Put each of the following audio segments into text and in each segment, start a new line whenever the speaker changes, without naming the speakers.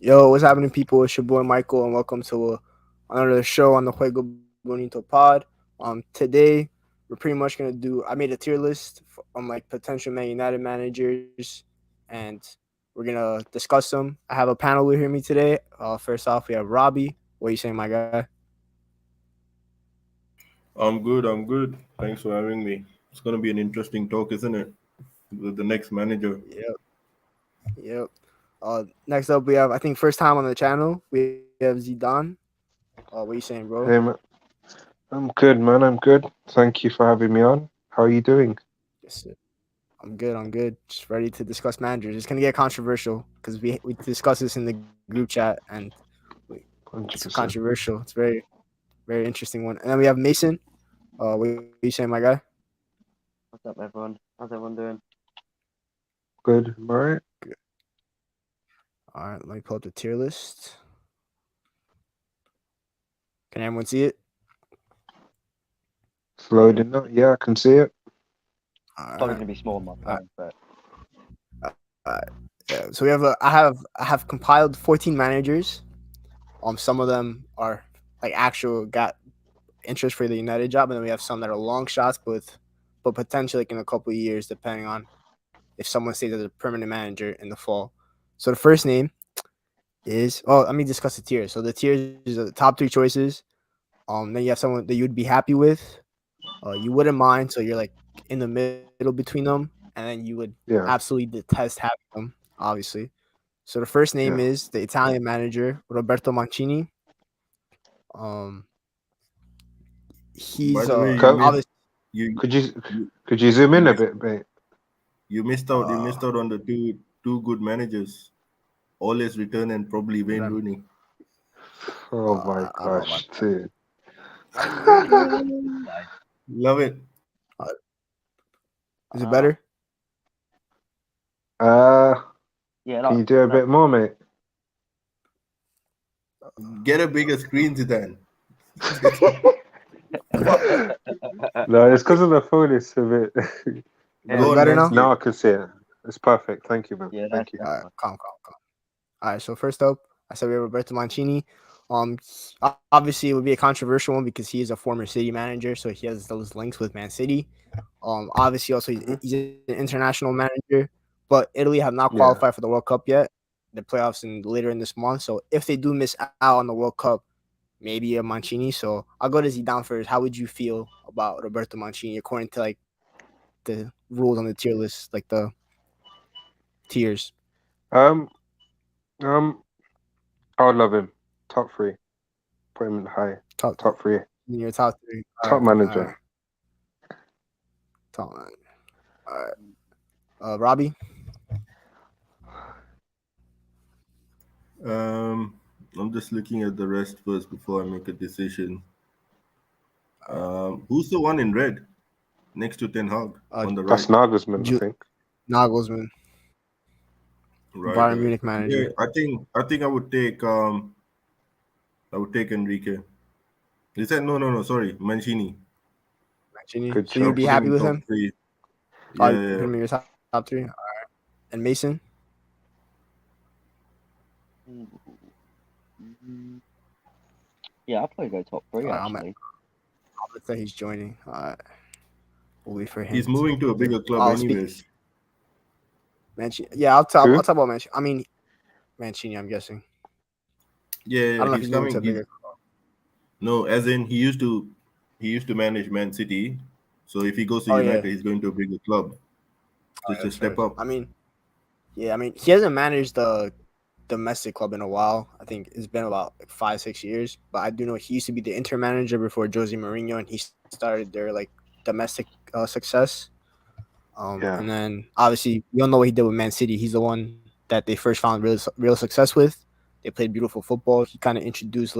Yo, what's happening, people? It's your boy Michael, and welcome to another show on the Juego Bonito Pod. Today we're pretty much gonna do. I made a tier list on like potential Man United managers, and we're gonna discuss them. I have a panel with me today. First off, we have Robbie. What are you saying, my guy?
I'm good. I'm good. Thanks for having me. It's going to be an interesting talk, isn't it? With the next manager.
Yep, yep. Next up, we have I think first time on the channel. We have Zidane. What are you saying, bro?
Hey, I'm good, man. I'm good. Thank you for having me on. How are you doing?
Yes, sir. I'm good. I'm good. Just ready to discuss managers. It's gonna get controversial because we discussed this in the group chat and it's
100%.
controversial. It's very interesting one. And then we have Mason. What are you saying, my guy?
What's up, everyone? How's everyone doing?
Good. All right.
Good. All right. Let me pull up the tier list. Can everyone see it?
It's loading up. Yeah, I can see it.
All
Probably
right.
gonna be small on my phone, but
All right. Yeah. So we have I have compiled 14 managers. Some of them are like actual got interest for the United job, and then we have some that are long shots, but potentially like in a couple of years, depending on if someone stays as a permanent manager in the fall. So the first name is let me discuss the tiers. So the tiers are the top three choices. Then you have someone that you would be happy with, you wouldn't mind, so you're like in the middle between them, and then you would
Yeah.
absolutely detest having them, obviously. So the first name
Yeah.
is the Italian manager Roberto Manchini. Um,
By
he's
the way,
Co-
obviously
you
Could you
you
could you zoom
you
in a
missed
bit, mate?
you missed out. You
uh,
missed out on the two good managers. Always return and probably
what
Wayne
I'm,
Rooney.
Oh my
I don't know about
gosh, dude.
Wayne Rooney. Nice.
Love it.
uh, is it
Uh,
better?
uh,
yeah,
can
that,
you do a
that
bit more, mate?
Get a bigger screen, Zidane.
No, it's because of the phone. It's a bit.
Is
yeah,
Go
it
on,
better
man.
now?
Now I can see it. It's perfect. Thank you, man.
yeah,
Thank
that's
you.
All right,
better.
calm. All right, so first up, I said we have Roberto Mancini. Obviously, it would be a controversial one because he is a former City manager, so he has those links with Man City. Obviously, also
Hmm.
he's an international manager, but Italy have not qualified
Yeah.
for the World Cup yet. The playoffs later in this month, so if they do miss out on the World Cup, maybe a Mancini. So I'll go to Zidane first. How would you feel about Roberto Mancini according to like the rules on the tier list, like the tiers?
Um. Um. I would love him. Top three. Put him in high.
Top
Top three.
in your top three.
Top
All right,
manager.
top line. All right. Robbie.
Um, I'm just looking at the rest first before I make a decision. Who's the one in red next to Ten Hag on the
That's
right?
Nagelsmann, I
Ju-
think.
Nagelsmann,
Right,
Bayern
right.
Munich
Yeah,
manager.
I think I would take Enrique. He said no, sorry, Mancini.
Mancini.
Good
So you'd
I'll
be
choice.
put him
happy
in
with
top
him?
three.
Oh,
Yeah,
you put
yeah.
him in your top three. All right. And Mason.
Mm, Yeah, I'll probably go top three
All right,
actually.
I'll say he's joining. All right. We'll wait for him
He's
to
moving to a
join.
bigger club,
I'll speak
anyways.
Mancini. Yeah, I'll
Who?
talk about Mancini. I mean Mancini. I'm guessing.
Yeah,
I don't
yeah,
know if
he's
he's moving to
coming.
a
He's
bigger.
no, as in he used to manage Man City. So if he goes to
Oh yeah.
United, he's going to a bigger club. Just a
That's
step
fair.
up.
I mean, yeah. I mean, he hasn't managed the domestic club in a while. I think it's been about like 5-6 years. But I do know he used to be the Inter manager before Jose Mourinho, and he started their like domestic success. And
Yeah.
then obviously we all know what he did with Man City. He's the one that they first found real success with. They played beautiful football. He kind of introduced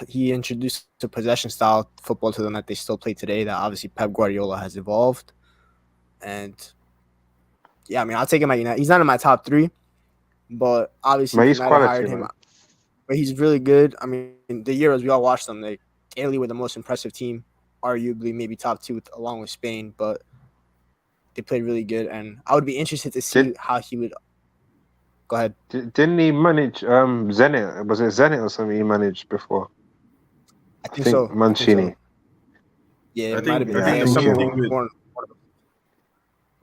he introduced a possession style football to them that they still play today. That obviously Pep Guardiola has evolved. And yeah, I mean I'll take him at United. He's not in my top three, but obviously
But
if
he's
United
quality,
hired him,
man.
but he's really good. I mean the Euros we all watched them. They Italy were the most impressive team, arguably maybe top two along with Spain, but they played really good, and I would be interested to
Did
see how he would. Go ahead.
Didn't he manage Zenit? Was it Zenit or something he managed before?
I think so.
Mancini.
Yeah,
I
it might have
think
been.
I think
someone
so.
more.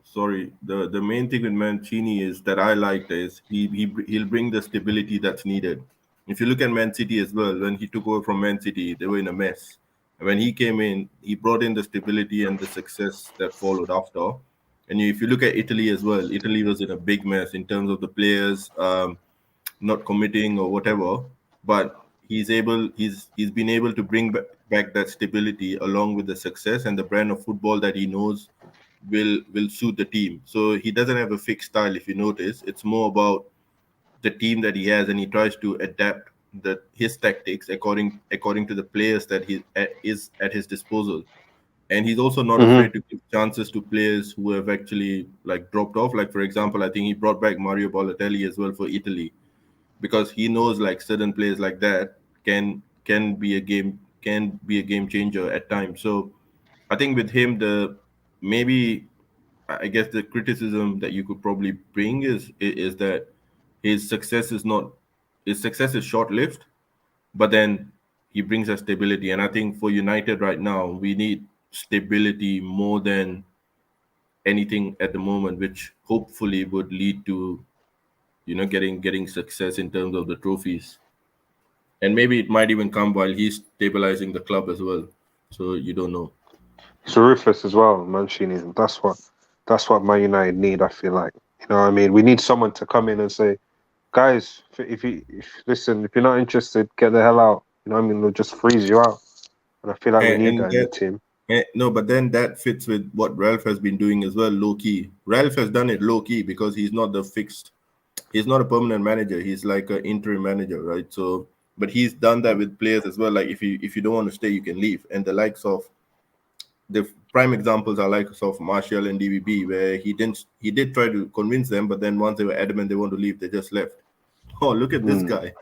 Sorry, the main thing with Mancini is that I liked is he'll bring the stability that's needed. If you look at Man City as well, when he took over from Man City, they were in a mess. And when he came in, he brought in the stability and the success that followed after. And if you look at Italy as well, Italy was in a big mess in terms of the players not committing or whatever. But he's been able to bring back that stability along with the success and the brand of football that he knows will suit the team. So he doesn't have a fixed style. If you notice, it's more about the team that he has, and he tries to adapt his tactics according to the players that is at his disposal. And he's also not
Mm-hmm.
afraid to give chances to players who have actually like dropped off. Like for example, I think he brought back Mario Balotelli as well for Italy because he knows like certain players like that can be a game changer at times. So I think with him, maybe I guess the criticism that you could probably bring is that his success is not his success is short lived, but then he brings us stability. And I think for United right now, we need stability more than anything at the moment, which hopefully would lead to getting success in terms of the trophies. And maybe it might even come while he's stabilizing the club as well. So you don't know.
He's ruthless as well, Mancini. That's what Man United need. I feel like, you know what I mean. We need someone to come in and say, guys, if you're not interested, get the hell out. You know what I mean? They'll just freeze you out. And I feel like we need
And
that in the
that
team.
no, but then that fits with what Ralph has been doing as well, low key. Ralph has done it low key because he's not a permanent manager. He's like an interim manager, right? So, but he's done that with players as well. Like if you don't want to stay, you can leave. And the likes of the prime examples are likes of Martial and DVB, where he did try to convince them, but then once they were adamant they want to leave, they just left. Oh, look at this guy,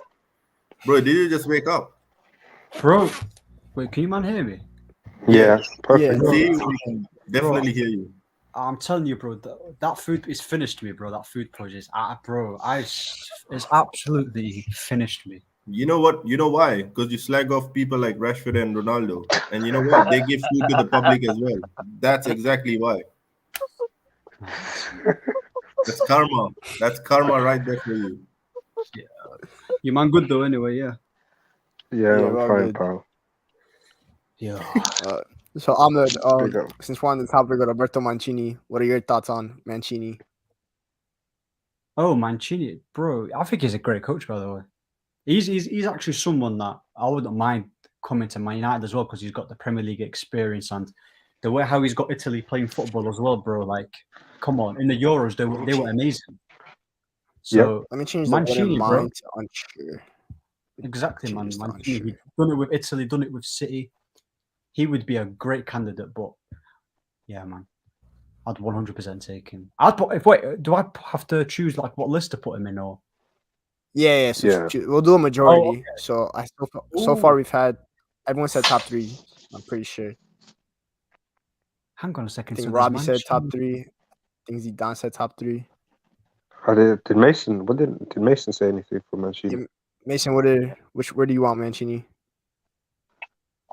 bro! Did you just wake up?
Bro, wait, can you man hear me?
Yeah,
Yeah,
perfect.
Yeah.
see, we can definitely hear you.
I'm telling you, bro, that food is finished me, bro. That food project, it's absolutely finished me.
You know what? You know why? Because you slag off people like Rashford and Ronaldo. And you know what? They give food to the public as well. That's exactly why. That's karma. That's karma right there for you.
You man good though, anyway, yeah.
Yeah,
Yeah,
I'm
well,
fine,
good.
pal.
Yeah.
So Ahmed,
Big up.
since we're on the topic of Alberto Mancini, what are your thoughts on Mancini?
Oh, Mancini, bro, I think he's a great coach, by the way. He's actually someone that I wouldn't mind coming to Man United as well because he's got the Premier League experience and the way how he's got Italy playing football as well, bro. Like, come on, in the Euros they were amazing. So
Let me change the wouldn't
Mancini, bro,
mind to unsure.
exactly, man.
Change to
Mancini,
unsure.
he's done it with Italy, done it with City. He would be a great candidate, but yeah, man, I'd 100% take him. I'd put, if wait, do I have to choose like what list to put him in or?
Yeah. So
Yeah.
we'll do a majority.
Oh, okay.
So so far we've had everyone said top three. I'm pretty sure.
Hang on a
I
second.
think
So there's
Robbie said top
Mancini.
3. I think Zidane said top 3.
Did Mason? What did Mason say anything for Mancini?
Yeah, Mason, where do you want Mancini?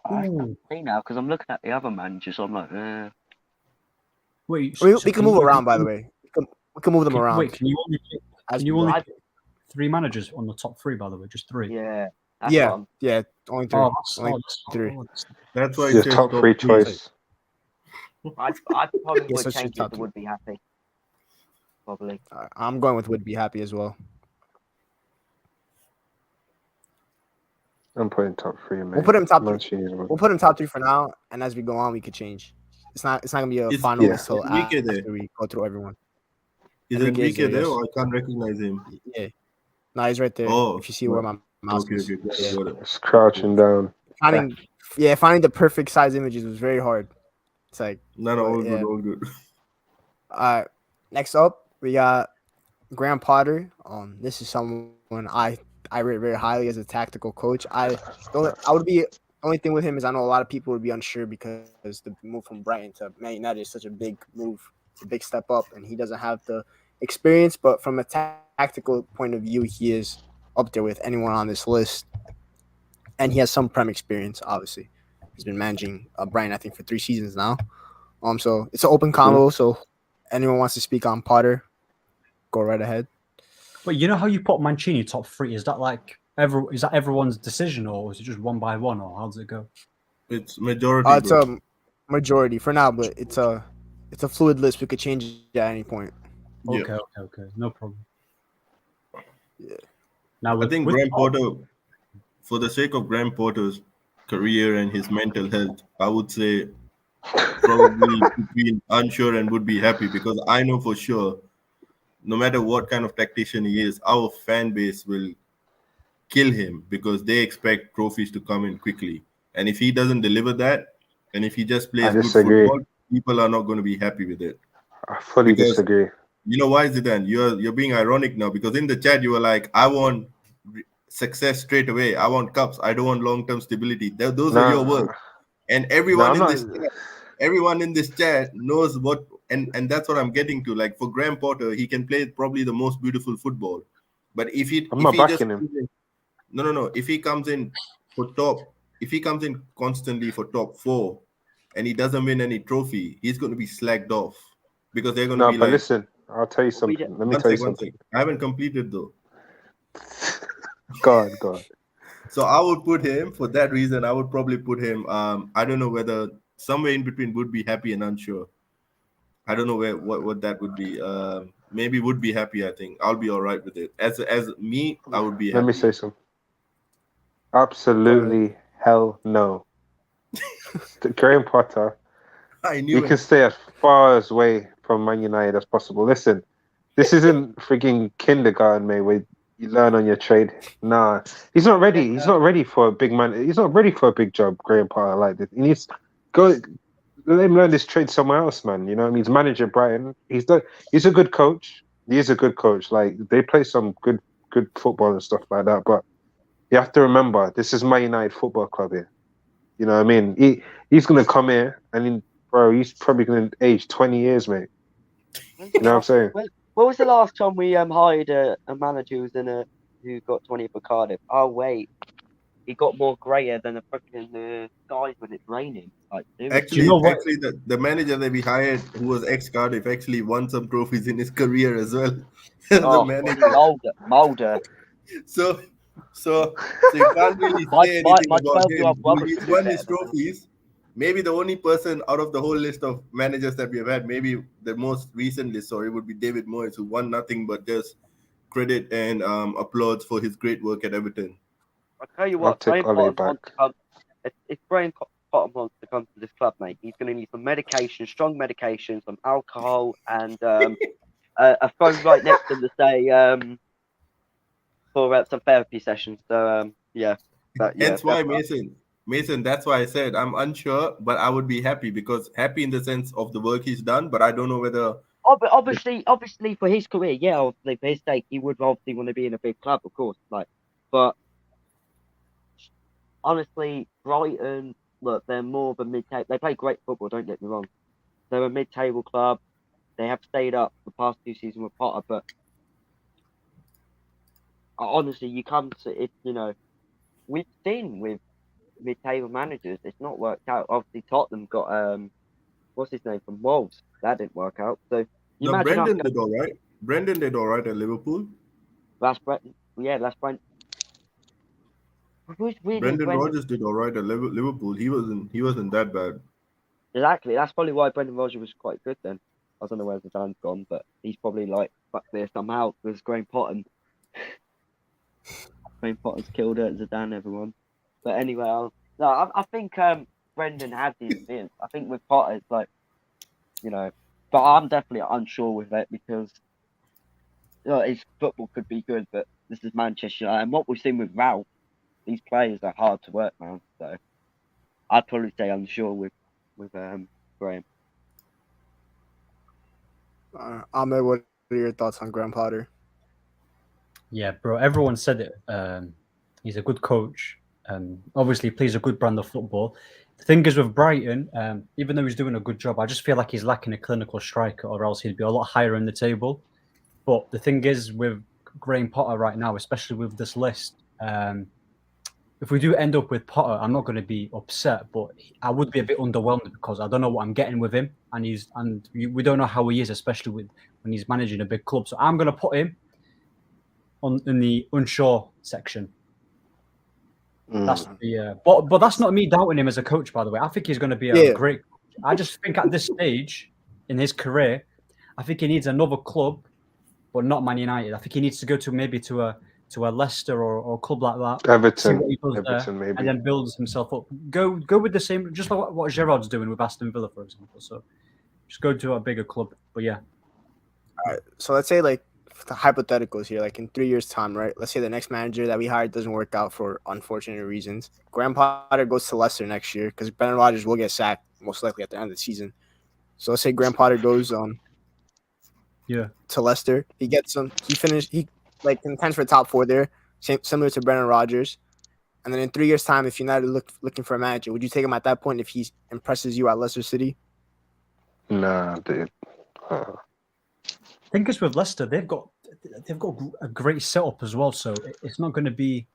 I
Ooh.
can't say now because I'm looking at the other managers. So I'm like,
Wait,
We
so
can move around, by the way. We can move them around.
Wait, can you only
as we go.
pick 3 managers on the top 3? By the way, just 3.
yeah, that's
Yeah,
what I'm.
yeah, only 3.
Oh, that's,
Only
oh, that's,
3.
oh, that's-
That's why it
Your
says
top three choice.
I probably
Yeah, so
would
it's your
change
top
it to
three.
would be happy. Probably.
I'm going with would be happy as well.
I'm putting top 3, man.
We'll put him top 3.
Mancini as well.
We'll put him top 3 for now, and as we go on, we could change. It's not gonna be a
Is-
final
yeah.
list till
Enrique
after
there?
we go through everyone.
Is
Enrique is
Enrique there?
there,
Or I can't recognize him.
Yeah, no, he's right there.
Oh,
If you see where my mouse
Okay,
is,
okay, got it,
yeah.
got it.
It's crouching down.
Finding the perfect size images was very hard. It's like,
No,
but,
all
yeah.
good, all good.
Next up, we got Graham Potter. This is someone I rate very highly as a tactical coach. The only thing with him is I know a lot of people would be unsure because the move from Brighton to Man United is such a big move. It's a big step up, and he doesn't have the experience, but from a tactical point of view, he is up there with anyone on this list. And he has some Prem experience, obviously. He's been managing Brighton, I think, for 3 seasons now. So it's an open combo. So anyone wants to speak on Potter, go right ahead.
But you know how you put Mancini top 3? Is that like is that everyone's decision, or is it just one by one, or how does it go?
It's majority.
It's
bro.
a majority for now, but it's a fluid list. We could change it at any point.
Okay, no problem.
Yeah.
Now
I think Graham Potter, for the sake of Graham Potter's career and his mental health, I would say probably between unsure and would be happy, because I know for sure, no matter what kind of tactician he is, our fan base will kill him because they expect trophies to come in quickly. And if he doesn't deliver that, and if he just plays good football, people are not going to be happy with it.
I fully disagree.
You know why, Zidane? You're being ironic now, because in the chat you were like, I want success straight away. I want cups. I don't want long-term stability. Those are your words. And everyone in this chat knows what, and that's what I'm getting to. Like, for Graham Potter, he can play probably the most beautiful football. But if he comes in constantly for top 4 and he doesn't win any trophy, he's going to be slagged off, because they're going to be like,
listen, I'll tell you something. Let me tell you something.
I haven't completed though.
Go on.
So I would put him, for that reason, I would probably put him, I don't know whether somewhere in between would be happy and unsure. I don't know what that would be. Maybe would be happy. I think I'll be all right with it. As me, I would be happy.
Let me say something. Absolutely hell no. Graham Potter, you can stay as far away from Man United as possible. Listen, this isn't freaking kindergarten, mate, where you learn on your trade. Nah, he's not ready. He's not ready for a big man. He's not ready for a big job, Graham Potter, like this. He needs to go. Let him learn this trade somewhere else, man. You know what I mean? He's manager Brighton. He's a good coach. He is a good coach. Like, they play some good football and stuff like that. But you have to remember, this is Man United Football Club here. You know what I mean? He's gonna come here and he's probably gonna age 20 years, mate. You know what I'm saying?
What was the last time we hired a manager who got 20 for Cardiff? Oh wait, he got more greyer than a fucking skies when it's raining. Like,
actually, the manager that we hired, who was ex-Cardiff, actually won some trophies in his career as well. The manager.
Mulder.
So you can't really say anything about him. He's won his trophies. Maybe the only person out of the whole list of managers that we have had, maybe the most recent list, sorry, would be David Moyes, who won nothing but just credit and applause for his great work at Everton.
I'll tell you what, if Graham Potter wants to come to this club, mate, he's going to need some medication, strong medication, some alcohol, and a phone right next to him to say for some therapy sessions. So yeah.
That's why, Mason, that's why I said I'm unsure, but I would be happy, because happy in the sense of the work he's done, but I don't know whether.
Obviously, for his career, yeah, obviously for his sake, he would obviously want to be in a big club, of course. But honestly, Brighton, look, they're more of a mid-table. They play great football. Don't get me wrong. They're a mid-table club. They have stayed up the past 2 seasons with Potter, but honestly, you come to it. You know, we've seen with mid-table managers, it's not worked out. Obviously, Tottenham got what's his name from Wolves. That didn't work out. So
Brendan did all right. Brendan did all right at Liverpool.
That's Brendan. Yeah, that's Brendan.
Brendan Rogers did all right at Liverpool. He wasn't that bad.
Exactly. That's probably why Brendan Rogers was quite good then. I don't know where Zidane's gone, but he's probably like, fuck this, I'm out. There's Graham Potter. Graham Potter's killed it. Zidane, everyone. But anyway, I think Brendan had the experience. I think with Potter, it's like, you know, but I'm definitely unsure with it, because his football could be good, but this is Manchester United. And what we've seen with Ralph, these players are hard to work, man. So I'd probably say unsure with Graham.
Ahmed, what are your thoughts on Graham Potter?
Yeah, bro. Everyone said it. He's a good coach. Obviously, he plays a good brand of football. The thing is with Brighton, even though he's doing a good job, I just feel like he's lacking a clinical striker, or else he'd be a lot higher in the table. But the thing is, with Graham Potter right now, especially with this list, if we do end up with Potter, I'm not going to be upset, but I would be a bit underwhelmed because I don't know what I'm getting with him, and we don't know how he is, especially when he's managing a big club. So I'm going to put him in the unsure section. That's but that's not me doubting him as a coach, by the way. I think he's going to be a great coach. I just think at this stage in his career, I think he needs another club, but not Man United. I think he needs to go to a Leicester or a club like that.
Everton,
see what he does
Everton
there,
maybe.
and then builds himself up. Go with the same, just like what Gerrard's doing with Aston Villa, for example. So just go to a bigger club. But yeah.
All right. So let's say like the hypotheticals here, like in 3 years' time, right? Let's say the next manager that we hired doesn't work out for unfortunate reasons. Graham Potter goes to Leicester next year because Brennan Rogers will get sacked most likely at the end of the season. So let's say Graham Potter goes to Leicester. He gets some. He contends for top 4 there, similar to Brennan Rogers. And then in 3 years' time, if United looking for a manager, would you take him at that point if he impresses you at Leicester City?
Nah, dude.
I think it's with Leicester. They've got a great setup as well. So it's not going to be.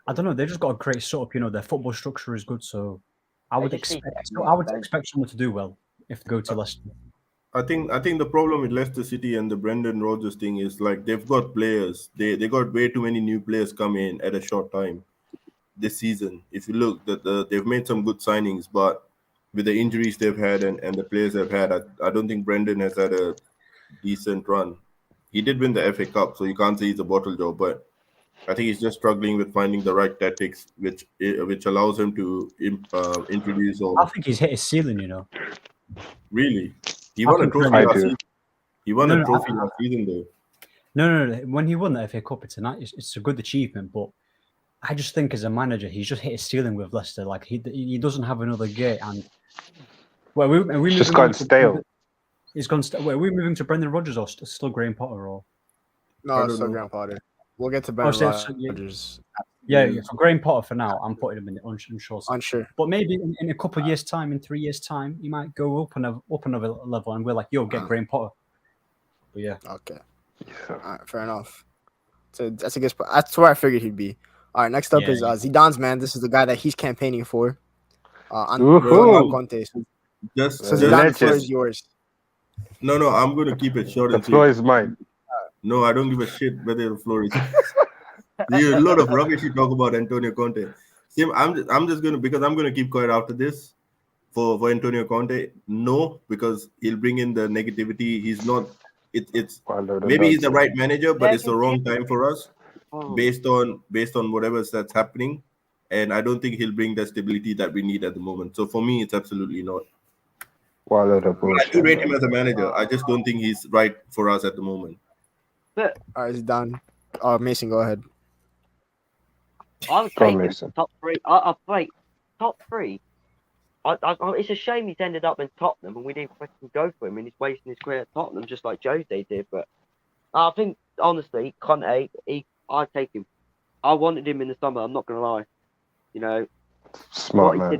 I don't know. They've just got a great setup. You know, their football structure is good. So I would expect someone to do well if they go to Leicester.
I think the problem with Leicester City and the Brendan Rogers thing is like they've got players. They got way too many new players come in at a short time this season. If you look, they've made some good signings, but with the injuries they've had and the players they've had, I don't think Brendan has had a decent run. He did win the FA Cup, so you can't say he's a bottle job, but I think he's just struggling with finding the right tactics, which allows him to introduce.
I think he's hit his ceiling. You know.
Really. He won a trophy last season. He won a trophy last season, though.
No. When he won the FA Cup, it's a good achievement. But I just think as a manager, he's just hit his ceiling with Leicester. Like he doesn't have another gate. And
we just gone stale.
He's gone. Are we moving to Brendan Rogers or still Graham Potter? Or
no, it's still Graham Potter. We'll get to Brendan Rogers.
Yeah. For Graham Potter for now, I'm putting him in the unsure.
Unsure.
But maybe in a couple of years' time, in 3 years' time, he might go up another level, and we're like, "Yo, get Graham Potter." But yeah.
Okay. All right, fair enough. So that's a good spot. That's where I figured he'd be. All right, next up is Zidane's man. This is the guy that he's campaigning for. Antonio Conte. So Zidane, the floor is yours.
No, I'm going to keep it short.
The floor is mine.
No, I don't give a shit whether the floor is. There's a lot of rubbish you talk about Antonio Conte. See, I'm just going to, because I'm going to keep quiet after this for Antonio Conte. No, because he'll bring in the negativity. He's not. It's maybe he's the right manager, but it's the wrong time for us, based on whatever that's happening. And I don't think he'll bring the stability that we need at the moment. So for me, it's absolutely not. I do rate him as a manager. I just don't think he's right for us at the moment.
But
all right, it's done. Mason, go ahead.
I was taking top 3. I like top 3. It's a shame he's ended up in Tottenham and we didn't fucking go for him and he's wasting his career at Tottenham just like Jose did. But I think honestly, Conte, I take him. I wanted him in the summer. I'm not gonna lie. You know,
smart
what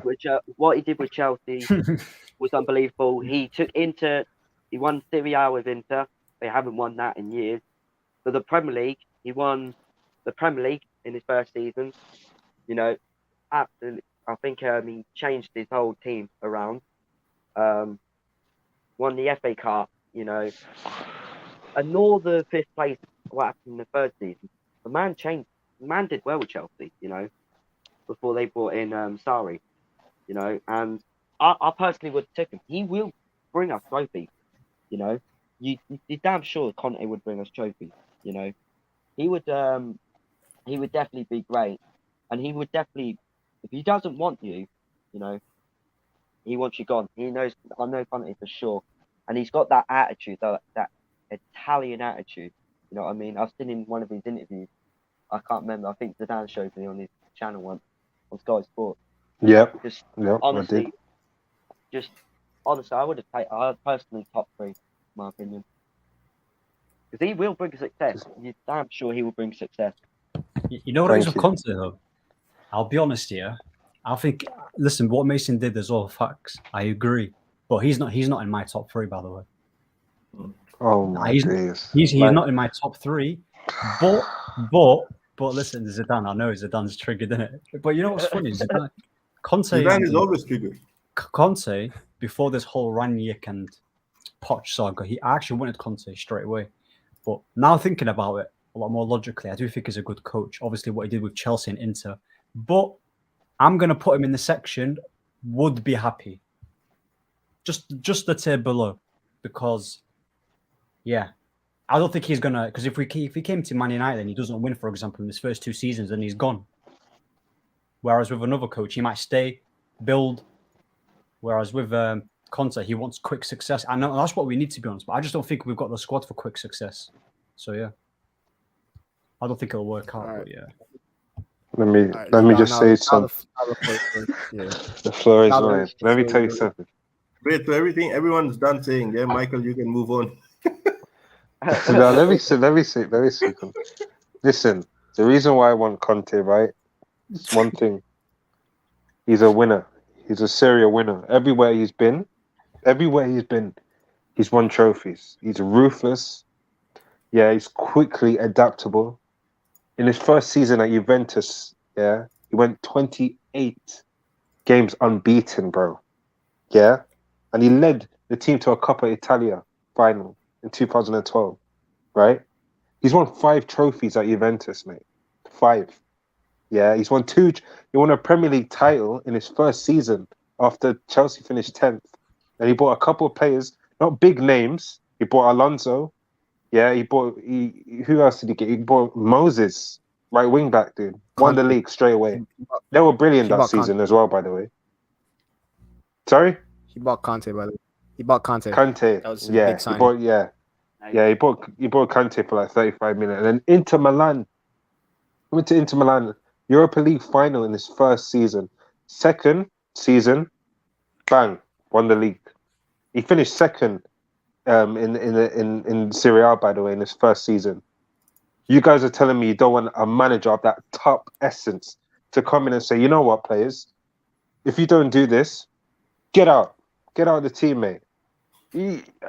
he did with Chelsea was unbelievable. He won Serie A with Inter. They haven't won that in years. For the Premier League, he won the Premier League in his first season. You know, absolutely. I think he changed his whole team around. Won the FA Cup, you know. And nor the 5th place what happened in the 3rd season. The man changed. The man did well with Chelsea, you know, before they brought in Sarri, you know. And I personally would take him. He will bring us trophies, you know. You're damn sure Conte would bring us trophies, you know. He would definitely be great. And he would definitely, if he doesn't want you, you know, he wants you gone. He knows, I know Conte for sure. And he's got that attitude, that Italian attitude. You know what I mean? I've seen in one of his interviews. I can't remember. I think Zidane showed me on his channel once on Sky Sports. Honestly, I would have taken. I personally top 3, in my opinion, because he will bring success. You're damn sure he will bring success.
You know what it is with Conte though? I'll be honest here. I think. Listen, what Mason did is all facts. I agree, but he's not in my top 3, by the way.
Oh my days!
He's
Like,
not in my top 3, but listen, Zidane. I know Zidane's triggered, isn't it? But you know what's funny? Zidane,
Zidane is always triggered.
Conte, before this whole Ranić and Poch saga, I actually wanted Conte straight away. But now thinking about it a lot more logically, I do think he's a good coach. Obviously, what he did with Chelsea and Inter. But I'm going to put him in the section, would be happy. Just the tier below. Because, yeah, I don't think he's going to... Because if he came to Man United and he doesn't win, for example, in his first 2 seasons, then he's gone. Whereas with another coach, he might stay, build. Whereas with Conte, he wants quick success. I know that's what we need, to be honest. But I just don't think we've got the squad for quick success. So, yeah. I don't think it'll work out, but yeah.
Let me just say something. The floor is mine. Let me tell you something.
Wait, so everyone's done saying, yeah, Michael, you can move on.
No, let me say something. Listen, the reason why I want Conte, right? It's one thing. He's a winner. He's a serial winner. Everywhere he's been, he's won trophies. He's ruthless. Yeah, he's quickly adaptable. In his first season at Juventus, yeah, he went 28 games unbeaten, bro. Yeah, and he led the team to a Coppa Italia final in 2012, right? He's won 5 trophies at Juventus, mate. 5. Yeah, he's won 2. He won a Premier League title in his first season after Chelsea finished 10th. And he bought a couple of players, not big names. He bought Alonso. Yeah, who else did he get? He bought Moses, right wing back, dude. Won the league straight away. They were brilliant that season as well, by the way. Sorry?
He bought Conte, by the way. He bought Conte.
Conte.
That was
yeah,
big sign.
he bought Conte for like 35 million. And then Inter Milan. He went to Inter Milan, Europa League final in his first season. Second season, bang, won the league. He finished second in Serie A, by the way, in his first season. You guys are telling me you don't want a manager of that top essence to come in and say, you know what, players, if you don't do this, get out of the team, mate.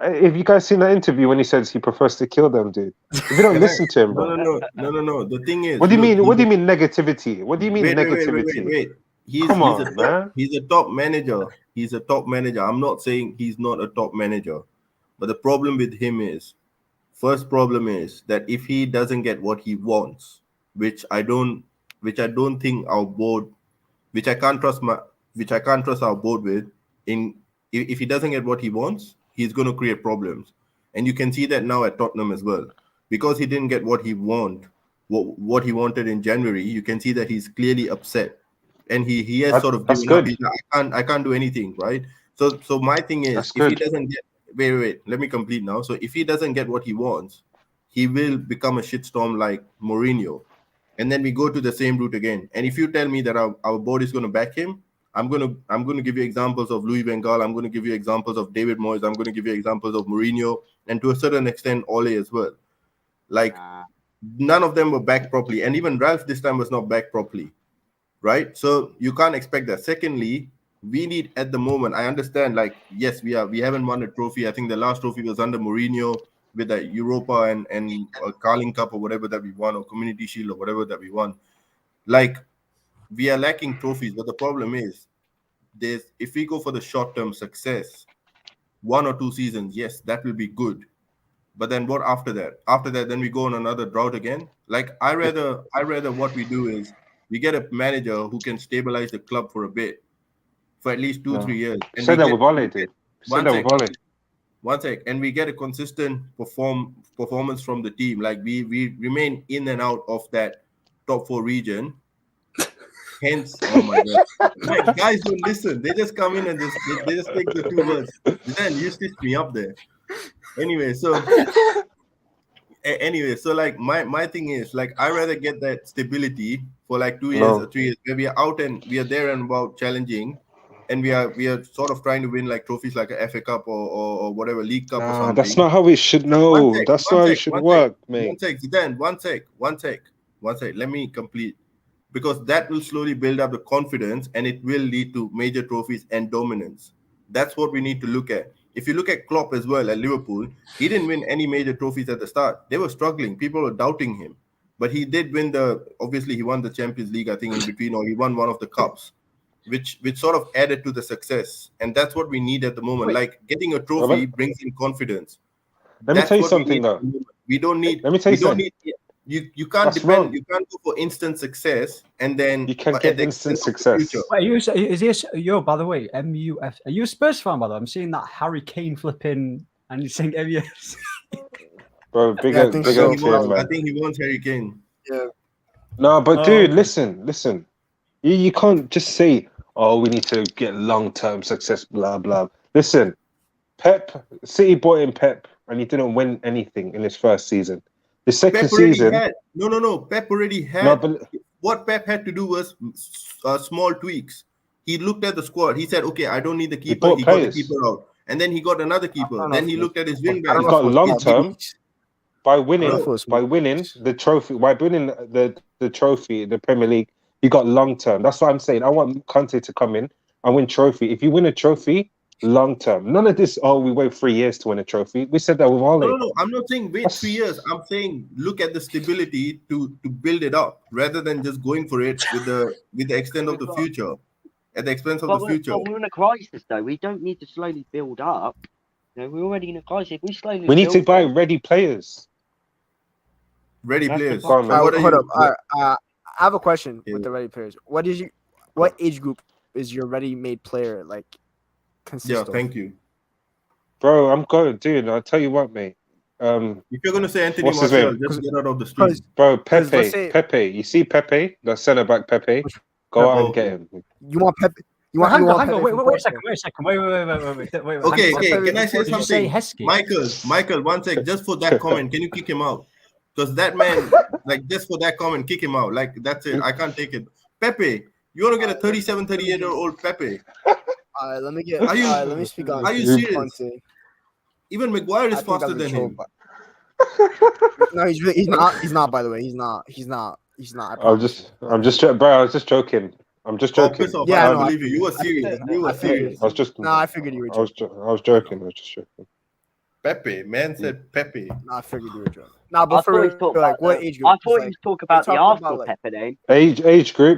Have you guys seen that interview when he says he prefers to kill them, dude? If you don't listen to him, bro.
No. The thing is,
what do you mean? What do you mean negativity? What do you mean negativity?
Wait.
Man.
He's a top manager. He's a top manager. I'm not saying he's not a top manager, but the problem with him is, first problem is that if he doesn't get what he wants, which I don't think our board, which I can't trust our board with, if he doesn't get what he wants, he's going to create problems. And you can see that now at Tottenham as well. Because he didn't get what he wanted in January, you can see that he's clearly upset. And he has sort of given up. He's like, I can't do anything, right? So my thing is, if he doesn't get... Wait, let me complete now. So if he doesn't get what he wants, he will become a shitstorm like Mourinho. And then we go to the same route again. And if you tell me that our board is going to back him, I'm going to give you examples of Louis van Gaal. I'm going to give you examples of David Moyes. I'm going to give you examples of Mourinho, and to a certain extent, Ole as well. Like, none of them were backed properly. And even Ralph this time was not backed properly, right? So you can't expect that. Secondly, we need at the moment, I understand, like, yes, we haven't won a trophy. I think the last trophy was under Mourinho with the Europa and a Carling Cup or whatever that we won, or Community Shield or whatever that we won. Like, we are lacking trophies, but the problem is, if we go for the short-term success, 1 or 2 seasons, yes, that will be good. But then what after that? After that, then we go on another drought again. Like, I rather what we do is we get a manager who can stabilize the club for a bit, for at least 2-3 years. And
said that with Ole, dude.
One sec, and we get a consistent performance from the team. Like, we remain in and out of that top 4 region. Hence, oh my god, like, guys don't listen. They just come in and they just take the 2 words. Then you stitch me up there. Anyway, so like my thing is, like, I rather get that stability for like 2 years or 3 years, where we are out and we are there and about challenging, and we are sort of trying to win like trophies like a FA Cup or whatever, League Cup or something.
That's not how it should. No, that's not how it should work, mate.
One sec. Let me complete. Because that will slowly build up the confidence, and it will lead to major trophies and dominance. That's what we need to look at. If you look at Klopp as well at Liverpool, he didn't win any major trophies at the start. They were struggling. People were doubting him. But he did win obviously he won the Champions League, I think, in between, or he won one of the cups, which sort of added to the success. And that's what we need at the moment. Like getting a trophy brings in confidence.
Let me tell you something though.
We don't need.
Let me tell you something.
You can't
That's
depend.
wrong.
You can't go for instant success and then
You can get instant success.
Wait, is this yo? By the way, MUF. Are you a Spurs fan? By the way, I'm seeing that Harry Kane flipping, and you're saying MUF.
Bro, big
Yeah, I
up,
think
big
so.
up to him,
I
man.
think he wants Harry Kane.
Yeah.
No, but dude,
okay.
listen. You can't just say, "Oh, we need to get long-term success." Blah blah. Listen, City bought in Pep, and he didn't win anything in his first season. The second
Pep already
season,
had. No. Pep already had.
no, but
What Pep had to do was small tweaks. He looked at the squad. He said, "Okay, I don't need the keeper."
bought
He got the
players.
keeper out, and then he got another keeper.
know
Then
if
he
it
looked at his wing
he
back.
got long-term by winning
I don't know if it was
by
small.
winning the trophy. By winning the trophy, the Premier League, he got long-term. That's what I'm saying. I want Conte to come in and win trophy. If you win a trophy, long-term. None of this. Oh, we wait 3 years to win a trophy. We said that with Ole.
No. I'm not saying wait 3 years. I'm saying look at the stability to build it up rather than just going for it with the extent of the future, at the expense of the future.
But we're in a crisis, though. We don't need to slowly build up. You know, we're already in a crisis. If we slowly
We need to
build
buy
them,
ready players.
Ready
That's the
players.
problem.
Go on, man.
What are
Hold
you?
up. All right, I have a question
Yeah.
with the ready players. What age group is your ready-made player like? Consist
Yeah,
of?
thank you.
Bro, I'm going, dude. I'll tell you what, mate.
If you're gonna say Anthony
What's his
Martial,
name?
just get out of the stream.
Bro,
'Cause let's
Pepe.
say-
You see Pepe, the centre back Pepe. Go out and get him.
You want Pep? You
Well,
want?
hang
you
on,
want
hang on.
Pepe
Wait
from
a
Porto?
second. Wait.
Okay,
Hang on.
can I say
Did
you say
something?
Heskey?
Michael, 1 sec. Just for that comment, can you kick him out? Because that man, like, just for that comment, kick him out. Like, that's it. I can't take it. Pepe, you want to get a 37, 38-year-old Pepe?
All right, let me speak on.
Are you serious?
Conte.
Even Maguire is
I think
faster
I'm in
than
trouble,
him.
but- No, he's not. He's not. By the way, he's not. I promise you.
I'm just, bro. I was just joking. I'm just
Oh,
joking.
piss off.
Yeah,
I
no,
believe you. You were serious. You were
I figured.
serious.
I was just.
No, I figured you were
I was joking. I was just joking.
Pepe, man said Pepe.
No, I figured you were joking. No,
I
but
thought
for
he was talking
like
about
what
the-
age group?
I thought he
Like,
was talking about the
talking about,
Arsenal
like-
Pepe name.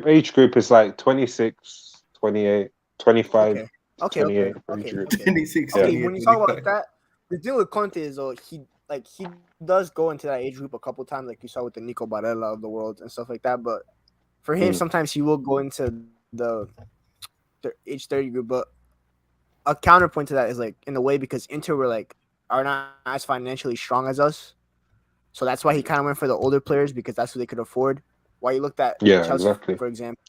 Age group is like 26, 28, 25,
Okay.
28.
Okay.
age group.
26,
Okay,
28,
when you talk about
25.
that, the deal with Conte is he does go into that age group a couple times, like you saw with the Nico Barella of the world and stuff like that. But for him, sometimes he will go into the age 30 group. But a counterpoint to that is like in a way because Inter are not as financially strong as us, so that's why he kind of went for the older players because that's who they could afford. While you looked at
Yeah,
Chelsea,
exactly.
for example,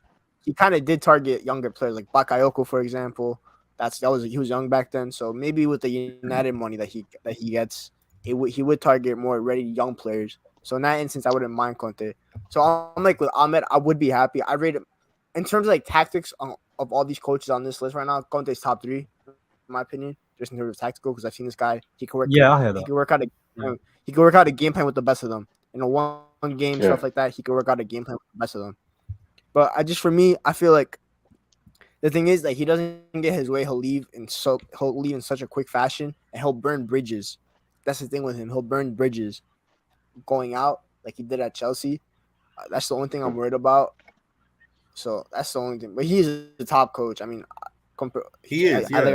he kind of did target younger players like Bakayoko, for example. He was young back then, so maybe with the United money that he gets, he would target more ready young players. So in that instance, I wouldn't mind Conte. So I'm like with Ahmed, I would be happy. I rate him in terms of like tactics of all these coaches on this list right now. Conte's top 3, in my opinion, just in terms of tactical because I've seen this guy. He can work.
Yeah, I hear
He
that.
can work out he can work out a game plan with the best of them. In a one game stuff like that, he can work out a game plan with the best of them. But for me, I feel like the thing is that he doesn't get his way. He'll leave in such a quick fashion, and he'll burn bridges. That's the thing with him. He'll burn bridges going out like he did at Chelsea. That's the only thing I'm worried about. So that's the only thing. But he's the top coach. I mean,
He is. Yeah.
Like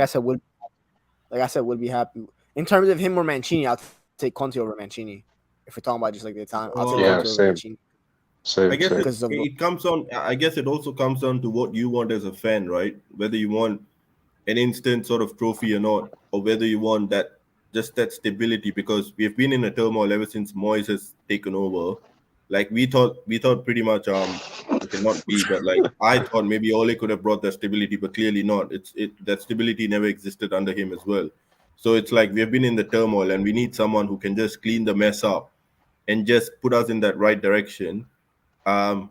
I said, would be happy in terms of him or Mancini. I'll take Conte over Mancini. If we're talking about just like the time, I'll take
Yeah,
Conte over
same.
Mancini.
I guess
Because of-
it comes on. I guess it also comes down to what you want as a fan, right? Whether you want an instant sort of trophy or not, or whether you want that stability. Because we have been in a turmoil ever since Moyes has taken over. Like we thought pretty much okay, not we, but like I thought maybe Ole could have brought that stability, but clearly not. That stability never existed under him as well. So it's like we have been in the turmoil, and we need someone who can just clean the mess up and just put us in that right direction. And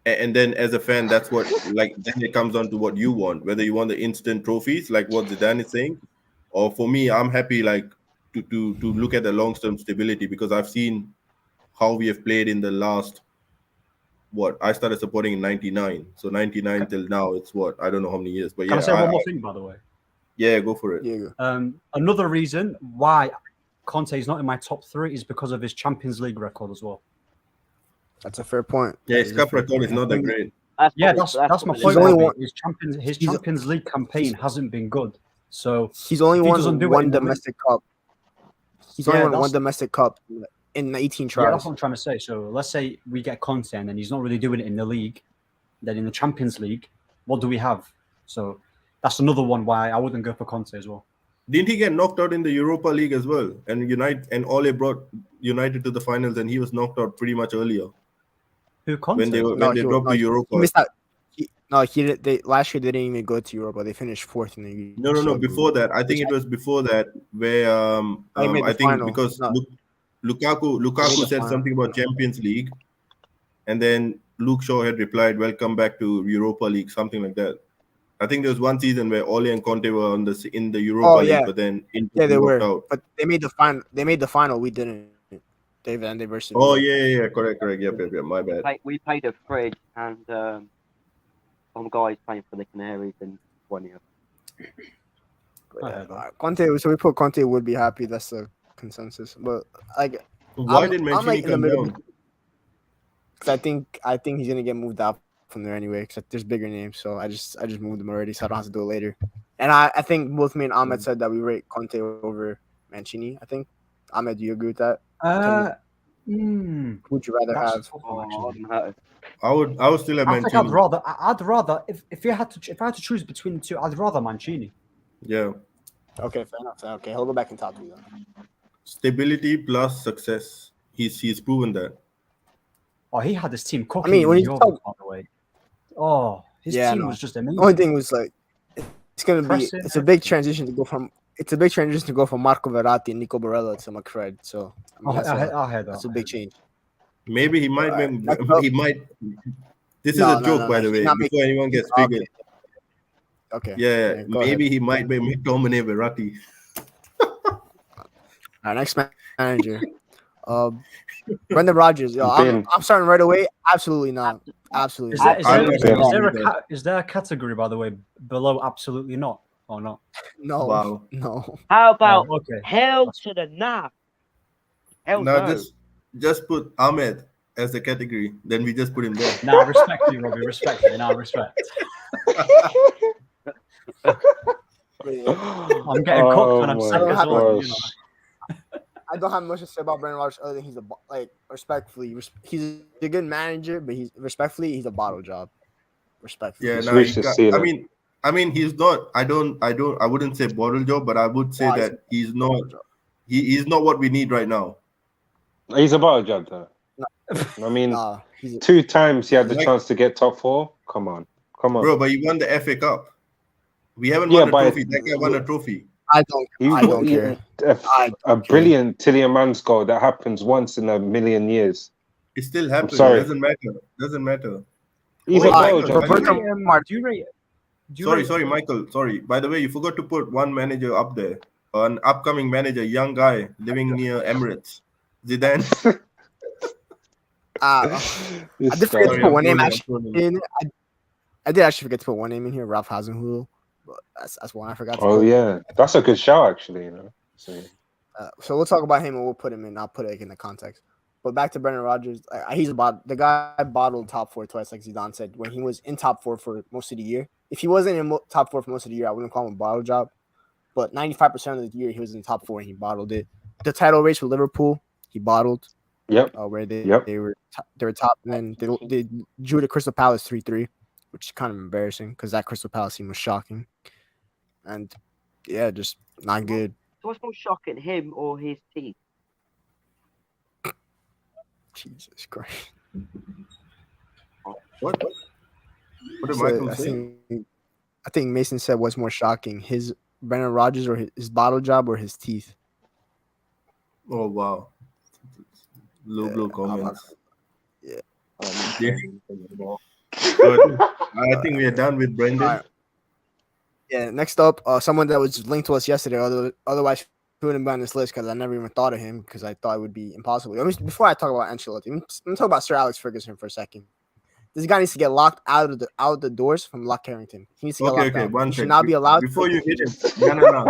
then as a fan, that's what then it comes down to what you want, whether you want the instant trophies like what Zidane is saying, or for me, I'm happy to look at the long-term stability because I've seen how we have played in the last I started supporting in 99, so 99 till now it's I don't know how many years, but
Can
yeah,
I say one more thing, by the way?
Yeah, go for it.
Yeah.
Another reason why Conte is not in my top 3 is because of his Champions League record as well.
That's a fair point.
Yeah,
That
his
is a
cup
fair
record
point.
is not that great.
Yeah,
what
that's my
it is.
point.
only
Robbie.
one-
His
he's-
Champions League campaign hasn't been good. So
He's only
if he
won
doesn't do it
one
in the league-
domestic cup. He's
Yeah,
only won one
that's-
domestic cup in 18
yeah, that's
tries.
what I'm trying to say. So let's say we get Conte and then he's not really doing it in the league. Then in the Champions League, what do we have? So that's another one why I wouldn't go for Conte as well.
Didn't he get knocked out in the Europa League as well? And Ole brought United to the finals, and he was knocked out pretty much earlier
Who Conte?
when they dropped to Europa.
He missed out. Last year they didn't even go to Europa. They finished 4th in the
No.
UCL
Before
group.
that, I think it was before that where
They made the
I think
final.
because
No.
Lukaku
the
said
final.
something about Champions League, and then Luke Shaw had replied, "Welcome back to Europa League," something like that. I think there was one season where Ole and Conte were in the Europa League,
yeah.
but then
Yeah, they
dropped
were.
out.
But they made the final. They made the final. We didn't. David and they versus.
Oh yeah, correct. Yep. My bad.
We played a fridge and some guys playing for the Canaries in 1 year.
Conte. So we put Conte would be happy. That's the consensus. But like,
Why
I'm-
did
I'm,
Mancini
like, in the
come
middle.
down?
Because I think he's gonna get moved out from there anyway. Because there's bigger names, so I just moved him already, so I don't have to do it later. And I think both me and Ahmed said that we rate Conte over Mancini. I think Ahmed, do you agree with that? Who would you rather
That's a
have?
tough one,
Oh,
actually.
no.
I would still have
I think
Mancini.
I'd rather if I had to choose between the two, I'd rather Mancini.
Yeah,
Okay, fair enough. Okay, he'll go back in top 3 then.
stability plus success. He's proven that.
Oh, he had his team cooking.
mean, when
in
you
the
talk-
Euros, by the way. Oh, his
Yeah, I
team
know.
was just
The
amazing.
only thing was like, it's gonna be.
Pressing,
It's a big transition to go from. It's a big transition to go from Marco Verratti and Nico Barella to McFred. So I mean,
I heard that.
that's a big change.
Maybe he might.
Alright,
He might. This
No,
is a joke, by the
he's
way.
not
Before anyone gets
Okay.
triggered.
Okay.
Yeah,
go
maybe
ahead.
he might dominate Verratti.
All right, next manager. Brendan Rogers. Yo,
Ben.
I'm starting right away. Absolutely not. Absolutely
Is
not.
there a category, by the way, below absolutely not or not?
No.
Wow.
No.
How about
Oh, okay.
hell to the nah? Hell
Now
no.
just put Ahmed as the category. Then we just put him there.
Now respect you, Robbie. Respect you. Now respect. I'm getting cooked when I'm
my
sick as well. You know.
gosh.
I don't have much to say about Brendan Rodgers other than he's respectfully, he's a good manager, but he's a bottle job. Respectfully.
Yeah,
He's
now
reached the ceiling.
I mean, he's not. I wouldn't say bottle job, but I would say
No,
that he's not.
Bottle job.
He's not what we need right now.
He's a bottle job, though. I mean,
Nah, he's
2 times he had the
Like-
chance to get top 4. Come on.
Bro, but he won the FA Cup. We haven't
Yeah,
won a
but-
trophy. That guy won a trophy.
I don't care.
A brilliant Tillemans goal that happens once in a million years.
It still happens.
sorry.
Doesn't matter.
He's
Oh,
a bottle
Michael,
job.
Michael.
Do you rate?
Sorry, Michael. Sorry. By the way, you forgot to put one manager up there. An upcoming manager, young guy living near Emirates. Zidane.
I
This
did forget
guy.
to put one name
I'm
actually
trolling.
in. I did actually forget to put one name in here, Ralph Hasenhüttl. But that's one I forgot. To
Oh
put.
yeah, that's a good shout actually.
So we'll talk about him and we'll put him in. I'll put it in the context. But back to Brendan Rodgers, he's about the guy bottled top 4 twice, like Zidane said, when he was in top 4 for most of the year. If he wasn't in top 4 for most of the year, I wouldn't call him a bottle job. But 95% of the year, he was in top 4 and he bottled it. The title race with Liverpool, he bottled.
Yep.
Where they were top, and then they drew to Crystal Palace 3-3, which is kind of embarrassing because that Crystal Palace team was shocking, and yeah, just not good.
So what's more shocking, him or his team?
Jesus Christ!
What did
So,
Michael
I
say?
think Mason said what's more shocking, his Brendan Rodgers or his bottle job or his teeth.
Oh wow. Low blow comments.
Yeah.
Yeah. But I think we are done with Brendan.
All right. Yeah. Next up, someone that was linked to us yesterday. Otherwise, he wouldn't be on this list because I never even thought of him because I thought it would be impossible. Before I talk about Ancelotti, let me talk about Sir Alex Ferguson for a second This guy needs to get locked out of the doors from Lock Carrington. He needs to get locked out.
One
He should
second.
not be allowed.
Before you hit him,
Let the
no.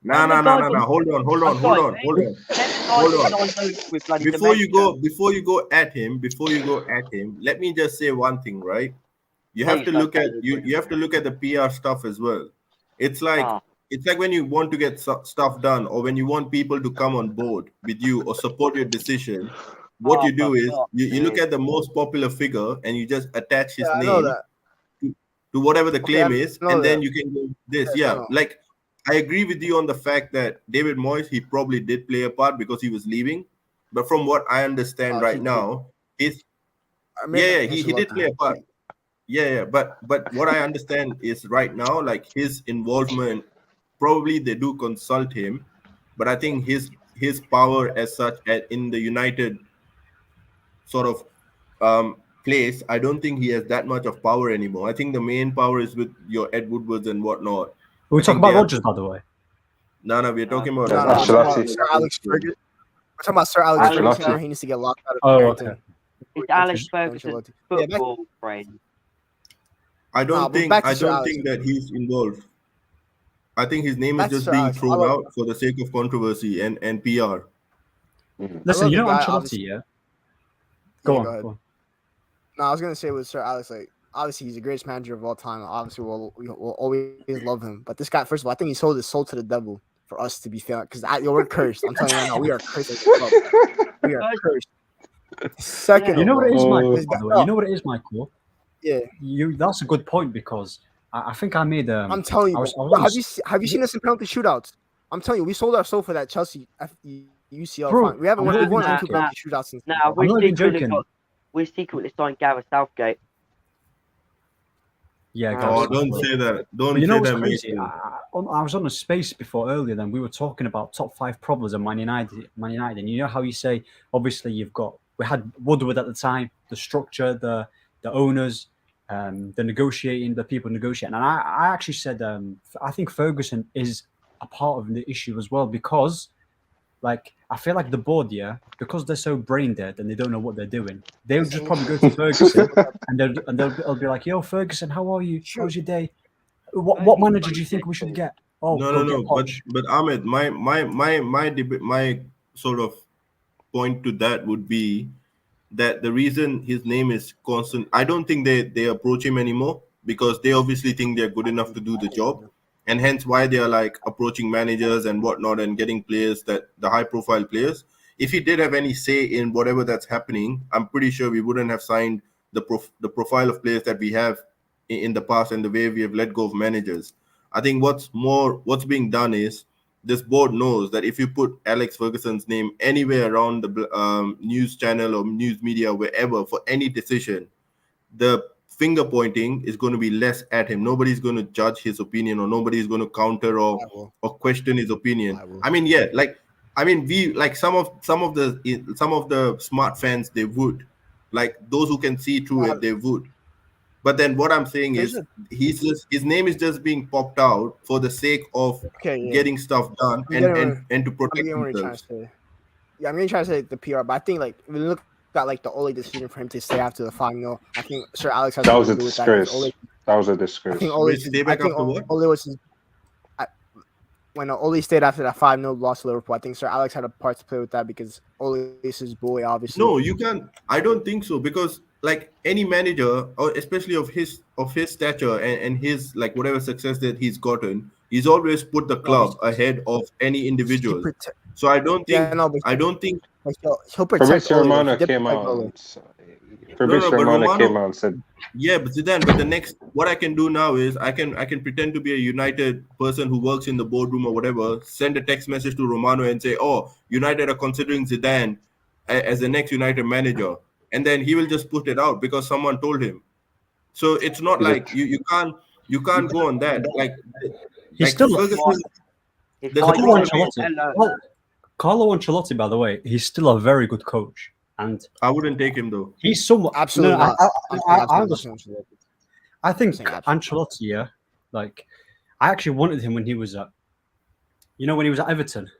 guy
Hold on.
I'm sorry, mate. Let the guy get diagnosed with bloody
Before
dementia.
you go at him, let me just say one thing, right? You have
Please
to
don't
look
say
at
this,
you. You have to look at the PR stuff as well. It's like
Ah.
it's like when you want to get stuff done, or when you want people to come on board with you or support your decision. What you do is you look at the most popular figure and you just attach his
I know
name
that.
to whatever the claim is, and then
that.
you can go this.
Yes, I
Yeah,
know.
like I agree with you on the fact that David Moyes, he probably did play a part because he was leaving. But from what I understand right now, he did play a part. Yeah. But what I understand is right now, like his involvement, probably they do consult him, but I think his power as such in the United sort of place, I don't think he has that much of power anymore. I think the main power is with your Ed Woodwards and whatnot.
We're talking about Rodgers, by the way.
No, we're talking about
Sir Alex Ferguson. We're talking about Sir Alex Ferguson. He needs to get locked out of Carrington.
Okay.
It's Alex Ferguson, football brain.
I don't think that he's involved. I think his name is just being thrown out for the sake of controversy and PR.
Listen, you know Ancelotti, yeah? Go on.
No, I was gonna say with Sir Alex, like obviously he's the greatest manager of all time. Obviously, we'll always love him. But this guy, first of all, I think he sold his soul to the devil for us to be feeling. Because we're cursed. I'm telling you right now, we are cursed. We are cursed. Second,
you know what it is, Michael? By the way, you know what it is, Michael?
Yeah,
That's a good point because I think I made.
I'm telling you, have you seen us in penalty shootouts? I'm telling you, we sold our soul for that Chelsea UCL.
Bro,
we haven't won 2 penalty shootouts since.
Nah, we secretly signed Gareth Southgate.
Yeah,
don't say that. Don't
you know
say
what's
that,
crazy? I was on a space before earlier. Then we were talking about top 5 problems of Man United, and you know how you say obviously we had Woodward at the time, the structure, the owners, the negotiating, the people negotiating, and I actually said I think Ferguson is a part of the issue as well because. Like, I feel like the board, because they're so brain dead and they don't know what they're doing, they'll just probably go to Ferguson and they'll be like, "Yo, Ferguson, how are you? How's your day? What manager do you think we should get?" Oh,
no. But Ahmed, my sort of point to that would be that the reason his name is constant, I don't think they approach him anymore because they obviously think they're good enough to do the job. And hence why they are like approaching managers and whatnot and getting players the high profile players. If he did have any say in whatever that's happening, I'm pretty sure we wouldn't have signed the profile of players that we have in the past and the way we have let go of managers. I think what's being done is this board knows that if you put Alex Ferguson's name anywhere around the news channel or news media, wherever, for any decision, the finger pointing is going to be less at him. Nobody's going to judge his opinion or nobody's going to counter or question his opinion. We like some of the smart fans, they would, like those who can see through it, they would. But then what I'm saying is his name is just being popped out for the sake of getting stuff done and to protect themselves.
I'm going to try to say the PR, but I think like if we look at like the only decision for him to stay after the 5-0, I think Sir Alex has
that was a disgrace. That was a disgrace.
I think Ole was when Ole stayed after that 5-0 loss to Liverpool. I think Sir Alex had a part to play with that because Ole is his boy, obviously.
No, you can't. I don't think so because like any manager, or especially of his stature and his like whatever success that he's gotten, he's always put the club ahead of any individual. So I don't think. I don't think.
He'll protect.
Fabrizio Romano came out. Fabrizio Romano came out and said,
"Yeah, but Zidane. But the next, what I can do now is I can pretend to be a United person who works in the boardroom or whatever. Send a text message to Romano and say, "Oh, United are considering Zidane as the next United manager," and then he will just put it out because someone told him. So it's not like you can't go on that. Like
he's still Carlo Ancelotti, by the way, he's still a very good coach, and
I wouldn't take him though.
He's somewhat
absolutely.
No, I think Ancelotti, like I actually wanted him when he was at, when he was at Everton.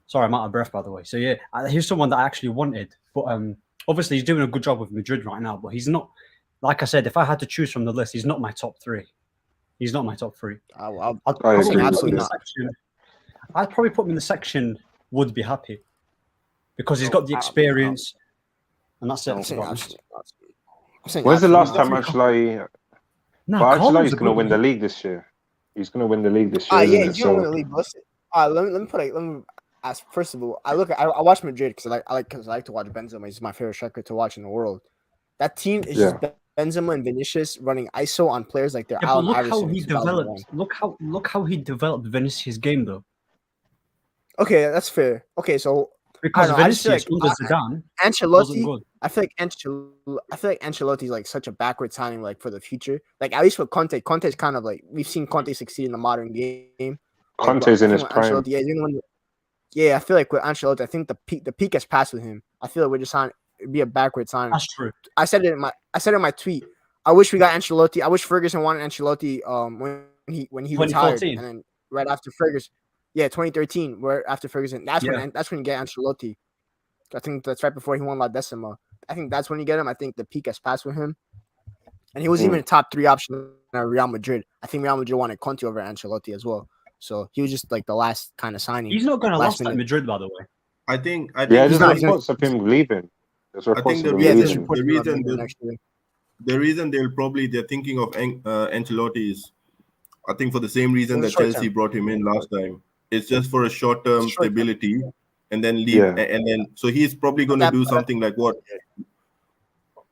Sorry, I'm out of breath, by the way. So he's someone that I actually wanted, but obviously he's doing a good job with Madrid right now. But he's not like I said, if I had to choose from the list, he's not my top 3. He's not my top 3.
I'll
I'd probably
agree
put him
with
absolutely
in the
not.
section. I'd probably put him in the section would be happy because he's
No,
got the
absolutely not.
experience, and that's it.
I'm
to
saying
be honest.
absolutely not. I'm saying
When's the last time
absolutely not.
Ancelotti?
No,
But
Coleman's
Ancelotti's
a
going to
good
win the
one.
league this year. He's going to win the league this year,
Yeah,
isn't it?
he's gonna win
So
the league. Let me ask. First of all, I watch Madrid because I like to watch Benzema. He's my favorite striker to watch in the world. That team is just Benzema and Vinicius running ISO on players like they're
Yeah, but
Allen
look
Iverson
how
in
he
2001.
developed. Look how he developed Vinicius' game though.
Okay, that's fair. Okay, so
Because
I just feel
Vinicius under Zidane wasn't
Ancelotti.
good.
I feel like Ancelotti is like such a backward signing, like for the future. Like at least with Conte, Conte's kind of like we've seen Conte succeed in the modern game. Like,
Conte's in
I
his
think with
prime.
Ancelotti, I feel like with Ancelotti, I think the peak has passed with him. I feel like we're just on it'd be a backward signing.
That's true.
I said it in my tweet. I wish we got Ancelotti. I wish Ferguson wanted Ancelotti when he retired,
2014.
and then right after Ferguson, 2013, right after Ferguson. That's when you get Ancelotti. I think that's right before he won La Decima. I think that's when you get him. I think the peak has passed with him, and he was even a top 3 option at Real Madrid. I think Real Madrid wanted Conte over Ancelotti as well, so he was just like the last kind of signing.
He's not going to last at
minute.
Madrid, by the way.
I think
There's
he's not-
reports of him leaving. There's reports of him
there's
leaving.
reports about him next year.
the reason they're thinking of Ancelotti is, I think, for the same reason
For the
that
short
Chelsea
term.
brought him in last time. It's just for a short-term
Short term.
stability, and then leave.
Yeah.
And then so he's probably going to do something like what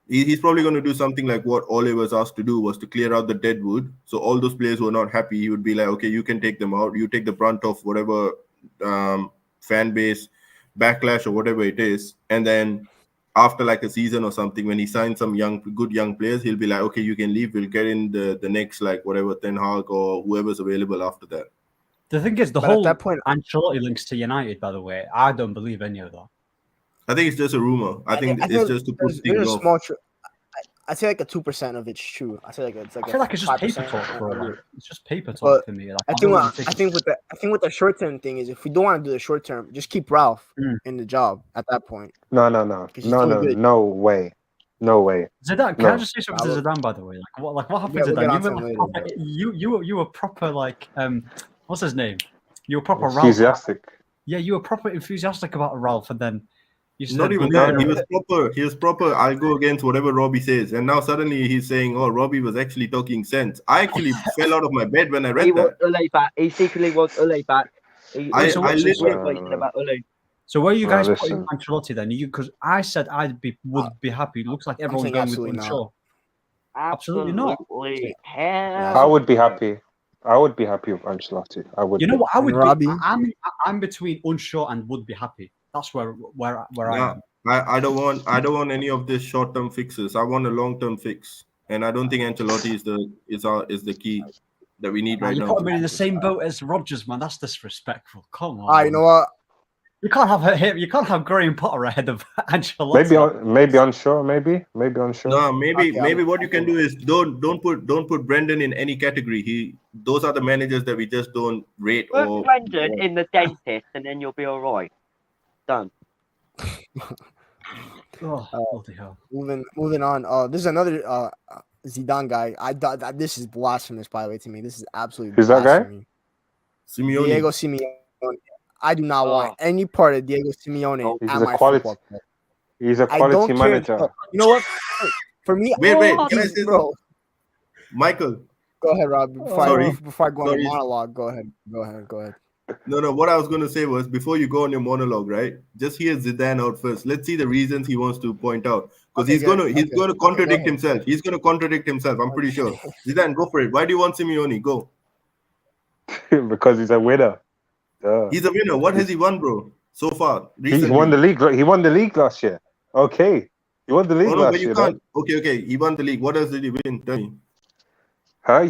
he's probably going to do something like what Ole was asked to do, was to clear out the dead wood. So all those players who are not happy, he would be like, okay, you can take them out. You take the brunt of whatever fan base backlash or whatever it is, and then after like a season or something, when he signs some good young players, he'll be like, okay, you can leave. We'll get in the next, like, whatever, Ten Hag or whoever's available after that.
The thing is, the
But at
whole
that point-
Ancelotti links to United, by the way, I don't believe any of that.
I think it's just a rumor. I think it's just to put
there's
things
a
off.
small. I'd say like a 2% of it's true. I feel like it's like
I feel like it's just paper
5%
talk, bro.
of it.
Like, it's just paper talk
But
to me. Like,
I think with the short term thing is, if we don't want to do the short term, just keep Ralph in the job at that point.
No,
he's doing good.
no way.
Zidane, can
No.
I just say something to Zidane, by the way? Like what happened
Yeah,
to
we'll get
Zidane?
onto him later,
You were proper like what's his name? You were proper Ralph.
Enthusiastic.
Yeah, you were proper enthusiastic about Ralph, and then you said
Not even that. He was proper. I'll go against whatever Robbie says, and now suddenly he's saying, "Oh, Robbie was actually talking sense." I actually fell out of my bed when I read
He
that.
wants Ule back. He secretly wants Ule back.
I
literally
literally-
what he said about Ule.
So where are you
No,
guys
listen.
putting Ancelotti then? Because I said would be happy. Looks like everyone's
saying
going with
absolutely not.
Unsure. Absolutely not.
Hell.
I would be happy. I would be happy with Ancelotti. I would.
You know what? I would
Robbie?
be. I'm between unsure and would be happy. That's where I
Yeah,
am.
I don't want any of this short-term fixes. I want a long-term fix, and I don't think Ancelotti is the key that we need right
You
now.
put me in the same boat as Rodgers, man. That's disrespectful. Come on.
You know what?
You can't have him. You can't have Graham Potter ahead of Ancelotti.
Maybe unsure. Maybe unsure.
No, maybe
Okay,
what you can do is don't put Brendan in any category. Those are the managers that we just don't rate.
Put Brendan in the dentist, and then you'll be all right. Done.
Oh, bloody hell.
Moving on. This is another Zidane guy. This is blasphemous, by the way, to me. This is absolutely
Who's that guy?
blasphemy.
Simeone.
Diego Simeone. I do not want any part of Diego Simeone
He's
at
a
my
quality-
football club.
He's a
I
quality
don't care.
manager.
You know what? For me,
Wait, can I say
bro?
Michael?
Go ahead, Rob.
Sorry.
Before I go on
Sorry.
a monologue, go ahead.
No. What I was going to say was, before you go on your monologue, right? Just hear Zidane out first. Let's see the reasons he wants to point out, because he's going to contradict
ahead.
himself. He's going to contradict himself. I'm pretty sure. Zidane, go for it. Why do you want Simeone? Go.
Because he's a winner. Duh.
He's a winner. What has he won, bro? So far,
He
recently.
won the league. He won the league last year. Okay, he won the league
Oh, no,
last
but you
year.
can't. Okay. He won the league. What else did he win? Tell me.
Huh?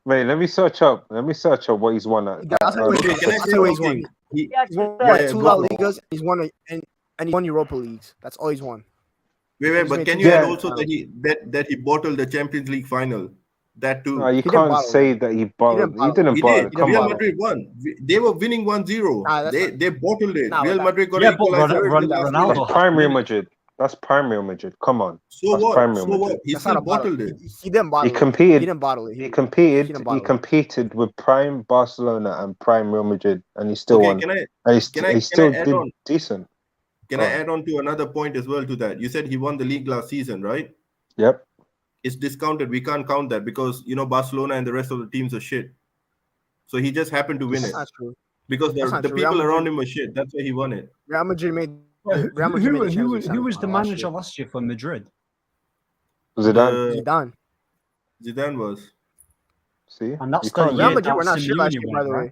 Mate, let me search up what he's won at.
That's what
Okay, can I say
what he's
something?
won.
He-
He's won
Yeah,
two
go
La
on.
Ligas. He's won and he won Europa Leagues. That's all he's won.
Wait, but
made
can
two
you add
goals.
also that he bottled the Champions League final? That too.
No, you
didn't
can't
bottle
say
it.
that he bottled. He
bottle
didn't
He
bottle.
did.
Come
Real
on.
Madrid won. They were winning 1-0.
Nah, that's
They bottled it.
Nah,
Real
but
Madrid got
Yeah,
an
but
equalizer in the last
Ronaldo-
minute.
Prime Real Madrid. That's prime Real Madrid. Come on.
So
That's
what?
prime Real
So what?
Madrid.
He
That's
still
not a bottle.
bottled it.
He didn't bottle
He
it.
competed.
He didn't bottle it.
He competed.
didn't
He
bottle it.
competed with prime Barcelona and prime Real Madrid, and he still
Okay,
won.
can I
And
can I
he still
add
did
on?
decent.
Can I add on to another point as well to that? You said he won the league last season, right?
Yep.
It's discounted. We can't count that because Barcelona and the rest of the teams are shit. So he just happened to win
That's
it
not true.
because
That's
the
not true.
people
Real
around
Madrid-
him were shit. That's why he won it.
Real Madrid made
Wait,
the Real Madrid made the Champions League
who was the
semifinal last
manager
year.
last year for Madrid?
Zidane.
Zidane.
Zidane was.
See,
And that's
you
the
can't
year
Real
use-
Madrid were
that
not shit last
Simeone
year,
won
by the
it,
way.
right?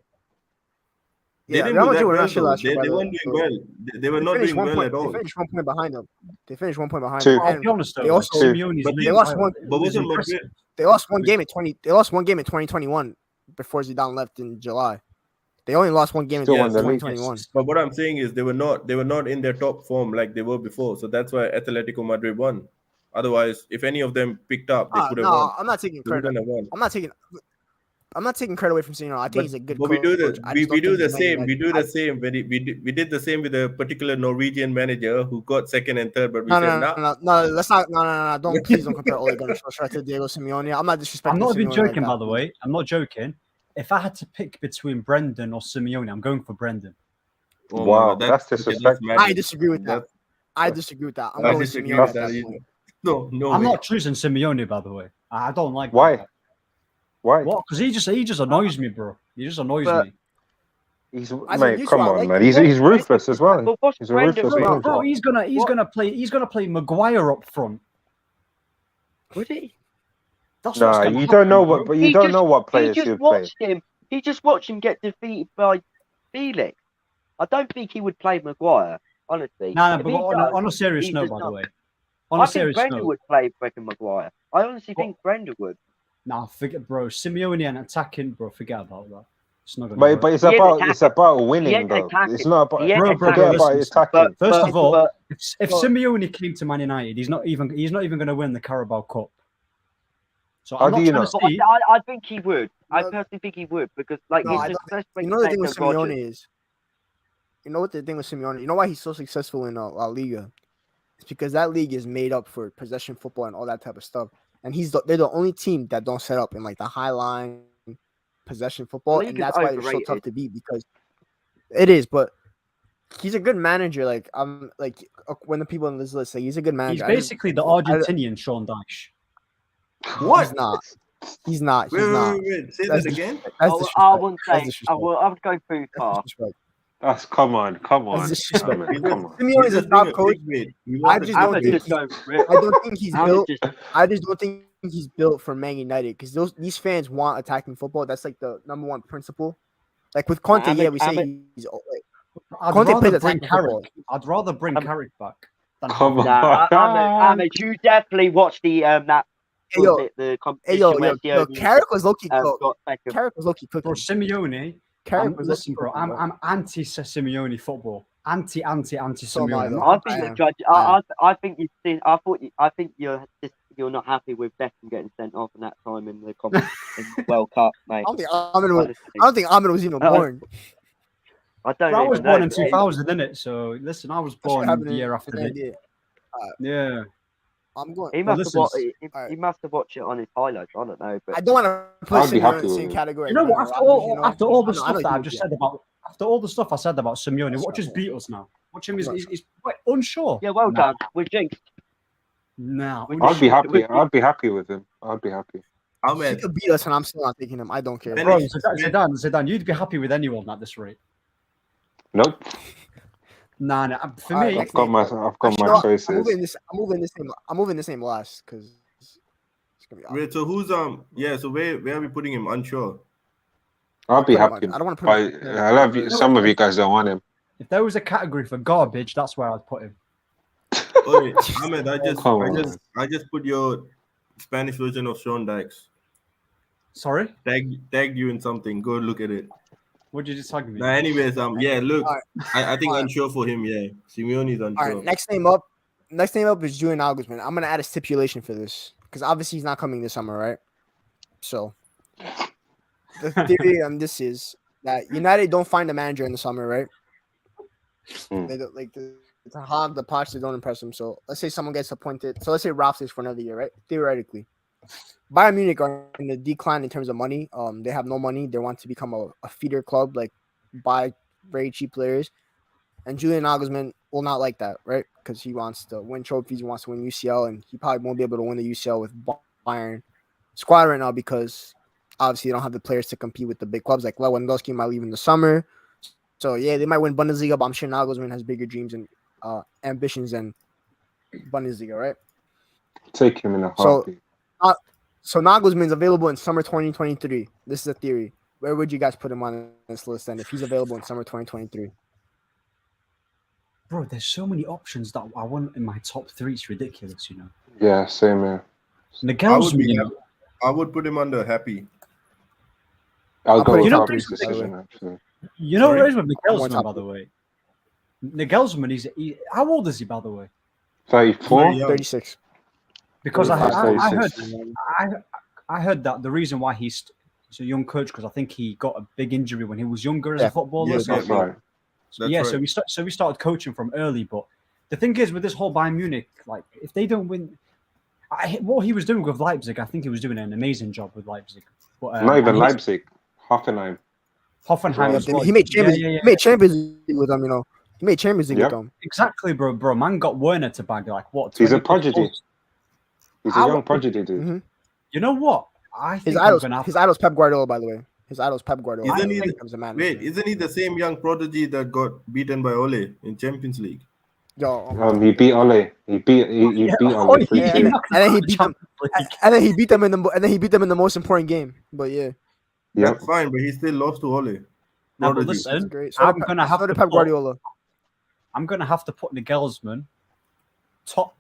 They
Yeah,
didn't
Real
do
Madrid
that
were
well,
not shit
though.
last year, by
They
the way.
weren't doing well. They were
They
not
finished
doing
1
well
point.
at all.
They finished 1 point behind them. They finished 1 point behind
Two.
them.
I'll
And
be honest though,
they also
Simeone's
But
league
they lost
title
one.
But
is
wasn't
impressive.
Madrid?
They lost one game in 20. They lost one game in 2021 before Zidane left in July. They only lost one game in
Still won the league.
2021.
But what I'm saying is they were not in their top form like they were before. So that's why Atletico Madrid won. Otherwise, if any of them picked up, they could have
No,
won.
I'm not taking
They
credit.
wouldn't have won.
I'm not taking credit away from Simeone. I think
But,
he's a good
but
coach.
we do the same. We do the same. We did the same with a particular Norwegian manager who got second and third, but we said nah.
No. Let's not. No. Please don't compare Ole Gunnar Solskjaer to Diego Simeone. I'm not disrespecting.
I'm not even
Simeone
joking,
like
by the way. I'm not joking. If I had to pick between Brendan or Simeone, I'm going for Brendan.
Oh
Wow,
my God,
that's
okay,
disrespectful.
madness.
I disagree with that. I disagree with that. I'm
I
going
disagree
Simeone
with
at
that.
that point.
No
I'm
way.
not choosing Simeone, by the way. I don't like
Why?
that.
Why?
What? Because he just annoys me, bro. He just annoys
But-
me.
He's
I
mate.
said,
Come
I
on,
like
man.
him.
He's ruthless as well.
But what's
He's a
Brendan
ruthless
Rodgers
manager.
Bro, he's gonna play Maguire up front.
Would he?
That's what's
Nah,
gonna
you
happen,
don't know
bro.
what, but you don't know what players
He
he'd
just
play.
watched him. He just watched him get defeated by Felix. I don't think he would play Maguire, honestly.
No,
If
but
he does,
on a serious
he
note,
does
by the
not.
way. On
I
a
think
serious
Brendan
note.
would play Brendan Maguire. I honestly think Brendan would.
Nah, forget, bro. Simeone and attacking, bro. Forget about that. It's not gonna
But
work.
but it's
He ain't
about
He
winning
ain't
though.
attacking.
It's not about
He ain't
Bro,
forget
attacking.
about
listen.
attacking.
First of all,
but-
if
but-
Simeone came to Man United, he's not even going to win the Carabao Cup. So
How
I'm
do
not
you
trying
know?
to
But
see.
I think he would. I
No.
personally think he would because, like,
No,
he's
I
the
don't
best
You know the thing with
of Rodgers.
Simeone is. You know what the thing with Simeone? You know why he's so successful in La Liga? It's because that league is made up for possession football and all that type of stuff. And they're the only team that don't set up in like the high line possession football,
League
and
is
that's why they're so
overrated.
tough to beat because it is. But he's a good manager. Like when the people on this list say he's a good manager.
He's basically the Argentinian Sean Dyche.
What?
He's not.
Wait. Say
That's
that again.
I
disrespect.
wouldn't
That's
say.
disrespect.
I would go too
That's
far.
disrespect.
That's come on.
That's disrespect.
Damn it, come on.
Simeone is a
He's just being
top coach.
clickbait. He
I
wants
just
the
don't
I'm
think
just
clickbait.
going.
I don't think he's
I'm
built.
just.
I just don't think he's built for Man United because these fans want attacking football. That's like the number one principle. Like with Conte,
I'm
yeah,
a-
we
I'm
say
a-
he's like,
I'd
Conte plays
rather bring
attacking football.
Carrick. I'd rather bring
I'm-
Carrick back than
Come on.
Ahmed, you definitely watch the that.
Hey yo,
The
hey
competition
yo,
where
yo,
Sione,
Carrick was low key cooked.
got second.
Carrick was low key cooking.
Bro, Simeone.
Carrick was
Listen, bro.
low-key cooking,
I'm anti Simeone football. Anti
So am I,
Simeone.
though.
I think
I
the
am.
judge.
I
I think you see. I think you're not happy with Beckham getting sent off in that time in the in the World Cup, mate.
I don't think Ahmed was.
Honestly.
I don't think Ahmed was even
Uh,
born.
I don't.
Bro, I was
even
born
know,
in
but
2000, innit? So listen, I was
That shit
born
happened
the
in
year after
the
that.
idea.
Yeah.
I'm going.
He
Well,
must have
listen,
watched. He must have watched it on his highlights. I don't know, but
I don't want to put
I'd be
Simeone
happy
in the
with
same
it.
category.
You know
as
what?
Brendan
After
Rodgers,
all, after all the
I know
stuff that
he
I've
would
just
be.
said about, after all the stuff I said about Simeone,
That's
watch his
not
beat us now. Watch him. He's quite unsure.
yeah, well
Nah.
done. We're jinxed.
Nah.
I'd be happy. I'd be happy with him. I'd be happy.
He
Ahmed,
could beat us, and I'm still not taking him. I don't care.
Ben-
Bro,
Finish.
Zidane, you'd be happy with anyone at this rate.
Nope.
Nah. For
All right,
me,
next
I've got
name.
my
Actually, no,
choices.
I'm moving this name last because it's gonna be.
wait, so who's yeah, so where are we putting him? Unsure.
I'd be
I
happy.
don't want to put.
But I love you. Some of you guys don't want him.
if there was a category for garbage, that's where I'd put him.
Oh wait, Ahmed,
Come on.
I just put your Spanish version of Sean Dykes.
Sorry?
Tagged you in something. Go look at it.
What did you tag me?
Nah, anyways, yeah, look,
All right.
I think
All right.
unsure for him, yeah. Simeone's
All
unsure.
right, next name up is Julian Nagelsmann. I'm gonna add a stipulation for this because obviously he's not coming this summer, right? So the theory on this is that United don't find a manager in the summer, right?
Hmm.
They don't, like Hog, the Poch, they don't impress him. So let's say someone gets appointed. So let's say Ralph stays for another year, right? Theoretically, Bayern Munich are in the decline in terms of money. They have no money. They want to become a feeder club, like buy very cheap players. And Julian Nagelsmann will not like that, right? Because he wants to win trophies, he wants to win UCL, and he probably won't be able to win the UCL with Bayern squad right now because obviously they don't have the players to compete with the big clubs. Like Lewandowski might leave in the summer. So yeah, they might win Bundesliga, but I'm sure Nagelsmann has bigger dreams and ambitions than Bundesliga, right?
Take him in a
So-
heartbeat.
So Nagelsmann's available in summer 2023. This is a theory. Where would you guys put him on this list then if he's available in summer 2023?
Bro, there's so many options that I want in my top 3. It's ridiculous, you know.
Yeah, same here.
Nagelsmann,
I would put him under Happy.
I'll
I'll
go
put
with
him
top
Happy's
three, by the
decision, actually.
you know
Sorry?
what it is with
I'm on
Nagelsmann,
top
by
of
the way? Nagelsmann, how old is he, by the way?
34?
Very young.
36.
Because I
36.
heard that the reason why he's a young coach because I think he got a big injury when he was younger as
Yeah.
a footballer.
Yes,
so
That's right.
That's
yeah,
right.
so we started coaching from early. But the thing is, with this whole Bayern Munich, like if they don't win, what he was doing with Leipzig, I think he was doing an amazing job with Leipzig. But,
Not even
and
Leipzig. Hoffenheim.
Hoffenheim
Yeah,
as well.
he made Champions.
Yeah.
He made Champions League with them. You know, he made Champions League
Yep.
with them.
Exactly, bro. Man got Werner to bag like what?
He's a
20
prodigy.
goals.
He's a
I-
young prodigy, dude.
Mhm.
You know what? I
His
think I'm
idol's
gonna have
his idol's Pep Guardiola, by the way. His idol's Pep Guardiola.
Isn't
by the
he
way,
the-
when it comes to manager.
Wait, isn't he the same young prodigy that got beaten by Ole in Champions League?
Yo, oh my
He
God.
beat Ole. He beat Ole
yeah,
3-2.
and then he beat them. And then he beat them in the most important game. But yeah,
Yep.
That's fine, but he still lost to Ole.
No, but
Prodigy.
listen,
that's great.
I'm gonna have
so
to
did Pep
put-
Guardiola.
I'm gonna have to put Nagelsmann top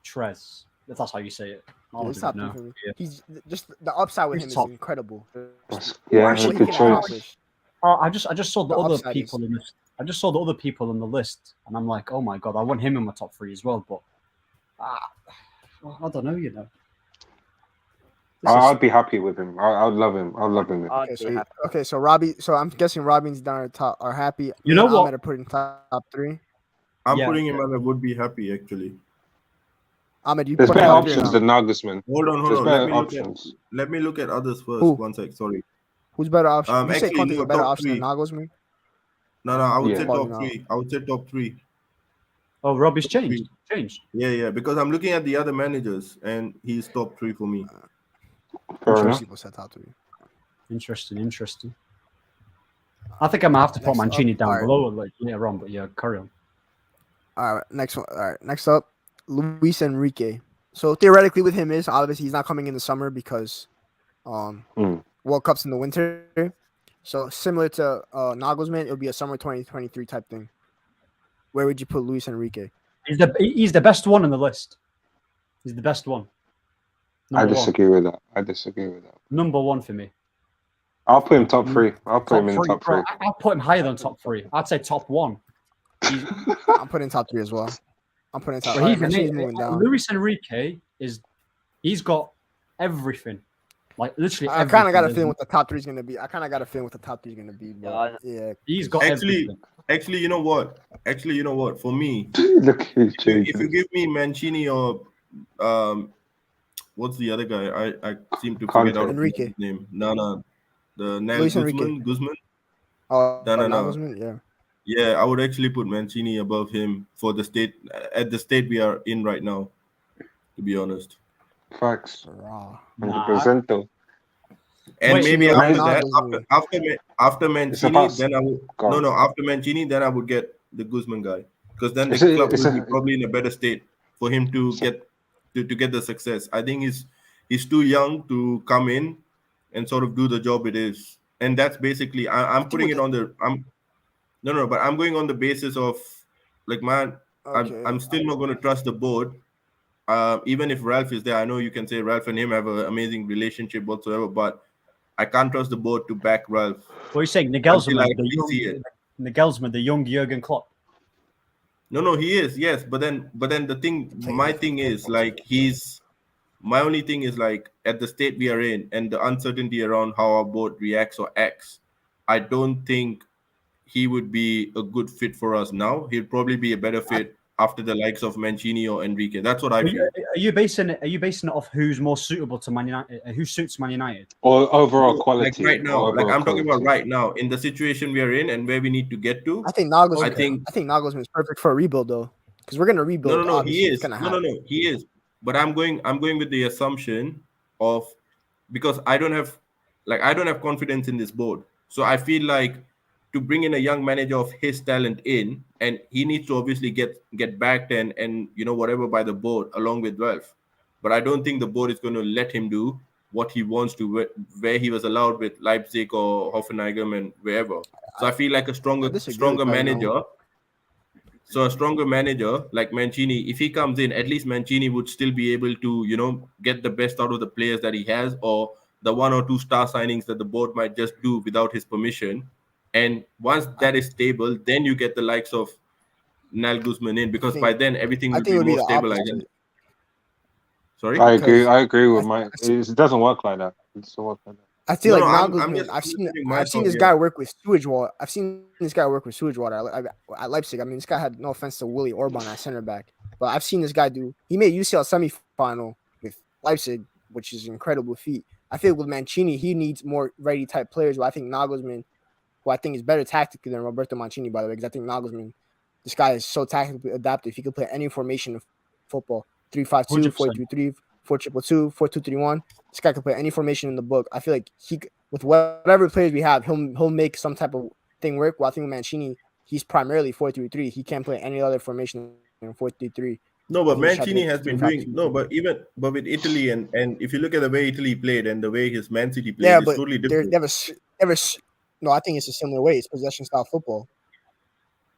Trez. If that's how you say it. I
Yeah,
don't
it's top
even
three
know.
for me.
Yeah.
He's just the upside with
He's
him
top.
is incredible.
Yeah,
What he
good
can
choice.
accomplish.
Oh, I just saw the
The
other
upside is-
people in this. I just saw the other people on the list, and I'm like, oh my god, I want him in my top 3 as well. But I don't know, you know. This is-
I'd be happy with him. I'd love him. I'd love him.
I'd
Okay,
be
so
happy.
okay, so Robbie. So I'm guessing Robin's down at top. Are happy.
You know
I'm
what?
gonna put in top 3.
I'm
Yeah.
putting him under would be happy actually.
Ahmed, you
There's
put
better
top 3 or
options
not?
than Nagelsmann.
Hold on.
There's
Let
better
me look at
options.
let me look at others first.
Who?
1 sec. Sorry.
Who's better option? You say
Actually,
Conte's
no,
a better
top
option than
3.
Nagelsmann?
No, I would
Yeah.
say
Probably
top
not.
3. I would say top 3.
oh, Robbie's changed.
Yeah, because I'm looking at the other managers and he's top 3 for me.
Fair
Most
enough.
people said top 3.
Interesting. I think I'm gonna have to put
Next
Mancini
up,
down
alright.
below like later on, but yeah, carry on.
All right, next one. All right, next up, Luis Enrique. So theoretically, with him is obviously he's not coming in the summer because
Mm.
World Cup's in the winter. So similar to Nagelsmann, it'll be a summer 2023 type thing. Where would you put Luis Enrique?
He's the best one on the list. He's the best one.
I
Number one.
disagree with that.
Number 1 for me.
I'll put him top 3. I'll put him in top 3.
bro, I'll put him higher than top 3. I'd say top 1.
I'm putting top 3 as well. I'm putting top.
But
All right,
he's
Mancini's
amazing.
moving down.
Luis Enrique he's got everything. Like literally
I kind of got a
everything.
feeling what the top 3 is gonna be. But
Yeah,
yeah,
He's got
Actually,
everything.
you know what? For me,
Look at his
if you
changes.
give me Mancini or what's the other guy? I seem to
Conte.
forget out
Enrique.
his name. No. The
Luis Enrique.
Guzman.
Oh,
No.
Nagelsmann, yeah.
Yeah, I would actually put Mancini above him for the state at the state we are in right now. To be honest,
Facts.
Raw.
100% though.
and
Wait,
maybe
so
after
now
that,
Nagelsmann.
after
It's a
Mancini,
pass.
then I would
Go on.
after Mancini, then I would get the Guzman guy because then the
It's a-
club
it's
will be
a-
probably in a better state for him to get to get the success. I think he's too young to come in and sort of do the job it is, and that's basically I'm putting it on the but I'm going on the basis of like man,
Okay.
I'm still not going to trust the board. Even if Ralph is there, I know you can say Ralph and him have an amazing relationship whatsoever, but I can't trust the board to back Ralph.
What are you saying?
Until I actually see it.
Nagelsmann, the young Jurgen Klopp.
No, he is, yes. But then the thing, my thing is like my only thing is like at the state we are in and the uncertainty around how our board reacts or acts, I don't think he would be a good fit for us now. He'll probably be a better fit after the likes of Mancini or Enrique. That's what I
Are
feel.
you basing it off who's more suitable to Man United? Who suits Man United?
Or overall
Like
quality.
right now,
or
like
overall
I'm talking about
quality.
right now in the situation we are in and where we need to get to.
I think Nagelsmann.
Okay.
I think Nagelsmann is perfect for a rebuild though, because we're gonna rebuild.
No, he
Obviously, it's
is.
gonna
No,
happen.
he is. But I'm going with the assumption of, because I don't have confidence in this board. So I feel like to bring in a young manager of his talent in, and he needs to obviously get backed and whatever by the board along with Ralph. But I don't think the board is going to let him do what he wants to, where he was allowed with Leipzig or Hoffenheim and wherever. So I feel like a
I disagree with
stronger
that,
manager. So a stronger manager like Mancini, if he comes in, at least Mancini would still be able to, get the best out of the players that he has, or the 1 or 2 star signings that the board might just do without his permission. And once that is stable, then you get the likes of Nagelsmann in, because by then everything
I
will
think
be
it would be
more
the
stable. I guess.
opposite.
Sorry.
Because
I agree with
I-
Mike.
I see-
It doesn't work like that. It doesn't work like that.
I feel like
I'm
Nagelsmann.
just putting my
I've seen
thought
this
here.
guy work with sewage water. I've seen this guy work with sewage water at Leipzig. I mean, this guy had, no offense to Willie Orban at center back, but I've seen this guy do. He made UCL semifinal with Leipzig, which is an incredible feat. I feel with Mancini, he needs more ready type players. But I think Nagelsmann, who I think is better tactically than Roberto Mancini, by the way, because I think Nagelsmann, this guy is so tactically adaptive. He could play any formation of football: 3-5-2,
100%.
4-3-3, 4-2-2, 4-2-3-1. This guy can play any formation in the book. I feel like with whatever players we have, he'll make some type of thing work. While I think with Mancini, he's primarily 4-3-3. He can't play any other formation in 4-3-3.
No, but
He just had to
Mancini
go
has been
3-5-2.
doing but with Italy and if you look at the way Italy played and the way his Man City played,
Yeah,
it's
but
totally
they
different.
no, I think it's a similar way. It's possession style football.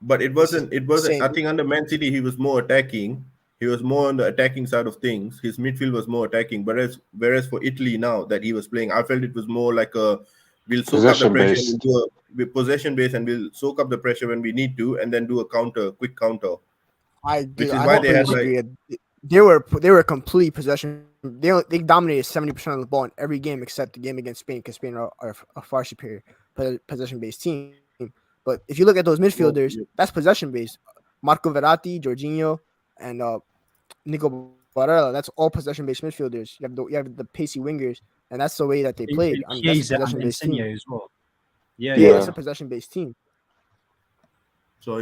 But it
It's just
wasn't.
same.
I think under Man City he was more attacking. He was more on the attacking side of things. His midfield was more attacking. Whereas for Italy now that he was playing, I felt it was more like we'll soak up the
Possession
pressure
based.
and do a possession base, and we'll soak up the pressure when we need to, and then do a quick counter. Which is
I
why
don't
they had like
disagree. They were complete possession. They dominated 70% of the ball in every game except the game against Spain, because Spain are a far superior possession based team. But if you look at those midfielders, that's possession based. Marco Verratti, Jorginho, and Nico Barella. That's all possession based midfielders. You have the pacey wingers, and that's the way that they played. I mean, that's a
Chiesa and
possession based team.
Insigne as well. Yeah,
Yeah,
Yeah.
it's a possession based team.
so.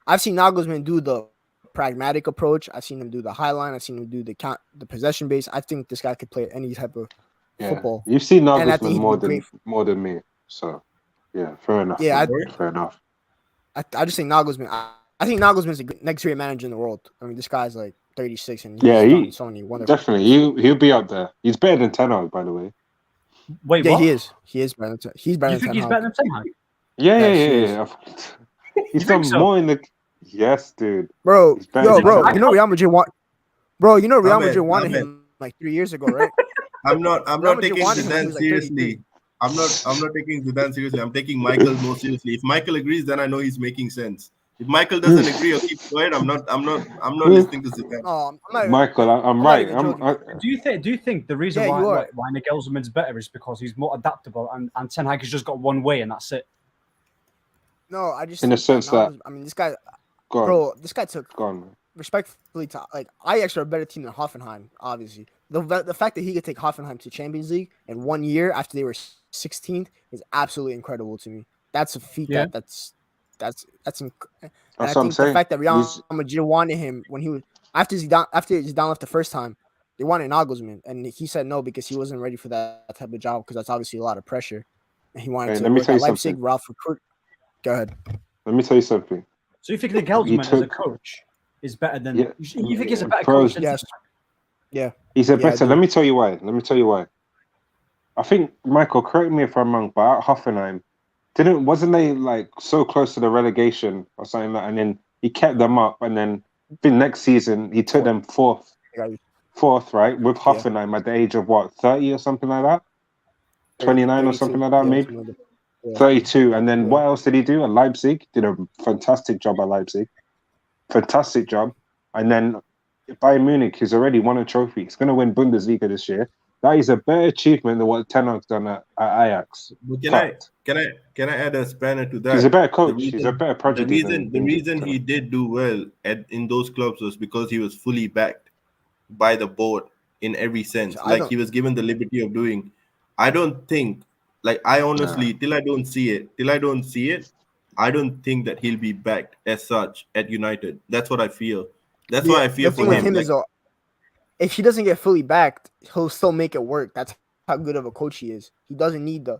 I've seen
Exactly.
Nagelsmann do the pragmatic approach. I've seen him do the high line. I've seen him do the possession base. I think this guy could play any type of
Yeah.
football.
You've seen
And I think
Nagelsmann
he'd be
more than me. So yeah, fair enough.
Yeah,
fair enough.
I just think Nagelsmann. I think Nagelsmann's the next great manager in the world. I mean, this guy's like 36 and he's done so many wonderful.
Definitely. He'll be up there. He's better than Ten Hag, by the way.
Wait,
Yeah,
what?
he is. He is better than he's better
You
than
think he's
Ten
better
Hag.
than Ten Hag?
Yeah. He's
You
done
think so?
more in the. Yes, dude.
Bro,
He's better
yo,
than
bro,
Ten
you know
Hag.
Real Madrid want. Bro, you know Real
Ahmed,
Madrid wanted
Ahmed.
him like 3 years ago, right?
I'm not
Real Madrid
taking
wanted him when he
Zidane
was like 33.
seriously. I'm not taking Zidane seriously. I'm taking Michael more seriously. If Michael agrees, then I know he's making sense. If Michael doesn't agree or keeps quiet, I'm not listening to Zidane.
No, I'm not even,
Michael, I'm
I'm not
right.
even joking.
Do you think the reason
Yeah,
why
you are.
Nagelsmann's better is because he's more adaptable and Ten Hag has just got one way and that's it?
No, I just
In the
think
sense that-
I mean, this guy,
Go on.
bro, this guy took
Go on.
respectfully to like Ajax are a better team than Hoffenheim. Obviously, the fact that he could take Hoffenheim to Champions League in 1 year after they were 16th is absolutely incredible to me. That's a feat.
Yeah.
That's and
That's
I
what I'm
think
saying.
the fact that Real
He's-
Madrid wanted him when he was after Zidane left the first time, they wanted Nagelsmann, and he said no because he wasn't ready for that type of job because that's obviously a lot of pressure. And he wanted
Hey,
to
let me
work
tell
at
you
Leipzig.
something.
Ralph recruit. Go ahead.
Let me tell you something.
So you think Nagelsmann as a
took-
coach is better than
Yeah.
you think he's a better
Pros-
coach than
Yes. Yeah.
He's a
Yeah, I
better.
do.
Let me tell you why. I think Michael, correct me if I'm wrong, but at Hoffenheim, wasn't they like so close to the relegation or something like that? And then he kept them up, and then the next season he took them fourth, right, with Hoffenheim at the age of what, 30 or something like that, 29 or something like that,
Yeah,
maybe.
something like that. Yeah.
32. And then
Yeah.
what else did he do at Leipzig? Did a fantastic job at Leipzig. Fantastic job. And then Bayern Munich, he's already won a trophy. He's going to win Bundesliga this year. That is a better achievement than what Ten Hag's done at Ajax.
But
Fact.
can I add a spanner to that?
He's a better
The
coach. He's a
reason,
better prodigy
the
than
reason he did do well in those clubs was because he was fully backed by the board in every sense.
I
Like
don't-
he was given the liberty of doing. I don't think, like I honestly, till I don't see it, I don't think that he'll be backed as such at United. That's what I feel. That's why I fear
the thing
for
with
him.
him
Like,
is, if he doesn't get fully backed, he'll still make it work. That's how good of a coach he is. He doesn't need the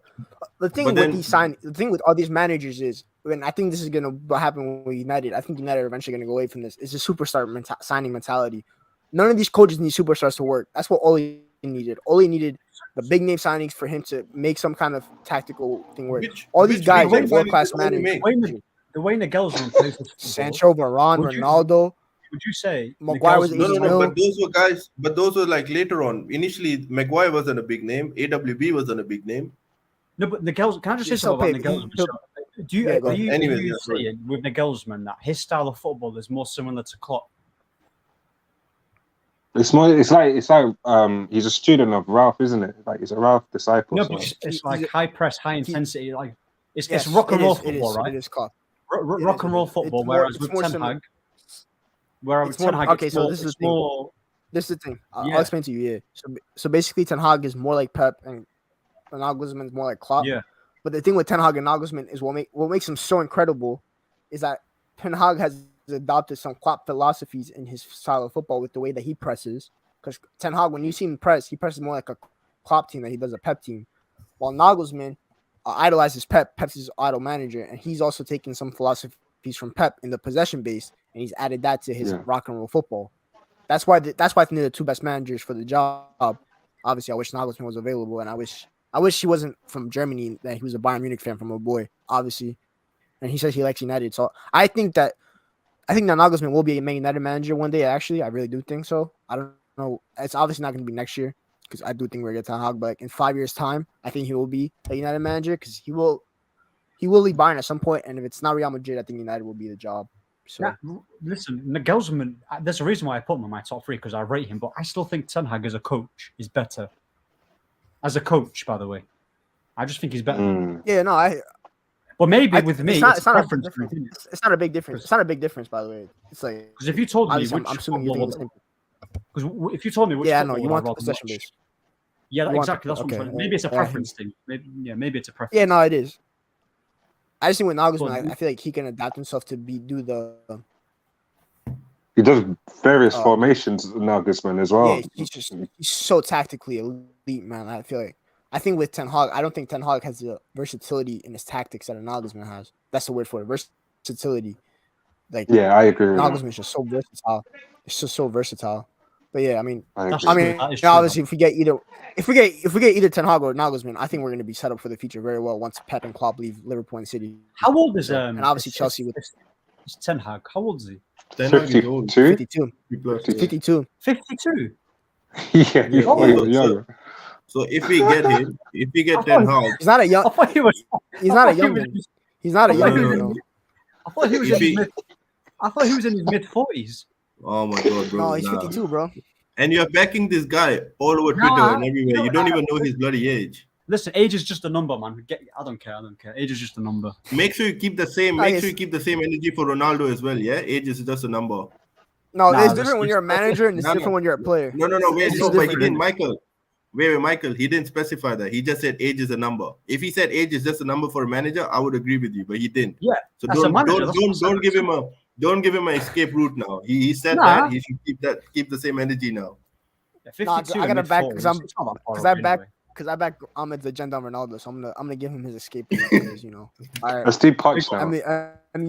thing
But
with
then-
these the thing with all these managers is, and I think this is gonna happen with United. I think United are eventually gonna go away from this. It's a superstar signing mentality. None of these coaches need superstars to work. That's what Ole needed. Ole needed the big name signings for him to make some kind of tactical thing work. All these guys are world class managers.
The way Nagelsmann plays with football,
Sancho, Varane,
Would you-
Ronaldo.
would you say
Maguire was
Nagelsmann-
no,
80
but
mil.
those were guys. But those were like later on. Initially, Maguire wasn't a big name. AWB wasn't a big name.
No, but Nagelsmann. Can I just say
He's still
something about
paid-
Nagelsmann?
he'll-
Do you
Yeah, go
are
ahead.
you,
Anyways,
are you
yeah, sorry.
saying with Nagelsmann that his style of football is more similar to Klopp?
It's more. It's like he's a student of Ralph, isn't it? Like he's a Ralph disciple.
No,
so.
but it's
He's
like
a-
high press, high intensity. Like it's
Yes,
rock and
it
roll
is, it
football,
is,
right?
It is called.
Rock and roll
It's
football.
more-
Whereas
it's
with
more
Ten
similar.
Hag, whereas with
It's more-
Ten Hag,
okay,
it's
so
more,
this is
it's
the thing.
more.
This is the thing. I'll
Yeah.
explain to you. Yeah. So basically, Ten Hag is more like Pep, and Nagelsmann is more like Klopp.
Yeah.
But the thing with Ten Hag and Nagelsmann is what makes him so incredible is that Ten Hag has adopted some Klopp philosophies in his style of football with the way that he presses. Because Ten Hag, when you see him press, he presses more like a Klopp team than he does a Pep team. While Nagelsmann idolizes Pep. Pep's his idol manager, and he's also taken some philosophies from Pep in the possession base, and he's added that to his rock and roll football. That's why I think they're the two best managers for the job. Obviously, I wish Nagelsmann was available, and I wish he wasn't from Germany, that he was a Bayern Munich fan from a boy, obviously. And he says he likes United. So I think that Nagelsmann will be a Man United manager one day, actually. I really do think so. I don't know. It's obviously not going to be next year because I do think we're going to get Ten Hag. But like in 5 years' time, I think he will be a United manager because he will leave Bayern at some point. And if it's not Real Madrid, I think United will be the job. So
Yeah, listen, Nagelsmann. There's a reason why I put him in my top three because I rate him, but I still think Ten Hag as a coach is better. As a coach, by the way, I just think he's better.
yeah, no,
But maybe with me, it's
not a
preference.
difference. It's not a big difference. It's not a big difference, by the way. It's like
Because if you told me,
obviously,
which
I'm assuming you think the same.
because if you told me which,
Yeah, I know
football
you
would I
want the
rather
possession
watch?
base.
Yeah,
You want
exactly.
the-
That's what I'm
okay,
saying. Maybe it's a
yeah,
preference thing. Maybe it's a preference.
Yeah, no, it is. I just think with Nagelsmann,
Well,
I feel like he can adapt himself to do the.
He does various
Oh.
formations, Nagelsmann as well.
Yeah, he's so tactically elite, man. I think with Ten Hag, I don't think Ten Hag has the versatility in his tactics that a Nagelsmann has. That's the word for it, versatility. Like
Yeah, I agree with that.
Nagelsmann's just so versatile. It's just so versatile. But yeah, I mean,
That's
agree.
I
true.
mean,
That is true.
obviously, if we get either Ten Hag or Nagelsmann, I think we're going to be set up for the future very well once Pep and Klopp leave Liverpool and City.
How old is
And obviously Chelsea with
it's Ten Hag? How old is he?
Ten Hag is old.
52?
52. 52.
52.
Yeah, he was younger.
So if we get him, if we get Ten Hag,
He's not a
I
young.
thought he was.
He's not
I
a
thought he
young.
was-
He's not a
I
young.
thought he was-
No,
I thought he was
If
in
he-
his mid. I thought he was in his mid 40s.
oh my god, bro!
no, he's
nah.
52, bro.
And you're backing this guy all over Twitter
Nah,
and everywhere. You don't even know his bloody age.
Listen, age is just a number, man. I don't care. Age is just a number.
Make sure you keep the same.
I
Make
guess-
sure you keep the same energy for Ronaldo as well. Yeah, age is just a number.
No,
Nah,
it's
this-
different when you're a manager and it's
No, no.
different when you're a player.
No. Wait,
It's
no, but he
different.
didn't, Michael. Wait, Michael. He didn't specify that. He just said age is a number. If he said age is just a number for a manager, I would agree with you. But he didn't.
Yeah,
So
as a manager, that's what I'm
don't give him a escape route now. He said
Nah.
that he should keep the same energy now.
Yeah,
Nah,
52
I gotta
and
back
mid-40s,
because I'm
it's not that far
because
away
I back
anyway.
because I back Ahmed's agenda on Ronaldo, so I'm gonna give him his escape route because, you know. All right.
Let's do punch
I
now.
mean,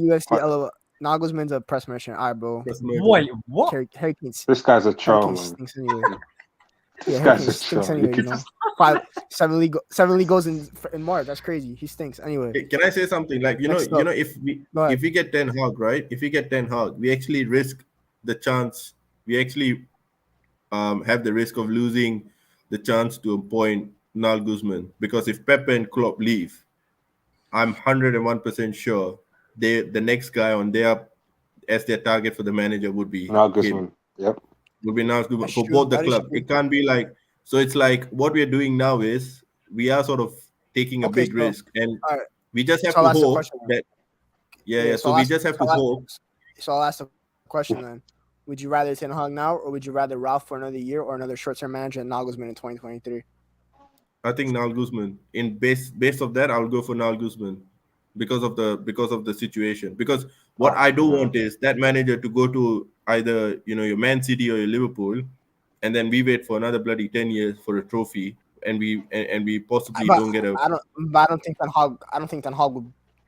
UFC. Nagelsmann's a press merchant. All right, bro.
Wait, what?
Harry Kane
This guy's a troll,
Kane
man.
stinks anyway.
This
Yeah, Harry
guy's
Kane
a
stinks
troll.
anyway. You know, 7 league goes in March. That's crazy. He stinks anyway.
Hey, can I say something? Like
Next up.
if
Go ahead.
we get Ten Hag, right? If we get Ten Hag, we actually risk the chance. We actually have the risk of losing the chance to appoint Nagelsmann, because if Pep and Klopp leave, I'm 101% sure the next guy on as their target for the manager would be him.
Nagelsmann. Yep.
Would be Nagelsmann
That's
for
true.
both the
That is
clubs.
true.
It can't be like So it's like what we are doing now is we are sort of taking a
Okay,
big
so
risk, and
all right.
we just have
So I'll
to
ask the
hope
question.
that
So
So
I'll
we
ask,
just have
so
to
I'll,
hope.
so I'll ask the question then. Would you rather Ten Hag now, or would you rather Ralph for another year, or another short-term manager and Nagelsmann in 2023?
I think Nal Guzman. In based of that, I'll go for Nal Guzman because of the situation. Because what I don't want is that manager to go to either your Man City or your Liverpool, and then we wait for another bloody 10 years for a trophy, and we possibly
But
don't get a.
I don't think Ten Hag. I don't think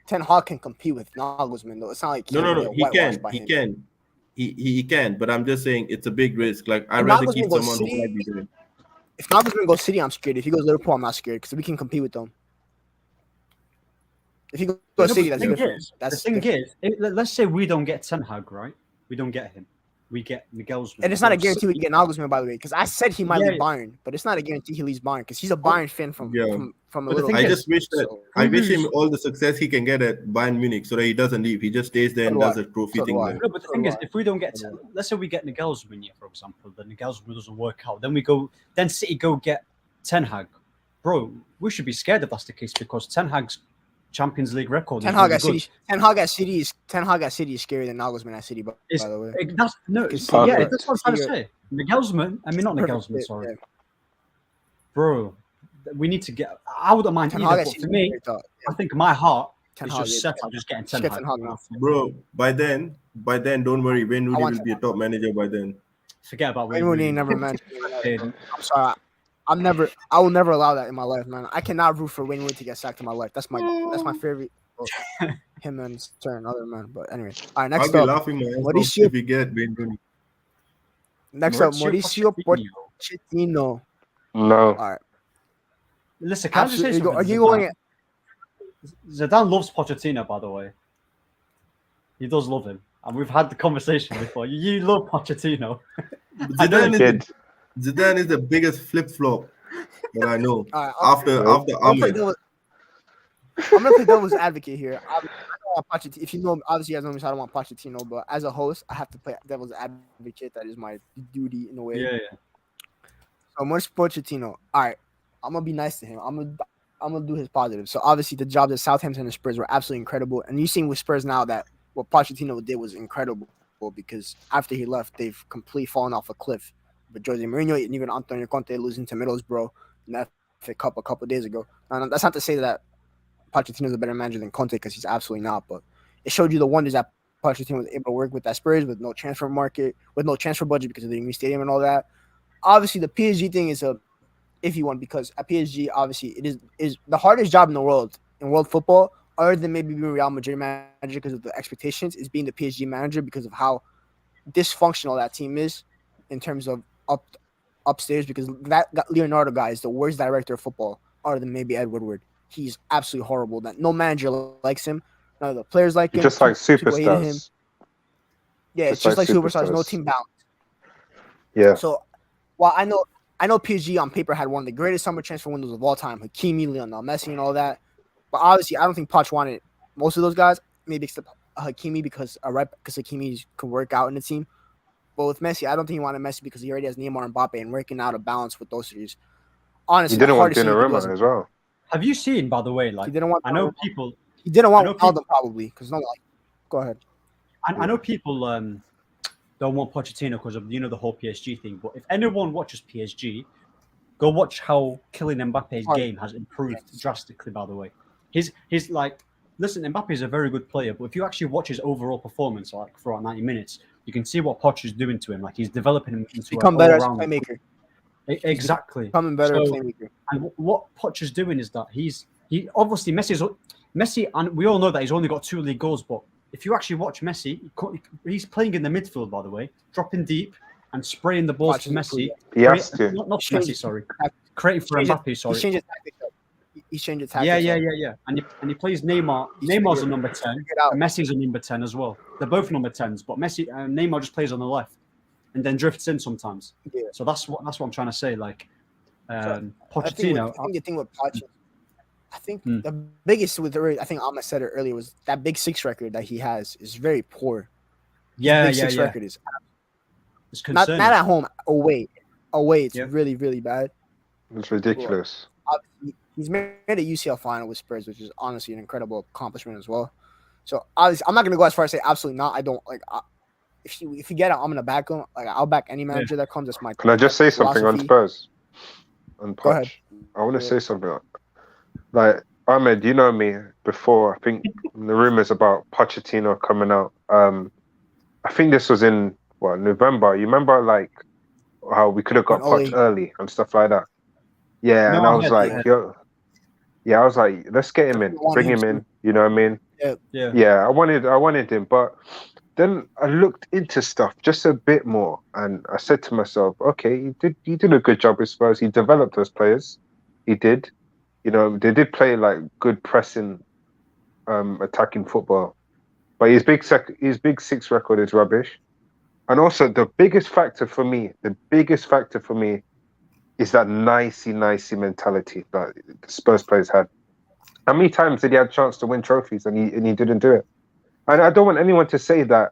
Ten Hag can compete with Nagelsmann though. It's not like
No,
he's
no,
gonna
no.
get
He
whitewashed
can.
by
He
him.
can. He can. But I'm just saying it's a big risk. Like I'd
If
rather
Nagelsmann
keep
goes
someone who might be
City,
there.
if Nagelsmann goes City, I'm scared. If he goes Liverpool, I'm not scared because we can compete with them. If he goes
No,
City,
but
that's different.
the thing is, let's say we don't get Ten Hag, right? We don't get him. We get Nagelsmann.
And it's not a
Bro,
guarantee we get Nagelsmann, by the way, because I said he might
Yeah.
leave Bayern, but it's not a guarantee he leaves Bayern because he's a Bayern fan from
Yeah.
a
But the
little.
thing
I
is,
just wish that
So-
I wish him
who's-
all the success he can get at Bayern Munich, so that he doesn't leave. He just stays there and
So do
does
I.
a trophy
So do
thing
I.
there.
No, but the thing is, if we don't get, let's say we get Nagelsmann, for example, then Nagelsmann doesn't work out. Then City go get Ten Hag, bro. We should be scared if that's the case because Ten Hag's Champions League record
Ten
is
Hag
really
at
good.
City. Ten Hag at City is scarier than Nagelsmann at City. By the way,
That's
Because
City-
that's what I'm trying to
City-
say. Nagelsmann, I mean not
Perfect
Nagelsmann,
fit,
sorry,
yeah.
bro. We need to get. I wouldn't mind
Ten
either,
Hag at
but
City
for
is
me,
very tough.
I think my heart
Ten
is
Hag,
just
yeah.
set on just getting
Just
Ten
get
Hag.
Ten Hag now.
Bro, by then, don't worry. Wayne Rooney
want
will be a top manager by then.
Forget about
Wayne Rooney never managed.
Fucking-
I'm sorry. I will never allow that in my life, man. I cannot root for Wayne Rooney to get sacked in my life. That's my favorite. Him and certain other men. But anyway, all right.
I'll
Next
be
up,
laughing my ass off
Mauricio-
if we get Wayne Rooney.
Mauricio
Pochettino.
Pochettino.
No.
All right.
Listen, can I just say
Absolutely.
something?
Are you going?
Zidane loves Pochettino, by the way. He does love him, and we've had the conversation before. You love Pochettino.
Zidane is the biggest flip flop that I know.
All right.
After
I'm gonna
Ahmed.
play devil's advocate here. I don't want Pochettino. If you know, obviously, you guys know me, so I don't want Pochettino. But as a host, I have to play devil's advocate. That is my duty in a way.
Yeah.
So Mauricio Pochettino. All right, I'm gonna be nice to him. I'm gonna do his positives. So obviously, the jobs at Southampton and Spurs were absolutely incredible. And you've seen with Spurs now that what Pochettino did was incredible because after he left, they've completely fallen off a cliff. But Jose Mourinho and even Antonio Conte losing to Middlesbrough in the FA Cup a couple of days ago. Now, that's not to say that Pochettino is a better manager than Conte because he's absolutely not. But it showed you the wonders that Pochettino was able to work with that Spurs with no transfer market, with no transfer budget because of the new stadium and all that. Obviously, the PSG thing is a iffy one because at PSG, obviously, it is the hardest job in the world in world football, other than maybe being Real Madrid manager because of the expectations, is being the PSG manager because of how dysfunctional that team is in terms of upstairs. Because that Leonardo guy is the worst director of football, other than maybe Ed Woodward. He's absolutely horrible. That no manager likes him. None of the players like him.
Just like
people hated him.
superstars.
Yeah, it's just like superstars. No
superstars.
team balance.
Yeah.
So, while I know PSG on paper had one of the greatest summer transfer windows of all time, Hakimi, Lionel Messi, and all that. But obviously, I don't think Poch wanted most of those guys. Maybe except Hakimi because Hakimi could work out in the team. But with Messi, I don't think he wanted Messi because he already has Neymar and Mbappe and working out a balance with those three. Honestly,
He didn't
the
want
hardest thing he could do
Donnarumma as well.
Have you seen, by the way,
he
like
didn't want.
I know people.
He didn't want
I know
Ronaldo probably because no, like, go ahead.
I know people don't want Pochettino because of the whole PSG thing. But if anyone watches PSG, go watch how Kylian Mbappe's game has improved drastically. By the way, he's like, listen, Mbappe is a very good player, but if you actually watch his overall performance, like throughout 90 minutes, you can see what Poch is doing to him. Like he's developing him into
Become better as a
all-round
playmaker.
Exactly.
Becoming better as a
So-
playmaker.
And what Poch is doing is that he obviously Messi, and we all know that he's only got 2 league goals. But if you actually watch Messi, he's playing in the midfield, by the way, dropping deep and spraying the balls to Messi.
He has to.
Not to Messi, sorry. Creating for Mbappe, sorry.
He's changed his tactics. He's changed his tactics.
Yeah. And he plays Neymar. Neymar's a number 10. And Messi's a number 10 as well. They're both number 10s, but Neymar just plays on the left and then drifts in sometimes.
Yeah.
So that's what I'm trying to say. Like Pochettino.
I think the thing with Poch, I think the biggest I think Ahmed said it earlier was that big 6 record that he has is very poor. Big 6 record is
It's
not
concerning.
at home. Away, it's really really bad.
It's ridiculous.
He's made a UCL final with Spurs, which is honestly an incredible accomplishment as well. So obviously, I'm not gonna go as far as say absolutely not. I don't like. If you get it, I'm gonna back him. Like I'll back any manager that comes. That's my.
Can I just say something on Spurs? On
Go ahead.
Poch? I want to say something. Like Ahmed, you know me before. I think the rumors about Pochettino coming out. I think this was in November. You remember like how we could have got Poch early and stuff like that. Yeah, and I was like, I was like, let's get him in, bring him in. You know what I mean? Yeah. I wanted him, but then I looked into stuff just a bit more, and I said to myself, okay, he did a good job with Spurs. He developed those players. He did. You know, they did play like good pressing, attacking football. But his big six record is rubbish. And also the biggest factor for me is that nicey mentality that the Spurs players had. How many times did he have a chance to win trophies and he didn't do it? And I don't want anyone to say that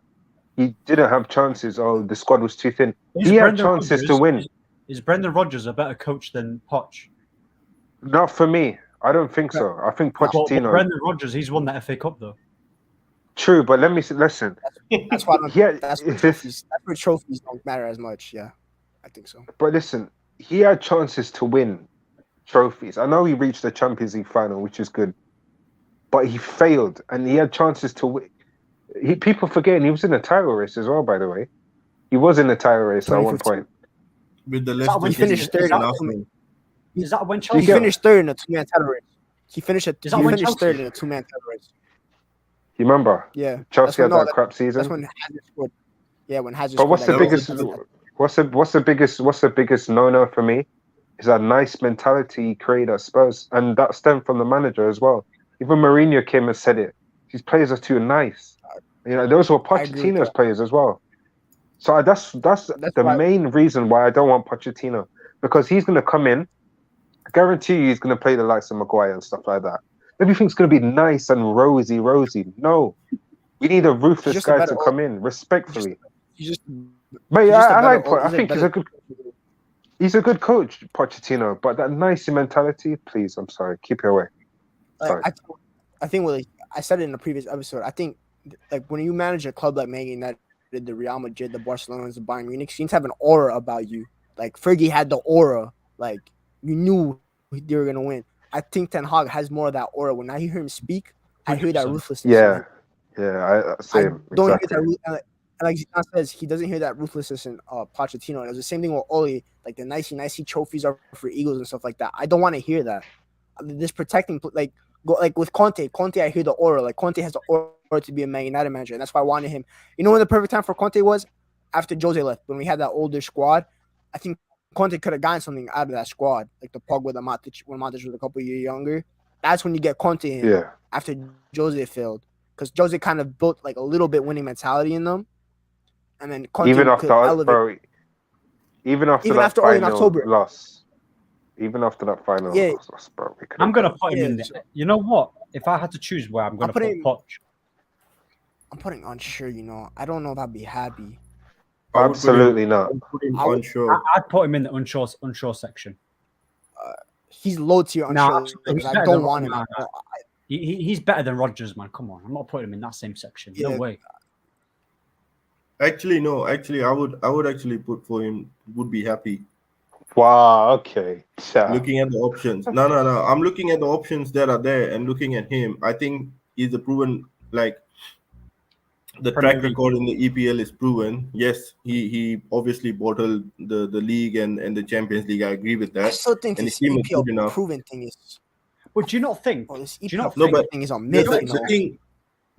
he didn't have chances or the squad was too thin. He had chances to win.
Is Brendan Rogers a better coach than Poch?
Not for me. I don't think so. I think Pochettino.
But Brendan Rogers, he's won the FA Cup though.
True, but listen.
That's why that's where trophies don't matter as much. Yeah, I think so.
But listen, he had chances to win trophies. I know he reached the Champions League final, which is good, but he failed, and he had chances to win. People forgetting he was in the title race as well. By the way, he was in the title race at one point.
With the
Leicester, he finished third.
Is that when Chelsea?
He finished third in a two-man title race. He finished third in a two-man title race.
You remember?
Yeah.
Chelsea had that crap season.
That's when Hazard scored. Yeah, when Hazard.
But what's the biggest no-no for me is that nice mentality he created at Spurs, and that stemmed from the manager as well. Even Mourinho came and said it. These players are too nice. You know, those were Pochettino's players as well. So that's the main reason why I don't want Pochettino, because he's going to come in. I guarantee you he's going to play the likes of Maguire and stuff like that. Everything's going to be nice and rosy. No, we need a ruthless guy to come in respectfully. I like. I think he's a good coach, Pochettino. But that nice mentality, please. I'm sorry, keep it away. Sorry.
I think I said it in a previous episode. I think like when you manage a club like Man Utd, the Real Madrid, the Barcelonas, the Bayern Munich, you need to have an aura about you. Like Fergie had the aura. Like you knew they were gonna win. I think Ten Hag has more of that aura. When I hear him speak, I hear that ruthlessness.
I same.
I don't hear that. Like Zidane says, he doesn't hear that ruthlessness in Pochettino. It was the same thing with Ole. Like the nicey trophies are for Eagles and stuff like that. I don't want to hear that. This protecting like with Conte. Conte, I hear the aura. Like Conte has the aura to be a Man United manager, and that's why I wanted him. You know when the perfect time for Conte was? After Jose left, when we had that older squad. I think Conte could have gotten something out of that squad, like the Pogba, the Matic, when Matic was a couple years younger. That's when you get Conte in after Jose failed, because Jose kind of built like a little bit winning mentality in them, and then Conte
even after that final loss, bro,
I'm gonna put him in there. You know what? If I had to choose where I'm gonna put Poch,
I'm putting unsure. You know, I don't know if I'd be happy.
Absolutely not.
I'd put him in the unsure section.
He's low tier unsure. I don't want him.
He's better than Rodgers, man. Come on, I'm not putting him in that same section. No way.
Actually, no. Actually, I would actually put for him. Would be happy.
Wow. Okay.
Looking at the options. No. I'm looking at the options that are there and looking at him. I think he's a proven like. The track record in the EPL is proven. Yes, he obviously bottled the league and the Champions League. I agree with that.
I still think this EPL proven thing is.
But do you not think?
This EPL thing is on myth.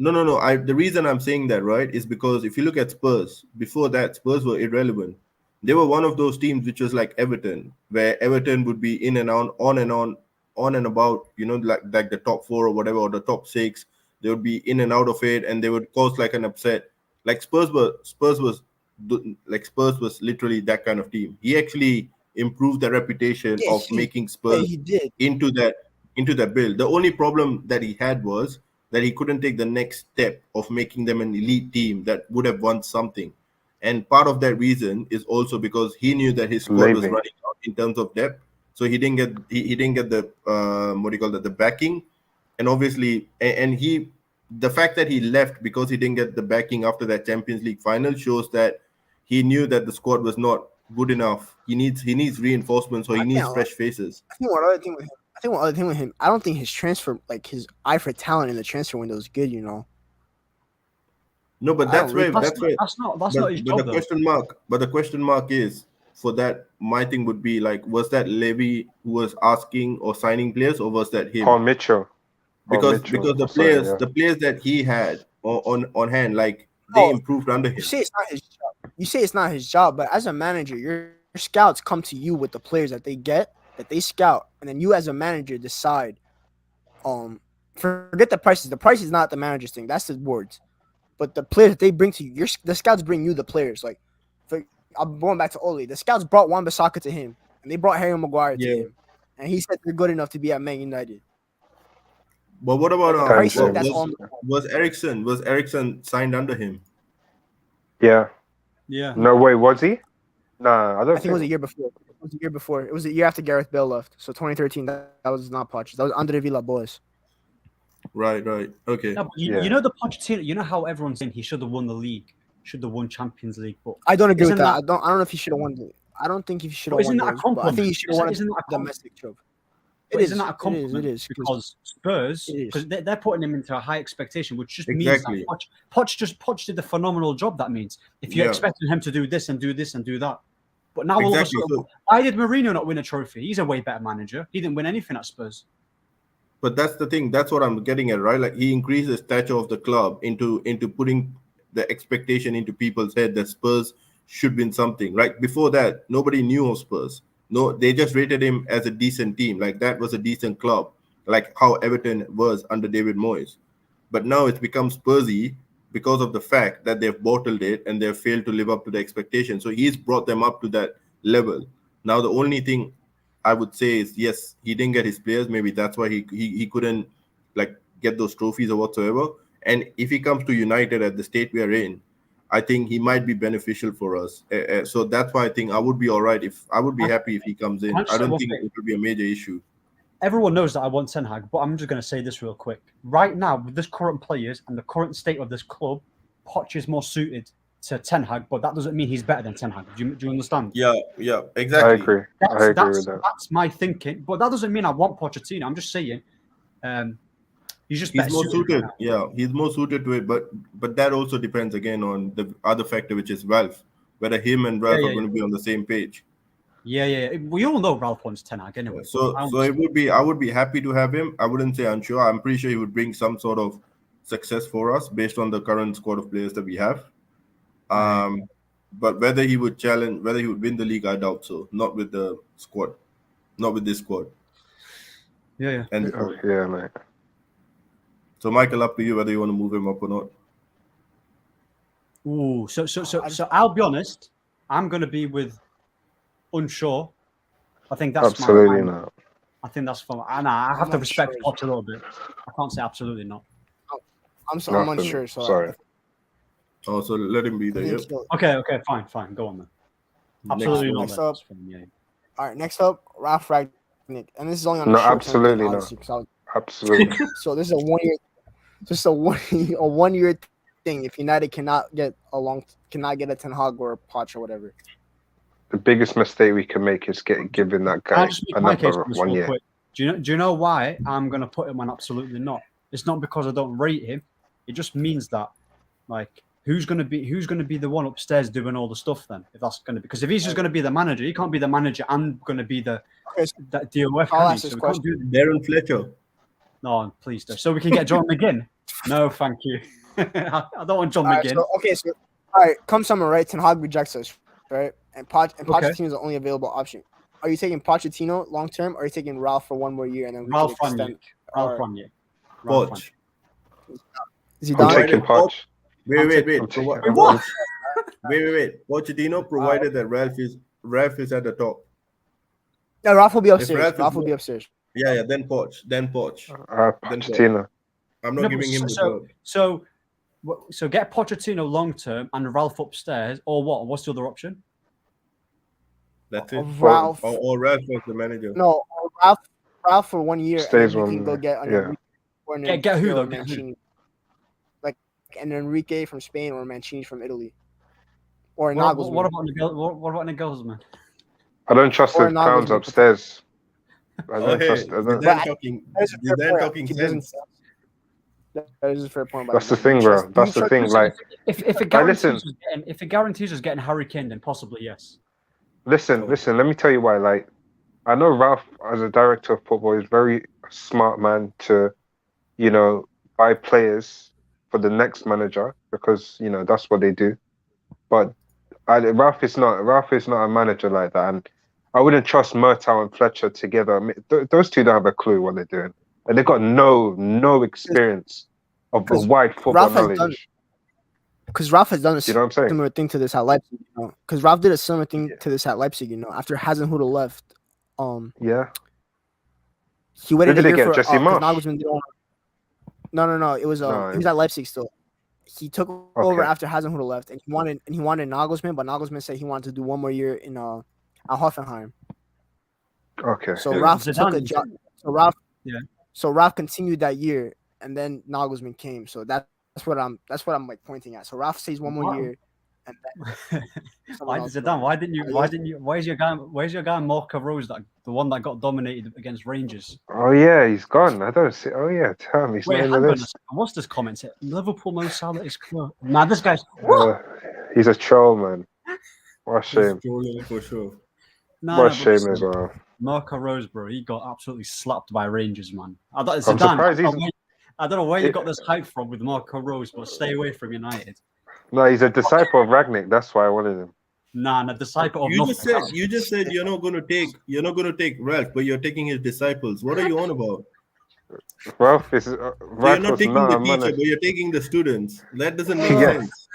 No. The reason I'm saying that, right, is because if you look at Spurs, before that, Spurs were irrelevant. They were one of those teams which was like Everton, where Everton would be in and on and about, you know, like the top 4 or whatever, or the top 6. They would be in and out of it, and they would cause like an upset. Like Spurs was literally that kind of team. He actually improved the reputation of making Spurs into that build. The only problem that he had was that he couldn't take the next step of making them an elite team that would have won something. And part of that reason is also because he knew that his squad was running out in terms of depth. so he didn't get the what do you call that, the backing, and obviously, and the fact that he left because he didn't get the backing after that Champions League final shows that he knew that the squad was not good enough. He needs reinforcements, or he needs fresh faces.
I think one other thing with him, I don't think his transfer, like his eye for talent in the transfer window is good.
No, but that's where
That's not his job,
the question mark is for that. My thing would be like, was that Levy who was asking or signing players, or was that him?
Paul Mitchell.
Because the players that he had on hand, like they improved under him.
You say it's not his job. You say it's not his job, but as a manager, your scouts come to you with the players that they get, that they scout, and then you as a manager decide. Forget the prices. The price is not the manager's thing. That's the board's. But the players that they bring to you, the scouts bring you the players. Like, I'm going back to Ole. The scouts brought Wan-Bissaka to him, and they brought Harry Maguire to him, and he said they're good enough to be at Man United.
But what about
was
Ericsson? Was Ericsson signed under him?
Yeah.
Yeah.
No way, was he? Nah, I don't
think it was a year before. It was a year before. It was a year after Gareth Bale left. So 2013. That was not Poch. That was under Villa Boys.
Right. Okay.
No, you know the Pochettino. You know how everyone's saying he should have won the league, should have won Champions League. But
I don't agree with that. I don't know if he should have won. I don't think he should have won.
Isn't that a compliment?
I think he should have won a domestic trophy.
Isn't that a compliment?
It is
because Spurs, because they're putting him into a high expectation, which just means that Poch did a phenomenal job. That means if you're expecting him to do this and do this and do that, but now all of a sudden, why did Mourinho not win a trophy? He's a way better manager. He didn't win anything at Spurs.
But that's the thing. That's what I'm getting at, right? Like he increased the stature of the club into putting the expectation into people's head that Spurs should win something. Right before that, nobody knew of Spurs. No, they just rated him as a decent team. Like that was a decent club, like how Everton was under David Moyes. But now it's become Spursy because of the fact that they've bottled it and they've failed to live up to the expectation. So he's brought them up to that level. Now the only thing I would say is, yes, he didn't get his players. Maybe that's why he couldn't like get those trophies or whatsoever. And if he comes to United at the state we are in, I think he might be beneficial for us. So that's why I think I would be all right I would be happy if he comes in. I don't think it would be a major issue.
Everyone knows that I want Ten Hag, but I'm just going to say this real quick. Right now, with this current players and the current state of this club, Poch is more suited to Ten Hag, but that doesn't mean he's better than Ten Hag. Do you understand?
Yeah, exactly.
I agree. I agree with that.
That's my thinking, but that doesn't mean I want Pochettino. I'm just saying he's more
suited. Yeah, he's more suited to it, but that also depends again on the other factor, which is Ralph. Whether him and Ralph are going to be on the same page.
Yeah. We all know Ralph wants Ten Hag anyway.
So it would be. I would be happy to have him. I wouldn't say unsure. I'm pretty sure he would bring some sort of success for us based on the current squad of players that we have. But whether he would win the league, I doubt so. Not with the squad. Not with this squad.
Yeah.
And
yeah, mate.
So Michael, up to you whether you want to move him up or not.
Ooh, so I'll be honest. I'm going to be with unsure. I think that's
absolutely not.
I think that's fun. And I have to respect Poch a little bit. I can't say absolutely not.
I'm unsure. So
sorry.
Oh, so let him be there. Yep.
Okay, fine. Go on then. Absolutely not.
Next up. All right, next up, Ralph Ragnick, and this is only on
no, absolutely not. Absolutely.
So this is a 1 year thing. If United cannot get a Ten Hag or a Poch or whatever.
The biggest mistake we can make is giving that guy another 1 year.
Do you know why I'm going to put him on absolutely not? It's not because I don't rate him. It just means that, like, who's going to be the one upstairs doing all the stuff then? If that's going to be, because if he's just going to be the manager, he can't be the manager and going to be the DOF.
I'll ask this question.
Darren Fletcher.
No, please do. So we can get John McGinn. No, thank you. I don't want John McGinn.
So all right. Come summer, right? Ten Hag rejects us, right? And Pochettino is the only available option. Are you taking Pochettino long term, or are you taking Ralph for 1 more year and then
Ralph Ragnick?
Poch. Is he
I'm
done?
taking Poch.
Wait.
What?
Wait. Pochettino, provided that Ralph is at the top.
Yeah, Ralph will be upstairs. Ralph will be upstairs.
Yeah. Then Poch.
Pochettino.
I'm not giving him the job.
So get Pochettino long term and Ralph upstairs, or what? What's the other option?
That's it.
Ralph.
Or Ralph was the manager.
No, Ralph for 1 year,
Stays
and then you
1
can go
year,
get an
yeah.
Enrique or an
Get who,
Enrique
though?
or
Get who?
Mancini, like an Enrique from Spain or Mancini from Italy, or a
What
Nagelsmann.
about Nagelsmann?
I don't trust
Or
the
Nagelsmann
clowns upstairs. I
Oh,
don't
hey,
trust. I don't-
Zidane talking.
That is a fair
Zidane
point.
talking
He doesn't.
sense.
That is a fair point. By
That's the
you.
thing,
Do you
bro.
trust- do you
That's the
trust-
thing. Like,
If it
Like,
guarantees
listen.
us getting Harry Kane, then possibly yes.
listen. Let me tell you why. Like, I know Ralph, as a director of football, is very smart man to, buy players for the next manager because that's what they do. But Ralph is not. Ralph is not a manager like that, and I wouldn't trust Murtow and Fletcher together. I mean, those two don't have a clue what they're doing, and they've got no experience of a
'Cause
wide football
Ralph has done-
knowledge.
Because Ralph has done a
You know what I'm saying?
similar thing to this at Leipzig. Because Ralph did a similar thing to this at Leipzig. After Hasenhüttl left,
Yeah.
he waited
Who
a
did they
year
get?
for
Jesse Marsch?
Nagelsmann. No. It was
No,
he was at Leipzig still. He took over
Okay.
after Hasenhüttl left, and he wanted Nagelsmann, but Nagelsmann said he wanted to do one more year in at Hoffenheim.
Okay.
So
Yeah.
Ralph
Zidane,
took a job. So Ralph,
Yeah.
So Ralph continued that year, and then Nagelsmann came. So that's what I'm like pointing at. So Ralph stays one more
Wow.
year, and then
Why
else
Zidane?
goes.
Where's your guy Marco Rose, the one that got dominated against Rangers?
Oh yeah, he's gone. I don't see. Oh yeah, tell me. He's
Wait,
not
hang
in the
on a
list.
second. What's this comment? Liverpool Mo Salah is close. Nah, this guy's
He's a troll, man. What a
He's
shame.
trolling for sure.
nah,
What a
but
shame
listen,
as well.
Marco Rose, bro, he got absolutely slapped by Rangers, man.
I'm
Zidane,
surprised
I don't know where you got this hype from with Marco Rose, but stay away from United.
No, he's a disciple of Ragnick. That's why I wanted him.
Nah, disciple of
You
nothing.
just said you're not gonna take Ralph, but you're taking his disciples. What are you on about?
Ralph
You're
was
not taking
not
the
a
teacher,
manager.
but you're taking the students. That doesn't make
Yes.
sense.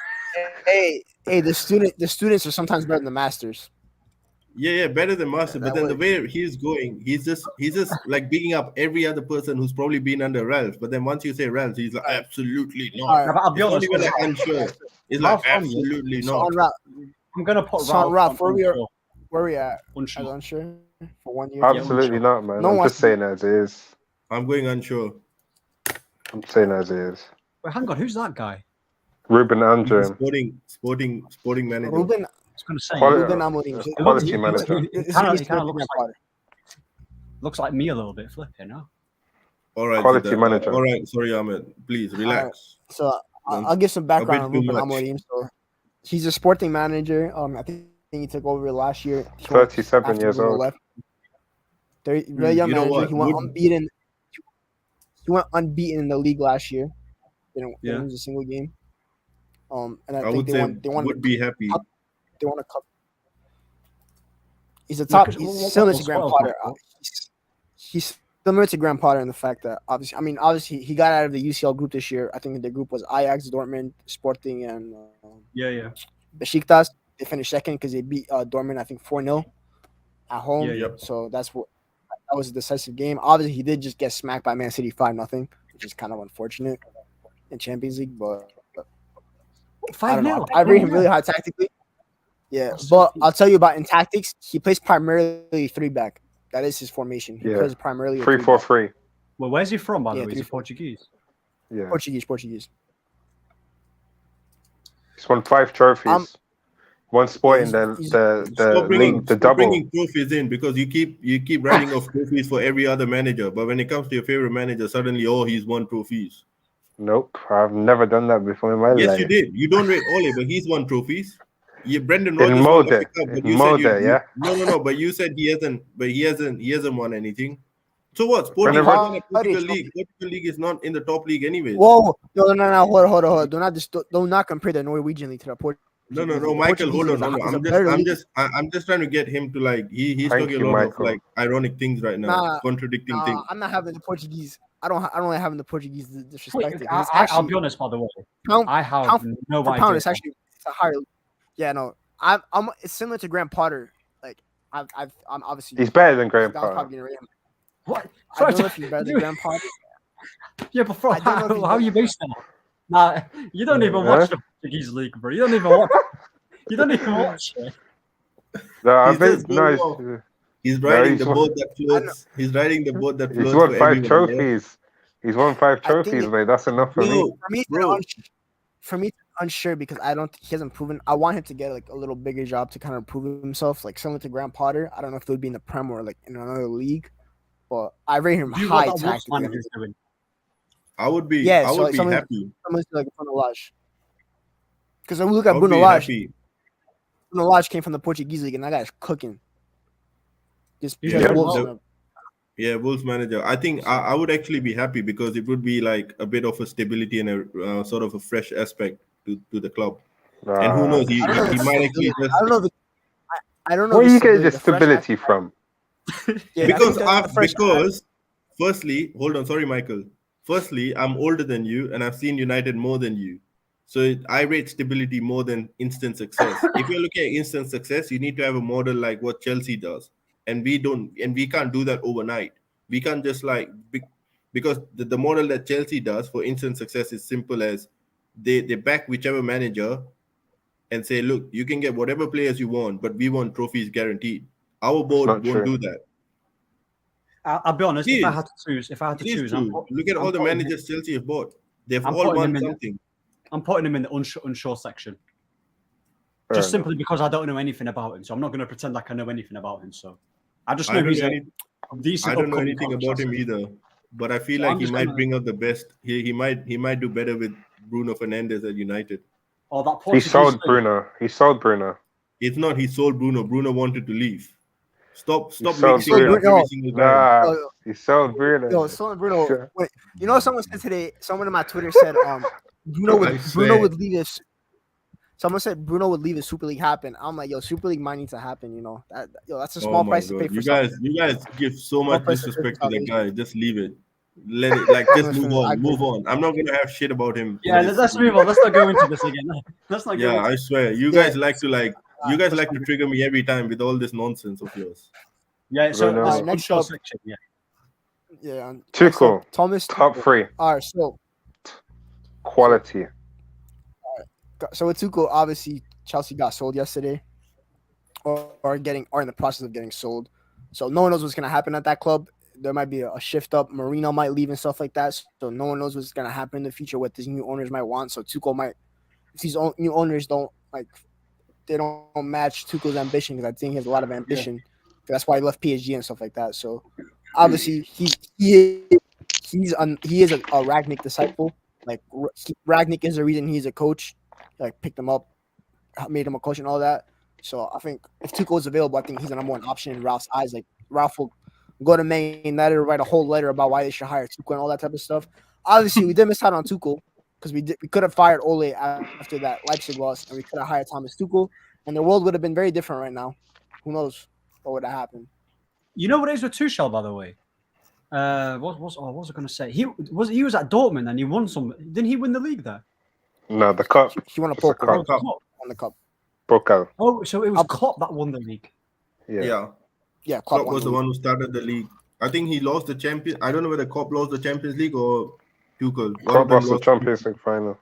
Hey, the students are sometimes better than the masters.
Yeah, better than Master. But
That
then the
was-
way he's going, he's just like bigging up every other person who's probably been under Ralph. But then once you say Ralph, he's like, absolutely not.
All right.
Nah, but I'll be
It's not
honest,
even like unsure. It's like
Ralph Rangnick-
absolutely
So
not.
on Ralph,
I'm gonna put
So, Ralph,
on unsure.
where we at? As
Unsure.
unsure for 1 year.
Absolutely not, man.
No
I'm
one
just saying as it is.
I'm going unsure.
I'm saying as it is.
Wait, hang on, who's that guy?
Ruben
He's
Andrew,
sporting manager.
Ruben,
I was gonna say.
Quali-
Ruben Amorim.
quality manager.
He kinda looks like me a little bit, flipping, no?
All right,
Quality
Zidane.
manager.
All right, sorry, Ahmed. Please relax.
So I'll give some background on
bit too
Ruben
much.
Amorim. So he's a sporting manager. I think he took over last year.
37
after
years
Bruno
old.
left. Very young
You know
manager.
what?
He went unbeaten. He went unbeaten in the league last year. Didn't lose a single game. And I
I
think
would
they
say
won. They won.
would be happy.
They won a cup. He's a top.
because
He's
what
similar to
was
Graham
Swell's
Potter.
record?
He's similar to Graham Potter in the fact that obviously he got out of the UCL group this year. I think the group was Ajax, Dortmund, Sporting, and
Yeah.
Besiktas. They finished second because they beat Dortmund, I think 4-0 at home.
Yeah.
So that was a decisive game. Obviously, he did just get smacked by Man City 5-0, which is kind of unfortunate in Champions League. But I don't know.
5-0.
I rate him really high tactically. Yeah,
That's
but
so
I'll tell you about in tactics. He plays primarily 3-back. That is his formation. He
Yeah.
plays primarily a
3-4-3.
Well, where's he from, by the
Yeah,
way? Is he
3-4.
Portuguese?
Yeah.
Portuguese.
He's won 5 trophies. One Sporting,
he's-
the
Stop bringing,
league, the
stop
double.
bringing trophies in because you keep writing off trophies for every other manager. But when it comes to your favorite manager, suddenly he's won trophies.
Nope, I've never done that before in my
Yes,
life.
you did. You don't rate Ole, but he's won trophies. Yeah, Brendan
In
Rogers won
Molde.
FA Cup, but
In
you
Molde,
said
yeah.
No. But you said he hasn't. But he hasn't won anything. So what? Sporting
Brendan
won a Portugal
Rodgers-
league. Portugal league is not in the top league anyways.
Whoa, no, hold on. Do not compare the Norwegian league to the Portuguese.
No,
league.
Michael,
Portuguese
hold on.
is a
I'm
better league.
just trying to get him to like. He's
Thank
talking
you,
a lot of
Michael.
like ironic things right now,
Nah,
contradicting things.
I'm not having the Portuguese. I don't like having the Portuguese disrespected.
Wait,
It's
I'll
actually
be honest, by the way.
pound
I have
pound
no
for
idea.
pound. It's a higher. Yeah, no. It's similar to Graham Potter. Like I'm obviously.
He's better than Graham
That was
Potter.
probably gonna rate him.
What?
I don't know if he's better than Graham Potter.
Yeah, but bro,
I don't know if he's
how are you based on that? Nah, you don't even watch the Portuguese league, bro. You don't even watch it.
No, I
He's just
think no.
going off. He's
No,
riding
he's
the
won,
boat that floats. He's riding the boat that
he's
floats
won
for
5
everyone. Yeah?
trophies. He's won 5
I think
trophies, mate. That's enough for me.
Bro,
for me, it's unsure because I don't. He hasn't proven. I want him to get like a little bigger job to kind of prove himself, like similar to Grant Potter. I don't know if it would be in the Prem or like in another league, but I rate him
You
high
what that Wolves
tactically.
manager's doing.
I would be
Yeah, so like someone
happy.
similar to like Bruno Lage. Because when we look
I
at
would
Bruno
be
Lage,
happy.
Bruno Lage came from the Portuguese league, and that guy's cooking. Just
He's
because
doing
Wolves.
well.
Wolves manager. I think I would actually be happy because it would be like a bit of a stability and a sort of a fresh aspect to the club. And who knows, he
I don't know if
might
it's
actually
stability.
just
I don't know if I don't know.
Where
if
are you
it's
getting the
The fresh
stability
aspect-
from?
Yeah, I
because
think the fresh
because firstly, hold on, sorry, Michael. Firstly, I'm older than you and I've seen United more than you. So I rate stability more than instant success. If you're looking at instant success, you need to have a model like what Chelsea does. And we can't do that overnight. We can't just because the model that Chelsea does for instant success is simple as they back whichever manager and say, look, you can get whatever players you want, but we want trophies guaranteed. Our board
not
won't
true.
do that.
I'll be honest.
It
If I
is.
had to choose,
It is true. Look at all the managers Chelsea have bought. They've
I'm
all
putting
won
him in
something.
I'm putting him in the unsure section.
Fair
Just
enough.
simply because I don't know anything about him. So I'm not going to pretend like I know anything about him. So I just
I
know
don't
he's
know
a
any-
decent
I don't know
upcoming
anything
coach,
about
that's
him
it.
either, but I feel
So
like
I'm
he
just
might
gonna-
bring out the best. He might do better with Bruno Fernandes at United.
Or that
He
Portuguese
sold
thing.
Bruno. He sold Bruno.
If not, he sold Bruno. Bruno wanted to leave. Stop
sold
mixing it up
Bruno.
every single time.
Nah,
Yo,
he sold Bruno.
yo, someone Bruno. Wait, you know what someone said today? Someone in my Twitter said Bruno
I
would
swear.
leave this. Someone said Bruno would leave if Super League happen. I'm like, yo, Super League might need to happen. You know, that's a small
Oh my
price to pay
god,
for
you
something.
guys give so
Small
much
price to pay
disrespect
for
to that
salvation.
guy. Just leave it. Let it just
Listen,
move
I
on.
agree.
Move on. I'm not gonna have shit about him.
Yeah,
in this
let's
video.
move on. Let's not go into this again. Let's not go
Yeah,
into
I swear. You
Yeah.
guys like to trigger me every time with all this nonsense of yours.
Yeah, so
Bruno.
this
Alright, next
unsure
up.
section, yeah.
Yeah.
Tuchel,
Thomas
top
Tuchel.
3,
All right,
quality.
so with Tuchel, obviously Chelsea got sold yesterday, or in the process of getting sold. So no one knows what's gonna happen at that club. There might be a shift up. Marino might leave and stuff like that. So no one knows what's gonna happen in the future. What these new owners might want. So Tuchel might, if these new owners don't they don't match Tuchel's ambition, because I think he has a lot of ambition. That's why he left PSG and stuff like that. So obviously he is a Ragnick disciple. Like Ragnick is the reason he's a coach. Like picked him up, made him a coach and all that. So I think if Tuchel is available, I think he's the number one option in Ralph's eyes. Like Ralph will go to Man Utd, write a whole letter about why they should hire Tuchel and all that type of stuff. Obviously, we did miss out on Tuchel because we could have fired Ole after that Leipzig loss, and we could have hired Thomas Tuchel, and the world would have been very different right now. Who knows what would have happened?
You know what it is with Tuchel, by the way? What was I going to say? He was at Dortmund and he won some. Didn't he win the league there?
No, the cup.
He won a
It's a
poker
cup.
on the cup.
Pokal.
Oh, so it was
Up.
Klopp that won the league.
Yeah.
Yeah, Klopp
Klopp was the one who started the league. I think he lost the champion. I don't know whether Klopp lost the Champions League or Tuchel. One
Klopp
of them
lost the Champions League final.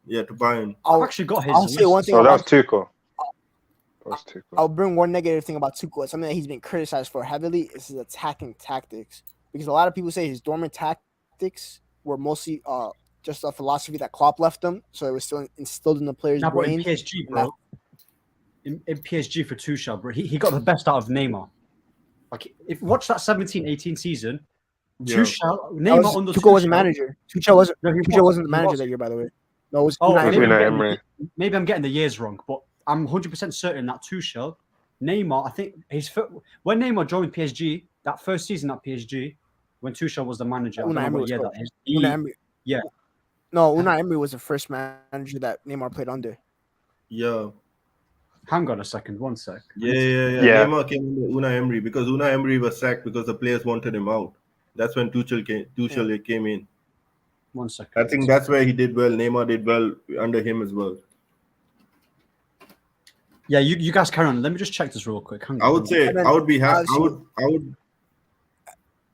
Yeah, to Bayern.
I've actually got his.
I'll say one thing
So that
about
was Tuchel. That was Tuchel.
I'll bring one negative thing about Tuchel. It's something that he's been criticized for heavily is his attacking tactics. Because a lot of people say his dormant tactics were mostly just a philosophy that Klopp left them, so it was still instilled in the players'
Now, but in
brains.
PSG, bro. In PSG for Tuchel, bro, he got the best out of Neymar. Like, if watch that 17-18 season,
Yeah.
Tuchel, Neymar under
Tuchel wasn't manager. Tuchel wasn't
No, he
the
He
manager
was.
that year, by the way. No, it was
Oh,
Unai
It was
maybe
Emery.
Unai
I'm,
Emery.
getting, maybe I'm getting the years wrong, but I'm 100% certain that Tuchel, Neymar, I think when Neymar joined PSG, that first season at PSG, when Tuchel was the manager, I don't
Unai
know
Emery
what
was
year
coach.
that is.
Unai Emery.
yeah.
No, Unai Emery was the first manager that Neymar played under.
Yeah.
Hang on a second, one sec.
Yeah.
Yeah.
Neymar came under Unai Emery because Unai Emery was sacked because the players wanted him out. That's when Tuchel came in.
One second.
I think that's where he did well. Neymar did well under him as well.
Yeah, you guys carry on. Let me just check this real quick. Hang on.
I would say
And then
I would be happy.
obviously-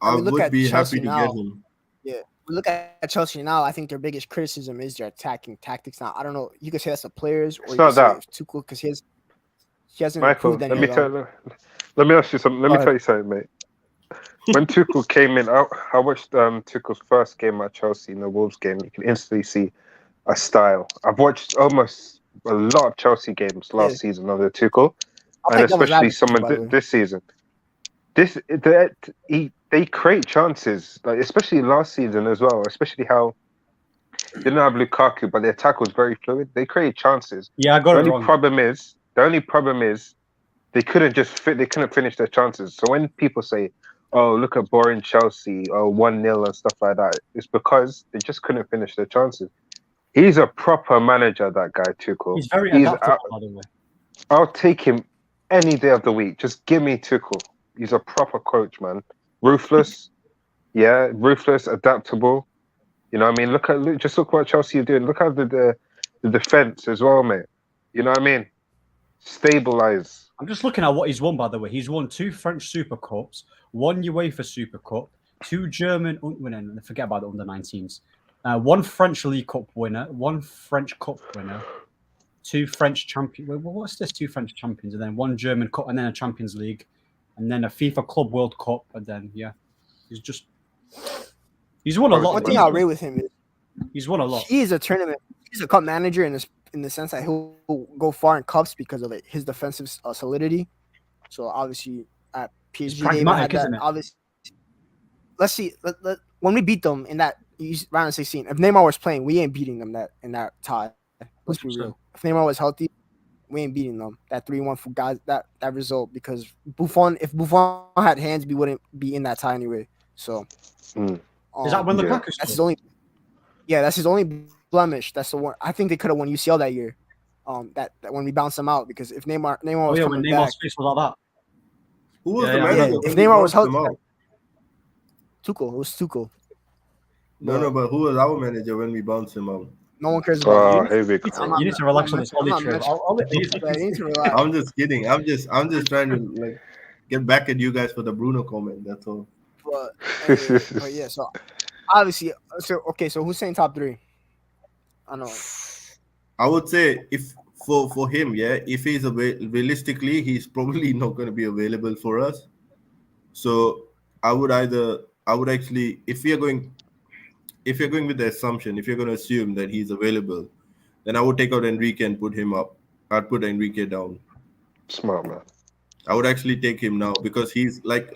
I
mean, look
would
at
be
Chelsea
happy to
now.
get him.
We look at Chelsea now. I think their biggest criticism is their attacking tactics. Now, I don't know. You could say that's the players, or
It's
you
not
could say
that.
it's Tuchel because his. he hasn't
Michael,
improved
let
any
me
of them.
let me ask you something. Let me
Go
tell you something, mate. When Tuchel came in, I watched Tuchel's first game at Chelsea in the Wolves game. You can instantly see a style. I've watched almost a lot of Chelsea games last season under Tuchel,
I'll
and
take devil's
especially
advocate,
someone
by the way.
this season. They create chances, like especially last season as well. Especially how they didn't have Lukaku, but their tackle was very fluid. They create chances.
Yeah, I got
The
it
only
wrong.
problem is they couldn't they couldn't finish their chances. So when people say, "Oh, look at boring Chelsea," or 1-0 and stuff like that, it's because they just couldn't finish their chances. He's a proper manager, that guy Tuchel.
He's very adaptable, by the way.
I'll take him any day of the week. Just give me Tuchel. He's a proper coach, man. Ruthless, ruthless, adaptable. You know what I mean? Just look what Chelsea are doing. Look at the defense as well, mate. You know what I mean? Stabilize.
I'm just looking at what he's won, by the way. He's won 2 French Super Cups, 1 UEFA Super Cup, 2 German, forget about the under-19s, 1 French League Cup winner, 1 French Cup winner, 2 French champions. What's this? 2 French champions, and then 1 German Cup, and then a Champions League, and then a FIFA Club World Cup, and then he's won a lot.
One thing I'll agree with him is
He's won a lot.
He's a cup manager in the sense that he'll go far in cups because of his defensive solidity. So obviously at PSG, they had that. Obviously, let's see. When we beat them in that round of 16, if Neymar was playing, we ain't beating them in that tie. Let's be real. If Neymar was healthy, we ain't beating them. That 3-1 for guys, that result, because if Buffon had hands, we wouldn't be in that tie anyway. So
is that when Lukaku?
That's his only. Yeah, that's his only blemish. That's the one. I think they could have won UCL that year. That when we bounced them out, because if Neymar was coming
when
back,
Neymar's face was like that.
Who was the manager?
If Neymar was healthy, Tuchel. It was Tuchel.
No, but who was our manager when we bounced him out?
No one cares about
You need to relax on this Ollie trip.
I'm just kidding. I'm just trying to get back at you guys for the Bruno comment. That's all.
But yeah, so obviously, so who's saying top 3? I know.
I would say if for him, if he's realistically, he's probably not going to be available for us. So I would actually, if you're going with the assumption, if you're going to assume that he's available, then I would take out Enrique and put him up. I'd put Enrique down.
Smart man.
I would actually take him now because he's like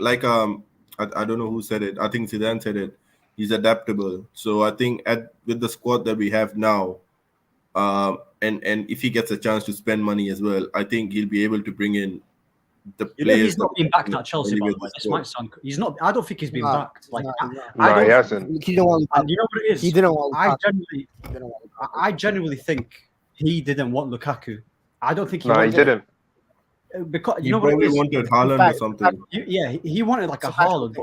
I don't know who said it. I think Zidane said it. He's adaptable. So I think with the squad that we have now, and if he gets a chance to spend money as well, I think he'll be able to bring in the players.
He's not been backed at Chelsea, by the way. This might sound. He's not. I don't think he's been backed.
No, he hasn't.
He didn't want.
And you know what it is?
He didn't want.
I genuinely think he didn't want Lukaku. I don't think he.
No, he didn't.
Because
you know what it is? He probably wanted Haaland or something.
He wanted like a Haaland,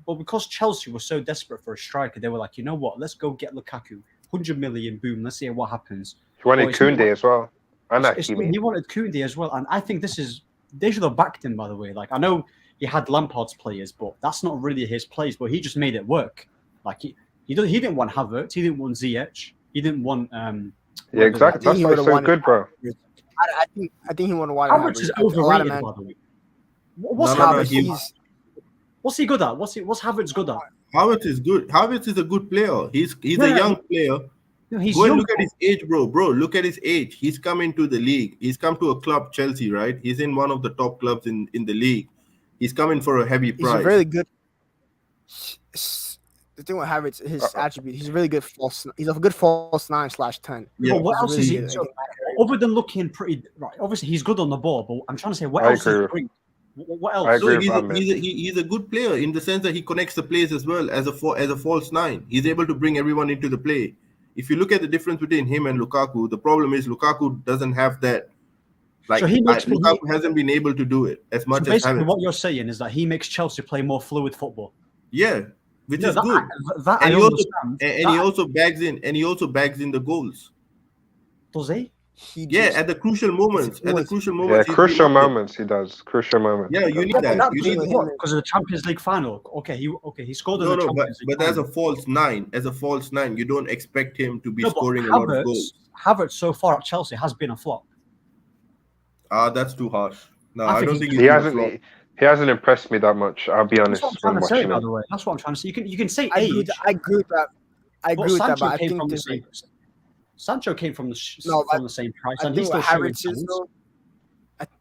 but because Chelsea was so desperate for a striker, they were like, you know what? Let's go get Lukaku, 100 million, boom. Let's see what happens.
He wanted Koundé as well.
He wanted Koundé as well, and I think they should have backed him. By the way, like I know he had Lampard's players, but that's not really his plays. But he just made it work. Like he didn't want Havertz, he didn't want Ziyech, he didn't want
yeah, exactly. That's why he's so good, bro.
I think he would have wanted.
Havertz is overrated, by the way. What's Havertz? What's he good at? What's Havertz good at?
Havertz is good. Havertz is a good player. He's a young player.
No,
go and look at his age, bro. Look at his age. He's come into the league. He's come to a club, Chelsea, right? He's in one of the top clubs in the league. He's coming for a heavy price.
He's really good. The thing with Havertz, his attribute, he's a really good false. He's a good false 9/10.
Yeah. But what else is he? Other than looking pretty, right? Obviously, he's good on the ball, but I'm trying to say, what else does he bring? What else?
So
he's a good player in the sense that he connects the plays as well as a false 9. He's able to bring everyone into the play. If you look at the difference between him and Lukaku, the problem is Lukaku doesn't have that. Lukaku hasn't been able to do it as much as Havertz.
What you're saying is that he makes Chelsea play more fluid football.
Yeah, which is good. He also bags in the goals.
Does he?
At the crucial moments.
Crucial moments he does. Crucial moments.
Yeah, you need that.
Because of the Champions League final. He scored in the Champions League.
But as a false 9, you don't expect him to be scoring a lot of goals.
Havertz so far at Chelsea has been a flop.
That's too harsh. No,
I
I
think
don't
he's-
think
He
he's gonna
hasn't.
flop.
He hasn't impressed me that much. I'll be
That's
honest
what I'm trying
when
to say,
watching
by
him.
the way. That's what I'm trying to say. You can say
I agree.
age,
I agree with that. I
but
agree with that,
Sancho
but I
came
think
from the
this
same.
is
Sancho came from
no.
from the same price,
I
and he's
think
still
what
showing
Havertz is
signs.
though.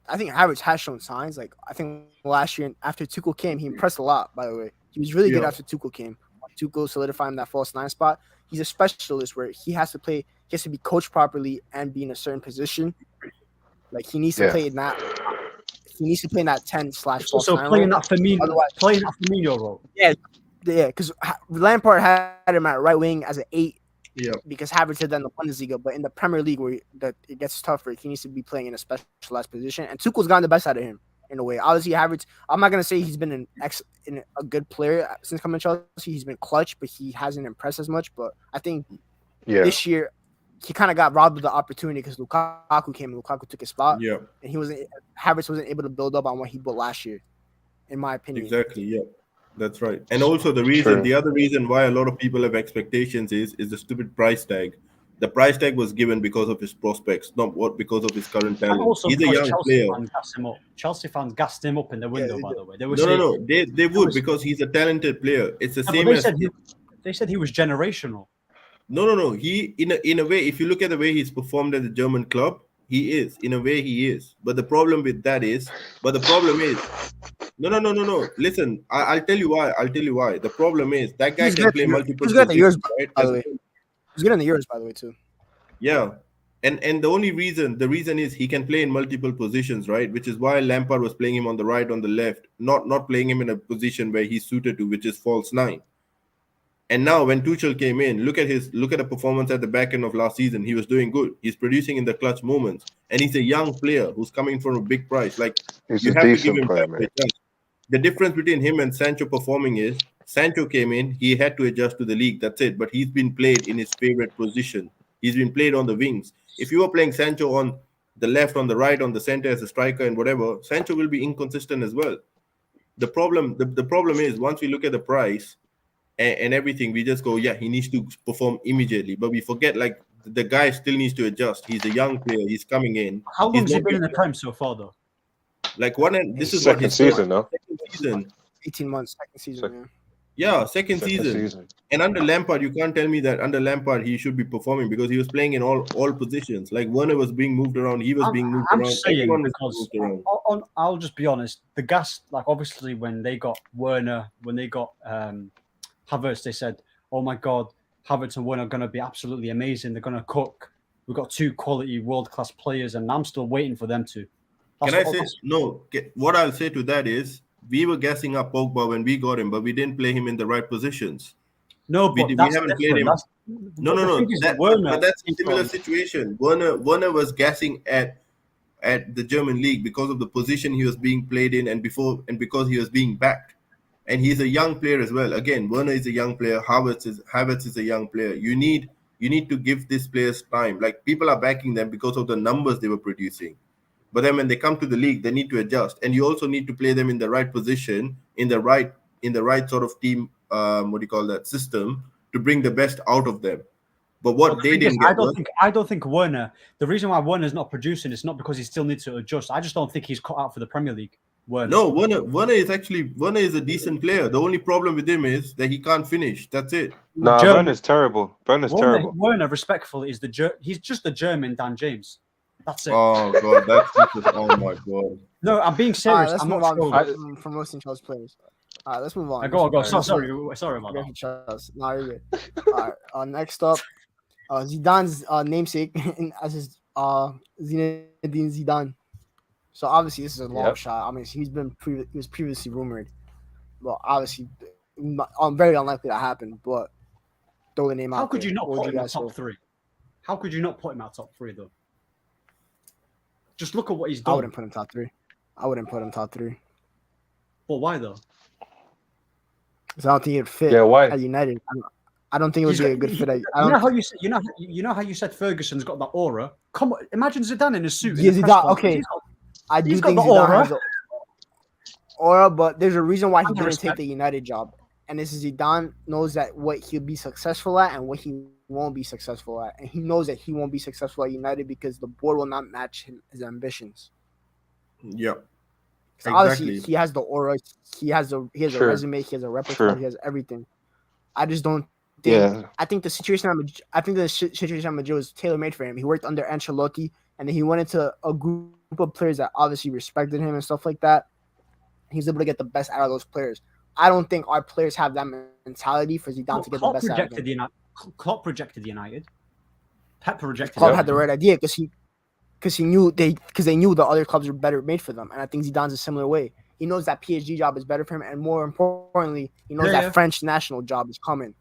I think Havertz has shown signs. Like I think last year after Tuchel came, he impressed a lot. By the way, he was really good
Yeah.
after Tuchel came. Tuchel solidified him that false nine spot. He's a specialist where he has to play. He has to be coached properly and be in a certain position. Like he needs to
Yeah.
play in that. He needs to play in that 10/false
So
nine
playing
role.
that Firmino role.
Yeah, because Lampard had him at right wing as an 8
Yeah.
because Havertz had done the Bundesliga, but in the Premier League where it gets tougher, he needs to be playing in a specialized position. And Tuchel's gotten the best out of him in a way. Obviously, Havertz. I'm not gonna say he's been a good player since coming to Chelsea. He's been clutch, but he hasn't impressed as much. But I think
Yeah.
this year he kind of got robbed of the opportunity because Lukaku came and Lukaku took his spot,
Yeah.
and Havertz wasn't able to build up on what he built last year, in my opinion.
Exactly. Yeah. That's right. And also the other reason why a lot of people have expectations is the stupid price tag. The price tag was given because of his prospects, not because of his current
And
talent.
also
He's a
because
young
Chelsea
player.
fans gassed him up. Chelsea fans gassed him up in the window,
they
by
did.
the way. They were
No,
saying,
no. They would
was-
because he's a talented player. It's the
but
same
they
as
said he was generational.
no. He in a way, if you look at the way he's performed at the German club, he is in a way he is. But the problem is no. Listen, I'll tell you why. The problem is that guy
He's
can
good
play
at the
multiple
He's good at the Euros,
positions, right?
by the way. He's good in the Euros, by the way, too.
Yeah. And the only reason is he can play in multiple positions, right? Which is why Lampard was playing him on the right, on the left, not playing him in a position where he's suited to, which is false nine. And now when Tuchel came in, look at the performance at the back end of last season. He was doing good. He's producing in the clutch moments, and he's a young player who's coming from a big price. Like
He's
you
a
have to give
decent
him
player,
time to
mate.
adjust. The difference between him and Sancho performing is Sancho came in, he had to adjust to the league. That's it. But he's been played in his favorite position. He's been played on the wings. If you were playing Sancho on the left, on the right, on the center as a striker and whatever, Sancho will be inconsistent as well. The problem is once we look at the price and everything, we just go, yeah, he needs to perform immediately. But we forget like the guy still needs to adjust. He's a young player. He's coming in.
How long
He's
has he
not
been in the Prem so far, though?
like one. And this is
Second
what his
season now.
second season.
18 months, second season.
Second.
Yeah.
Yeah, second season. And under Lampard, you can't tell me that under Lampard he should be performing because he was playing in all positions. Like Werner was being moved around, he was being moved
I'm
around.
just saying
Everyone was
because
being moved around.
I'll just be honest. The gas, like obviously when they got Werner, when they got Havertz, they said, "Oh my God, Havertz and Werner are going to be absolutely amazing. They're going to cook. We've got two quality world class players, and I'm still waiting for them to."
Can I say no? What I'll say to that is we were gassing up Pogba when we got him, but we didn't play him in the right positions.
No, but
we
that's
haven't played
different.
him. No. But that's a similar situation. Werner was gassing at the German league because of the position he was being played in, and because he was being backed. And he's a young player as well. Again, Werner is a young player. Havertz is a young player. You need to give these players time. Like people are backing them because of the numbers they were producing. But then when they come to the league, they need to adjust, and you also need to play them in the right position, in the right sort of team. System to bring the best out of them. But what they didn't get
I don't think Werner. The reason why Werner's not producing is not because he still needs to adjust. I just don't think he's cut out for the Premier League.
No, Werner is a decent player. The only problem with him is that he can't finish. That's it.
Nah, Werner's terrible.
Werner, respectfully, he's just the German Dan James. That's it.
Oh God, oh my God.
No, I'm being serious.
Let's
I'm
move
not
on from roasting Chelsea players. All right, let's move on.
Go. Sorry about that.
No, you're good. All right, next up, Zidane's namesake as his Zinedine Zidane. So obviously this is a long shot. I mean, he was previously rumored, but obviously, very unlikely that happened. But throw the name out.
How could
there.
you not
What
put
would
him
you
at
guys
top
say?
3? How could you not put him at top 3 though? Just look at what he's done.
I wouldn't put him top 3.
But why though?
Because I don't think it'd fit at United. I don't think it would be a good fit.
You know how you said Ferguson's got that aura. Come on, imagine Zidane in a suit.
Yeah, Zidane. Okay, I do think Zidane has aura, but there's a reason why he didn't take the United job, and this is Zidane knows that what he'll be successful at and what he won't be successful at, and he knows that he won't be successful at United because the board will not match his ambitions.
Yeah.
'Cause obviously,
Exactly.
he has the aura. He has a
True.
resume. He has a repertoire.
True.
He has everything. I just don't think.
Yeah.
I think the situation at Madrid was tailor made for him. He worked under Ancelotti, and then he went into a group of players that obviously respected him and stuff like that. He's able to get the best out of those players. I don't think our players have that mentality for Zidane to get the best out of them.
Klopp rejected United. Pep rejected.
Klopp
Yeah.
had the right idea because they knew the other clubs were better made for them, and I think Zidane's a similar way. He knows that PSG job is better for him, and more importantly, he knows that French national job is coming,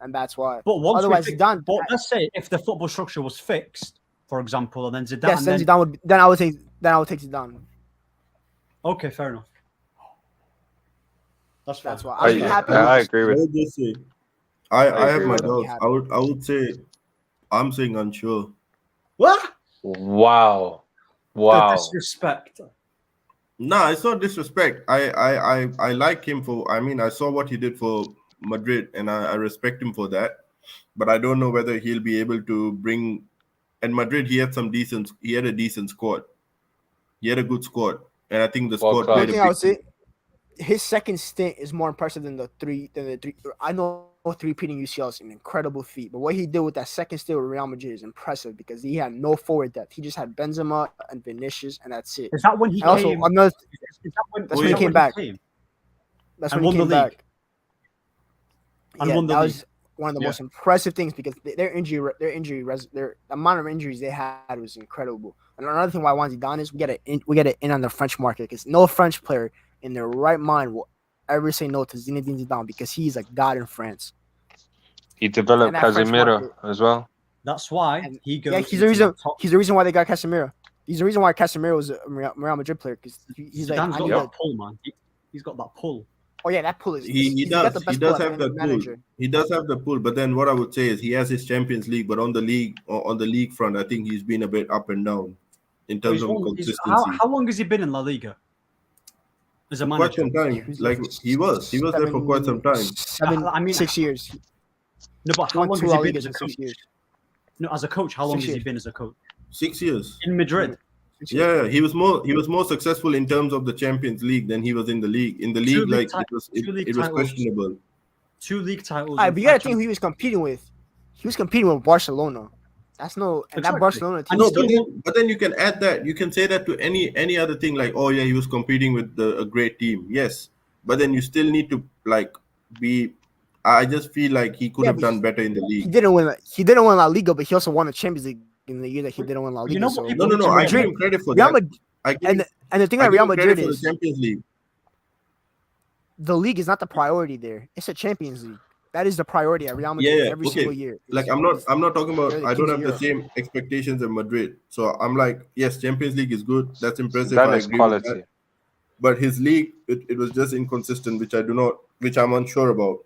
and that's why.
But once
Otherwise,
Zidane. But let's say if the football structure was fixed, for example, and then Zidane.
Yes, then Zidane would. Then I would take Zidane.
Okay, fair enough.
That's why I'd be happy.
I agree
I
with.
would just say, I have
agree
my
with that.
doubts. I would say, I'm saying unsure.
What?
Wow.
The disrespect.
Nah, it's not disrespect. I like him for. I mean, I saw what he did for Madrid, and I respect him for that. But I don't know whether he'll be able to bring. And Madrid, he had a decent squad. He had a good squad, and I think the squad
class.
played
One thing
a
I
big.
would say, his second stint is more impressive than the three. I know three-peating UCL is an incredible feat, but what he did with that second stint with Real Madrid is impressive because he had no forward depth. He just had Benzema and Vinicius, and that's it.
Is that when he
And also,
came?
another.
Is that when,
That's
is
when he
that
came back.
came?
That's
And
when he
won the
came
league.
back.
And
Yeah,
won the
that
league.
was one of the
Yeah.
most impressive things because their amount of injuries they had was incredible. And another thing why I want Zidane is we get it in on the French market because no French player in their right mind will ever say no to Zinedine Zidane because he's a god in France.
He developed
And that French
Casemiro
market-
as well.
That's why
And-
he goes.
Yeah, he's
into
the reason.
the top.
He's the reason why they got Casemiro. He's the reason why Casemiro was a Real Madrid player because he's like,
Zidane's
I
got
need
that pull, man. He's got that pull.
oh yeah, that pull is.
He
he's got the
does. He
best
does
pull
have
as
that
a
pull.
manager.
He does have the pull. But then what I would say is he has his Champions League, but on the league front, I think he's been a bit up and down in terms of consistency.
How long has he been in La Liga? As a
Quite
manager,
some time. Like he was there for quite some time.
I mean,
6 years.
no, but how
Won
long
2
has
La
he been
Ligas
as a
in
coach?
6 years.
No, as a coach, how long
6
has he
years.
been as a coach
6 years.
in Madrid?
6 years.
Yeah, he was more successful in terms of the Champions League than he was in the league. In the
Two
league,
league
like
ti-
it
two league
was
titles.
questionable.
2 league titles.
Alright, but you gotta think who he was competing with. He was competing with Barcelona. That's no, and that
Exactly.
Barcelona team.
And
No,
still-
but then you can add that. You can say that to any other thing. Like, oh yeah, he was competing with a great team. Yes, but then you still need to like be. I just feel like he could
Yeah,
have
but
done better in the
He
league.
didn't win. He didn't win La Liga, but he also won the Champions League in the year that he didn't win La Liga.
You know what
so
people-
No. I give
Madrid-
him credit for
Real
that.
Madrid,
I give
and
him-
the thing
I
that
give
Real
him credit
Madrid
for
is
the Champions League.
the league is not the priority there. It's a Champions League. That is the priority at Real Madrid
Yeah,
every
okay.
single year.
Like
It's-
I'm not talking about.
they're the
I don't
kings of
have the
Europe.
same expectations in Madrid. So I'm like, yes, Champions League is good. That's impressive.
That
I
is
agree with
quality.
that. But his league, it was just inconsistent, which I'm unsure about.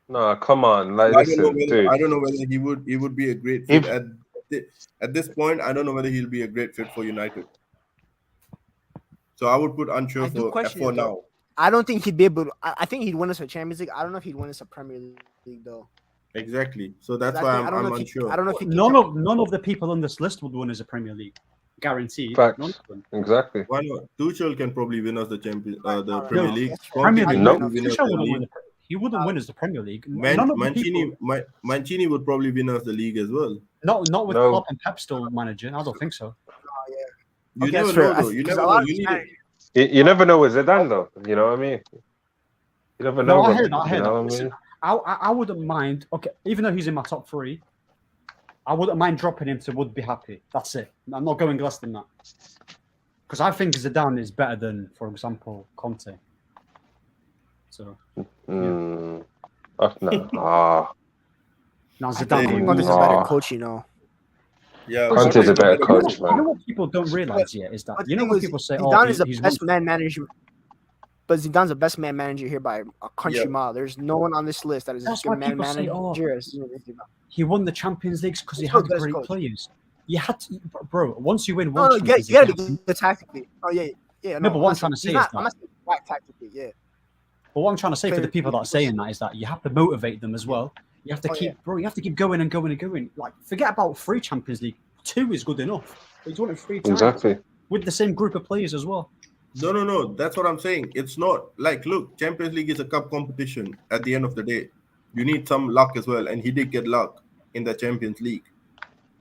No, come on. Like,
I don't know
listen,
whether
dude.
I don't know whether he would be a great fit at this point. I don't know whether he'll be a great fit for United. So I would put unsure
I do question
for
it, though.
now.
I don't think he'd be able. I think he'd win us a Champions League. I don't know if he'd win us a Premier League though.
Exactly. So that's
I
why
think- I don't know
I'm
if he-
unsure.
I don't know if he can
None of the people on this list would win as a Premier League, guaranteed.
Facts.
None of them.
Exactly.
Why not? Tuchel can probably win us the
No,
Premier League.
that's
Conte
Premier
can
League.
Nope.
probably win us
Tuchel
the
wouldn't
league.
win he wouldn't win as the Premier League. None of the people.
Mancini would probably win us the league as well.
Not with
No.
Klopp and Pep still managing. I don't think so.
You
Okay,
never
that's fair.
know, though. You
Because
never
a lot
know.
of
You
these
need it.
You never know with Zidane, though. You know what I mean? You never know.
No, I
brother.
heard that. I
You
heard
know
that.
what I
Listen,
mean?
I wouldn't mind. Okay, even though he's in my top 3, I wouldn't mind dropping him to would be happy. That's it. I'm not going less than that. Because I think Zidane is better than, for example, Conte. So
No. Ah.
now
I
Zidane.
think
No.
Conte's a better coach, you know.
Yeah,
Conte's a better
You know
coach,
what-
man.
You know what people don't realize yet is that
But
you know
the
when
thing
people
is,
say,
Zidane
"Oh,
is the
he's
best man manager," but Zidane's the best man manager here by a country
Yeah.
mile. There's no one on this list that is
That's
as good
why
man
people say,
manager
"Oh,
as Zinedine Zidane.
he won the Champions Leagues because he
He's still
had
the best
great
coach.
players." You had to, bro. Once you win
No,
one
no, you
Champions
gotta
League,
be good tactically. Oh yeah, yeah.
No, but what I'm trying to
he's
say is
not,
that-
I'm not saying right tactically. Yeah,
but what I'm trying to say for the people that are saying that is that you have to motivate them as well. You have to
Oh,
keep,
yeah.
bro. You have to keep going and going and going. Like, forget about 3 Champions League. 2 is good enough. He's won it 3 times.
Exactly.
with the same group of players as well.
No. That's what I'm saying. It's not like, look, Champions League is a cup competition. At the end of the day, you need some luck as well, and he did get luck in the Champions League.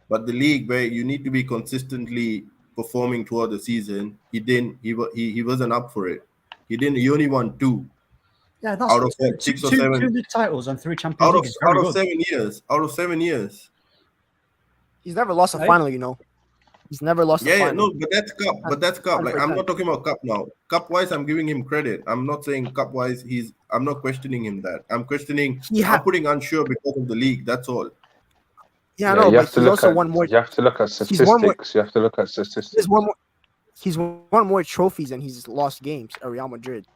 But the league, where you need to be consistently performing throughout the season, he didn't. He wasn't up for it. He didn't. He only won 2
Yeah, that's
out of 6 or 7.
2 league titles and 3 Champions
Out
League. Is very
of
good.
7 years. Out of 7 years.
He's never lost a
Right?
final, you know. He's never lost a
Yeah,
final.
no, but that's cup. But that's cup. Like, I'm not talking about cup now. Cup wise, I'm giving him credit. I'm not saying cup wise I'm not questioning him that. I'm questioning. I'm putting unsure because of the league. That's all.
Yeah, I know,
you
but
have to
he's
look
also
at.
won more.
You have to look at
He's won more-
statistics. You have to look at statistics.
He's won more trophies than he's lost games at Real Madrid.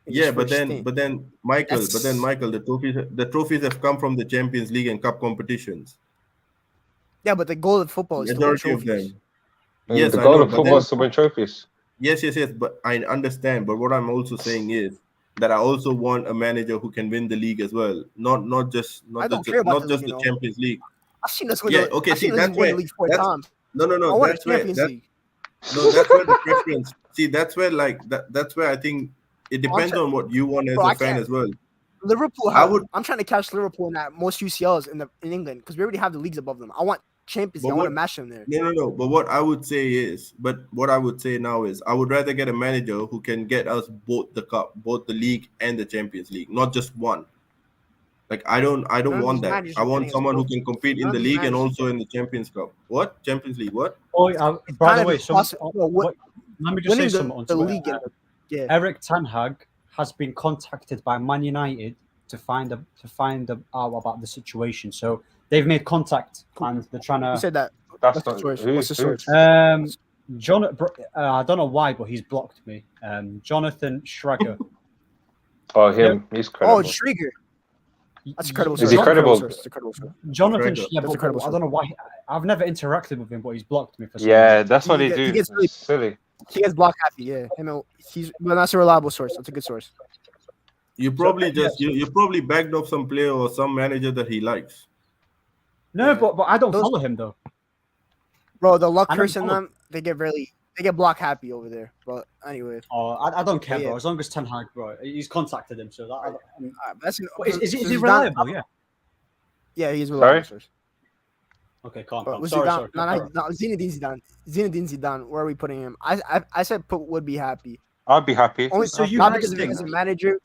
in his
Yeah, but
first
then,
stint.
but then, Michael,
That's-
the trophies have come from the Champions League and cup competitions.
Yeah, but the goal of football is to win
Majority of
trophies.
them.
And
Yes,
the
I
goal
know,
of
but
football
then-
is to win trophies.
Yes. But I understand. But what I'm also saying is that I also want a manager who can win the league as well, not just
I don't care about the league,
the Champions League.
I've seen us win.
Yeah, okay,
I've
see,
seen us
that's
win
where-
the league 4
that's-
times.
No,
I won a
that's where
Champions League.
that's where the preference. See, that's where that's where I think it depends on what you want as
Bro,
a
I
fan
can't-
as well.
Liverpool.
I would-
I'm trying to catch Liverpool in that most UCLs in England because we already have the leagues above them. I want Champions
But
League. I want to
what-
match them there.
No. But what I would say now is I would rather get a manager who can get us both the cup, both the league and the Champions League, not just one. Like I don't
None of
want
these
that.
managers
I
are
want
getting us
someone who
both.
can compete in
None
the
of these
league and
managers
also in the Champions Cup. What? Champions League? What?
Oh, by
kind
the
of
way,
impossible. No,
let me just say
Winning
something on
the
Twitter.
league. Yeah.
Eric Ten Hag has been contacted by Man United to find out about the situation. So they've made contact and they're trying
You
to.
said that.
That's
What's the
not.
source?
who-
What's the
who-
source?
I don't know why, but he's blocked me. Jonathan Schrager.
Oh, him. He's
Oh,
credible.
Trigger. That's a credible
Is
source.
he
That's a
credible?
source. That's a credible source.
Jonathan,
Schrager.
yeah,
That's a
but
credible
I don't know why. I've never interacted with him, but he's blocked me for some
Yeah,
reason.
that's what
He
he do.
gets really-
Silly.
He gets block happy. Yeah. But that's a reliable source. That's a good source.
You probably you probably bagged off some player or some manager that he likes.
No,
Yeah.
but I don't
Those-
follow him though.
Bro, the luck
I don't
curse in
follow.
them, they get block happy over there. But anyway,
Oh, I don't care,
Yeah.
bro. As long as Ten Hag, bro, he's contacted him, so that.
alright, that's
Is he
Zidane-
reliable? Yeah.
Yeah, he's a reliable
Sorry?
source.
Okay, calm.
But
calm.
with
Sorry,
Zidane,
sorry.
no, Zinedine Zidane. Where are we putting him? I said would be happy.
I'd be happy.
Only
So you
not
guys
because of him
think-
as a manager,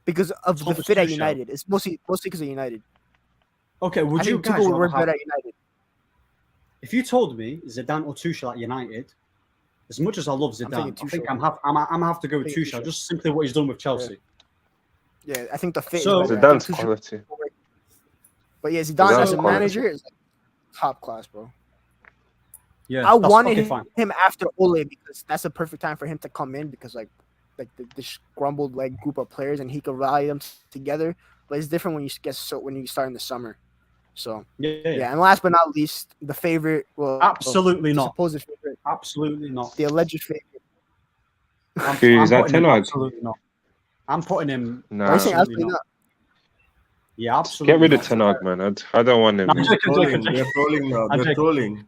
because of the
Thomas
fit at
Tuchel.
United. It's mostly because of United.
Okay, would
I
you
think
guys
Tuchel would
rather
work
have,
better at United.
if you told me Zidane or Tuchel at United, as much as I love Zidane,
thinking
I think
Tuchel.
I'm gonna have to go with
I'm thinking
Tuchel,
Tuchel.
just simply what he's done with Chelsea.
Yeah, I think the fit.
So-
is better. I think
Zidane's
Tuchel-
quality.
But yeah, Zidane as a
Zidane's
manager is like top class, bro.
Yeah,
I
that's
wanted
okay, fine.
him after Ole because that's the perfect time for him to come in because like the scrambled like group of players and he could rally them together. But it's different when you start in the summer. So yeah, and last but not least, the favorite. Well,
Absolutely
the
not.
supposed favorite,
Absolutely not.
the alleged favorite.
Who is that,
putting him
Ten Hag?
absolutely not. I'm putting him.
Nah.
Are you saying
Absolutely
absolutely
not.
not?
Yeah, absolutely.
Get rid of
not.
Ten Hag, man. I don't want him.
No, I'm joking,
Trolling.
joking.
They're trolling now.
I'm
They're
joking.
trolling.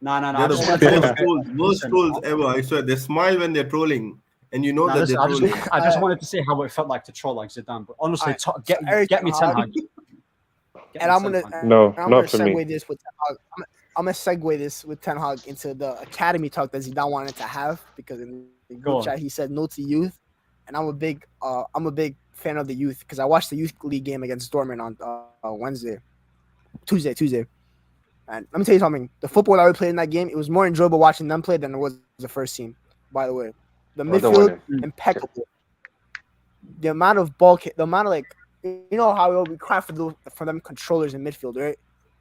No.
They're
I
the
just want to-
worst
Listen,
trolls ever. I swear. They smile when they're trolling, and you know
No,
that
listen,
they're trolling.
I just wanted to say how it felt like to troll like Zidane, but honestly,
Alright,
get
Eric
me
Ten
Ten
Hag.
Hag. Get
And
me
I'm
Ten
gonna
Hag.
No,
I'm
not
gonna
for
segue
me.
this with Ten Hag. I'm gonna segue this with Ten Hag into the academy talk that Zidane wanted to have because in the
Go
group
on.
chat he said no to youth, and I'm a big fan of the youth because I watched the youth league game against Dortmund on Tuesday. And let me tell you something: the football that we played in that game, it was more enjoyable watching them play than it was the first team. By the way, the
I don't want
midfield
him.
impeccable. The amount of the amount of like, you know how we cry for them controllers in midfield, right?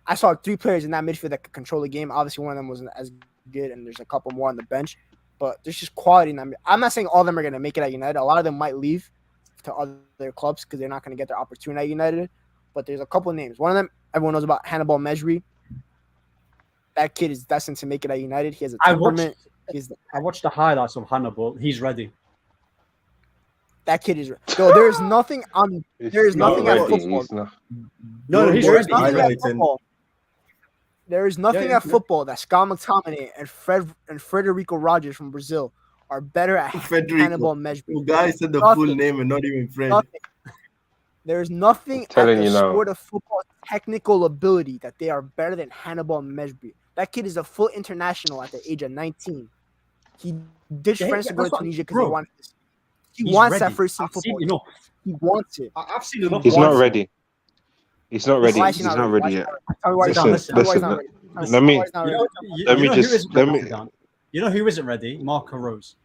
I saw 3 players in that midfield that could control the game. Obviously, one of them wasn't as good, and there's a couple more on the bench. But there's just quality in them. I'm not saying all of them are going to make it at United. A lot of them might leave to other clubs because they're not going to get their opportunity at United. But there's a couple of names. One of them, everyone knows about Hannibal Mejri. That kid is destined to make it at United. He has a temperament.
I watched the highlights of Hannibal. He's ready.
That kid is. Yo, there is nothing on. There is
He's not
nothing at
ready.
football.
He's not.
No,
Don't
he's
watch
There's
ready.
the
nothing at
highlights and
football. There is nothing
Yeah,
at football that Scott McTominay and Federico Rodgers from Brazil are better at Hannibal
Federico.
Mejbri.
Guy said the
Nothing.
full name and not even Fred.
Nothing. There is nothing at
telling
the
you now.
sport of football technical ability that they are better than Hannibal Mejbri. That kid is a full international at the age of 19. He ditched France to go to Tunisia because he wanted this. He wants that first team football. He wants it.
I've seen enough.
He's
of
not
it.
ready. He's not ready.
Why is
He's
he
not ready
Why
yet.
Tell me why he's not ready.
Listen,
Tell me why he's
listen.
not ready.
Let me.
Why he's not ready.
Let me
who
just-
isn't
let
ready,
me-
Dan? You know who isn't ready? Marco Rose.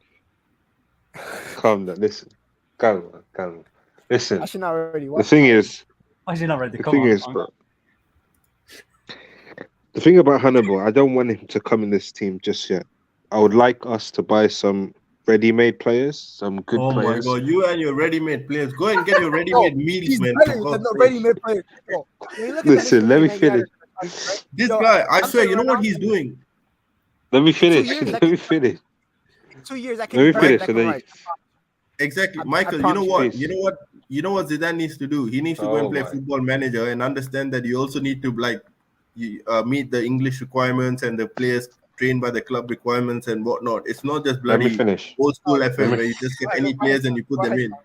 Calm down. Listen. Calm. Listen.
I should not ready.
The thing is,
Why is he not ready?
the
Come
thing
on,
is,
man.
bro. The thing about Hannibal, I don't want him to come in this team just yet. I would like us to buy some ready-made players, some good
Oh
players.
my God, you and your ready-made players. Go and get your ready-made meals,
He's
man.
better
for
than
God's
the
sake.
ready-made player. Bro, when you look at the
Listen,
history
let
of
me
Man
finish.
United, right?
This
Yo,
guy, I
I'm
swear,
saying
you know
right
what
now,
he's doing?
Let me
2
finish.
years,
Let me finish.
In 2 years, I
Let
can
me
be better
finish.
than
And then
Declan Rice.
Exactly,
I
Michael. You know
promise you.
what?
Please.
You know what Zidane needs to do? He needs to go
Oh
and play
my.
Football Manager and understand that you also need to meet the English requirements and the players trained by the club requirements and whatnot. It's not just
Let me
bloody
finish.
old school
Let
FM
me-
where you just get
Go ahead,
any
go
players
ahead,
and you put
go
them
ahead,
in.
go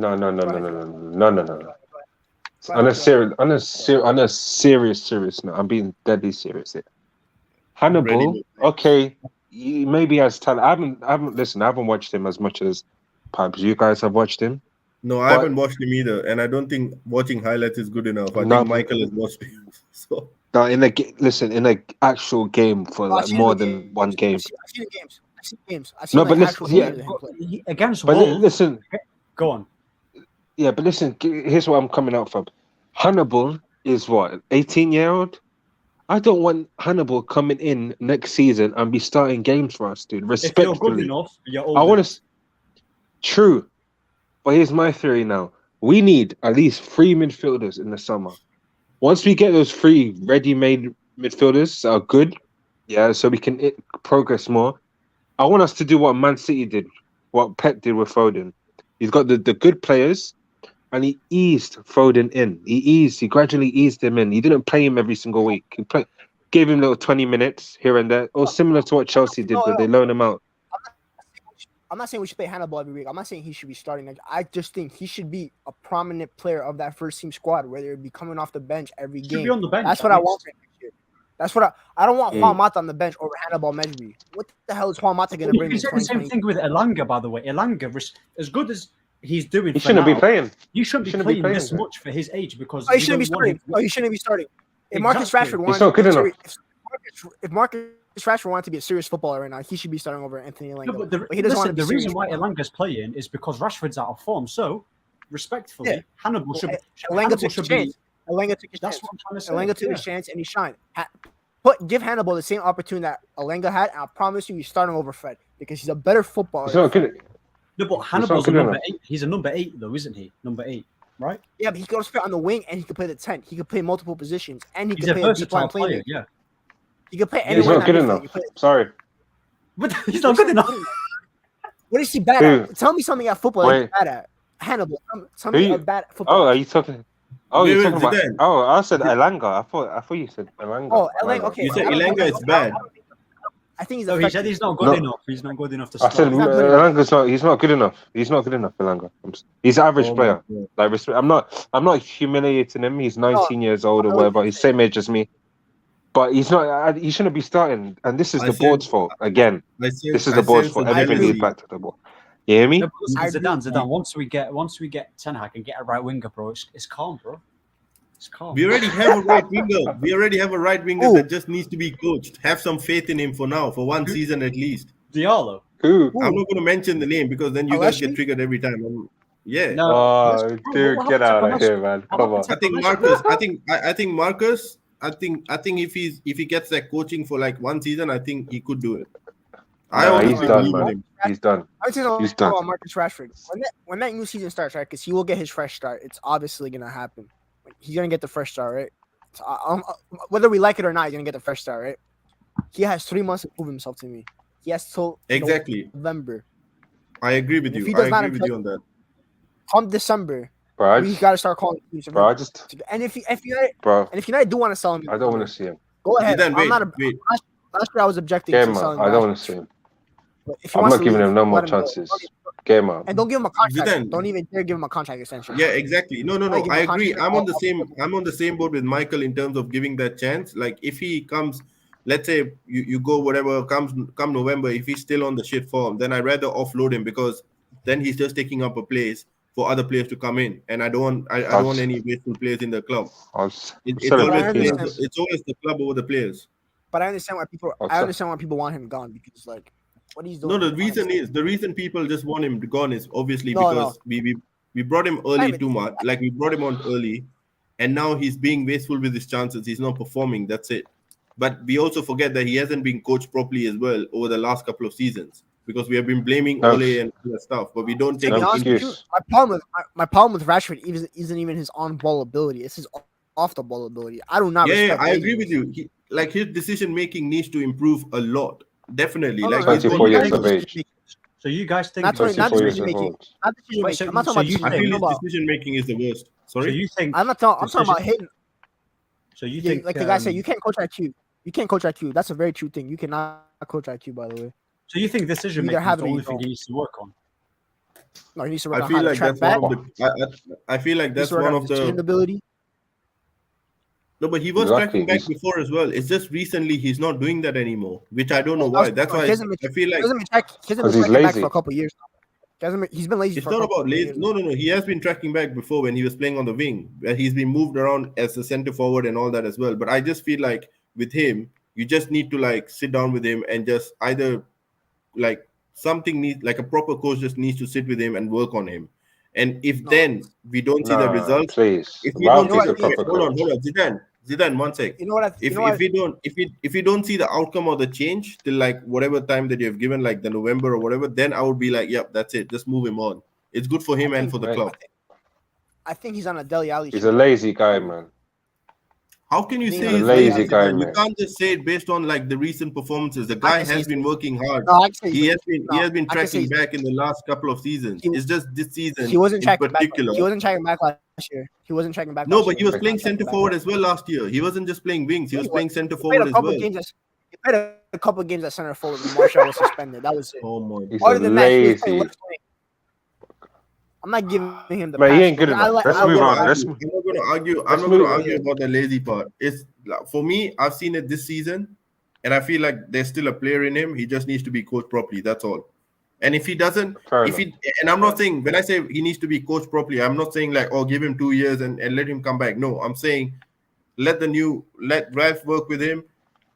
ahead.
No.
Go ahead.
On a serious note, I'm being deadly serious here. Hannibal,
Ready.
okay, maybe has talent. I haven't watched him as much as perhaps you guys have watched him.
No, I
But-
haven't watched him either, and I don't think watching highlights is good enough. I
No,
think Michael has watched him. So
Now, in a actual game for
I've
like
seen
more
the
than one game.
I've seen games. I've seen
No, but
like
listen,
actual
yeah,
games that he played.
Against
But
Wolves.
listen,
Go on.
yeah, but listen. Here's what I'm coming out from. Hannibal is what 18-year-old. I don't want Hannibal coming in next season and be starting games for us, dude.
If you're good
Respectfully,
enough, you're
I
older.
want to. True, but here's my theory now. We need at least 3 midfielders in the summer. Once we get those 3 ready-made midfielders that are good, yeah, so we can progress more. I want us to do what Man City did, what Pep did with Foden. He's got the good players, and he eased Foden in. He gradually eased him in. He didn't play him every single week. Gave him little 20 minutes here and there, or similar to what Chelsea did, where they loan him out.
I'm not saying we should play Hannibal every week. I'm not saying he should be starting. I just think he should be a prominent player of that first team squad, whether it be coming off the bench every
Should
game.
be on the bench.
That's
at
what I
least.
want for next year. That's what I don't want Juan Mata on the bench over Hannibal Mejbri. What the hell is Juan Mata going to
You
bring
can
in
say the same
2020?
thing with Elanga, by the way. Elanga, as good as he's doing
He
for
shouldn't
now,
be playing.
he shouldn't be
shouldn't be
playing
playing,
this
man.
much for his age because
Oh, he
we
shouldn't be
don't want him.
starting. Oh, he shouldn't be starting. If Marcus
Exactly.
Rashford
He's
wanted
not
to be
good
serious,
enough.
if Marcus Rashford wanted to be a serious footballer right now, he should be starting over Anthony
No,
Elanga.
but
But he doesn't want to be
the
serious.
reason why
right now.
Elanga's playing is because Rashford's out of form. So, respectfully,
Yeah.
Hannibal should,
Elanga
Hannibal
took
should
his
be.
chance. Elanga took his
That's
chance.
what I'm trying to say.
Elanga took
yeah.
his chance and he shined. Give Hannibal the same opportunity that Elanga had, and I promise you, he's starting over Fred because he's a better footballer.
He's
than
not
Fred.
good.
No, but Hannibal's a
good
number
enough.
8. He's a number 8, though, isn't he? Number 8, right?
Yeah, but he can also play on the wing and he can play the 10. He can play multiple positions and he
He's
can
a
play a deep line
versatile player,
playmaker.
yeah.
He can play
Yeah,
He's
anywhere.
not good enough. Sorry.
But he's not good enough.
What is he bad
Who?
at? Tell me something at football that
Wait.
he's bad at. Hannibal. Tell
Who
me
you-
a bad football.
Oh, are you talking? Oh,
Wait,
you're
wait,
talking about.
Zidane.
Oh, I said Elanga. I thought you said Elanga.
Oh,
My
Elanga.
bad.
Okay.
You said
I don't
Elanga
think-
is bad.
I think he's
No, he said
effective.
he's not good
No.
enough. He's not good enough to
I
start.
said
He's not good enough.
Elanga's not. He's not good enough. He's not good enough, Elanga. He's an average
Oh my
player.
God.
Like respect. I'm not humiliating him. He's 19 years old or
I
whatever.
would
He's same age as me. But he's not. He shouldn't be starting. And this is
I
the
said-
board's fault again. This is the board's fault. Everything
jealousy.
leads back to the board. You hear me?
No, but listen,
I agree.
Zidane, once we get Ten Hag and get a right winger, bro, it's calm, bro. It's calm.
We already have a right winger. We already have a right winger
Who?
that just needs to be coached. Have some faith in him for now, for one season at least.
Diallo.
Who?
I'm not going to mention the name because then you guys get
Alessio?
triggered every time. Yeah.
No.
Oh,
Bro,
dude,
what
get
happened to
out of
Alessio?
here, man.
What
Come on.
happened
I think Marcus. I think if he gets that coaching for like one season, I think he could do it. I
Nah,
honestly
he's done,
believe in
man.
him.
He's done.
I would say no
He's done.
about Marcus Rashford. When that new season starts, right? Because he will get his fresh start. It's obviously gonna happen. He's gonna get the fresh start, right? So, whether we like it or not, he's gonna get the fresh start, right? He has 3 months to prove himself to me. He has till
Exactly.
November.
I agree with
If
you.
he does
I
not
agree with you on that.
Come December,
Bro,
we gotta start calling teams.
I just,
And if United
bro,
do want to sell him,
I don't want to see him.
Go ahead.
Zidane,
I'm not.
wait.
Last year I was objecting
Game
to
man,
selling
I don't
Rashford.
want to see him.
But if he
I'm
wants
not
to
giving
leave,
him no more
let him go.
chances. Game man.
And don't give him a contract.
Zidane.
Don't even dare give him a contract extension.
Yeah, exactly. No.
Like,
I
give him a
agree.
contract,
I'm on the same boat with Michael in terms of giving that chance. Like if he comes, let's say you go whatever come November, if he's still on the shit form, then I'd rather offload him because then he's just taking up a place for other players to come in, and I don't want any wasteful players in the club. It's always the club over the players.
But I understand why people want him gone because like what he's doing.
No, the reason people just want him gone is obviously because we brought him early too much. Like we brought him on early, and now he's being wasteful with his chances. He's not performing. That's it. But we also forget that he hasn't been coached properly as well over the last couple of seasons because we have been blaming Ole and all that stuff, but we don't take it into
my problem with Rashford isn't even his on-ball ability. It's his off-the-ball ability. I do not.
Yeah, I agree with you. His decision making needs to improve a lot. Definitely. Like
24 years of age.
So you guys think
not decision making. I'm not talking about
I feel his decision making is the worst. Sorry.
So you think
I'm talking about hitting.
So you think
like the guy said, you can't coach IQ. You can't coach IQ. That's a very true thing. You cannot coach IQ, by the way.
So you think decision making is the only thing he needs to work on?
No, he needs to work on how to track back.
I feel like that's one of the
ability.
No, but he was tracking back before as well. It's just recently he's not doing that anymore, which I don't know why. That's why I feel like
he hasn't been tracking back for a couple of years now. He's been lazy.
It's not about lazy. No. He has been tracking back before when he was playing on the wing. He's been moved around as a center forward and all that as well. But I just feel like with him, you just need to like sit down with him and just either like a proper coach just needs to sit with him and work on him. And if then we don't see the results,
please.
If we don't see hold on, Zidane, 1 sec.
You know what?
If we don't see the outcome or the change till like whatever time that you have given, like the November or whatever, then I would be like, yep, that's it. Just move him on. It's good for him and for the club.
I think he's on a Dele Alli.
He's a lazy guy, man.
How can you say
he's a lazy guy, man?
You can't just say it based on like the recent performances. The guy has been working hard. He has been tracking back in the last couple of seasons. It's just this season
he wasn't
in particular.
He wasn't tracking back last year. He wasn't tracking back.
No, but he was playing center forward as well last year. He wasn't just playing wings. He was playing center forward as well.
He played a couple of games at center forward when Marshall was suspended. That was it.
Oh my
God.
Other than that, he was playing left wing. I'm not giving him the.
But he ain't good enough. Let's move on.
I'm not going to argue. I'm not going to argue about the lazy part. It's for me. I've seen it this season, and I feel like there's still a player in him. He just needs to be coached properly. That's all. And if he doesn't, and I'm not saying when I say he needs to be coached properly, I'm not saying like, oh, give him 2 years and let him come back. No, I'm saying let Ralph work with him.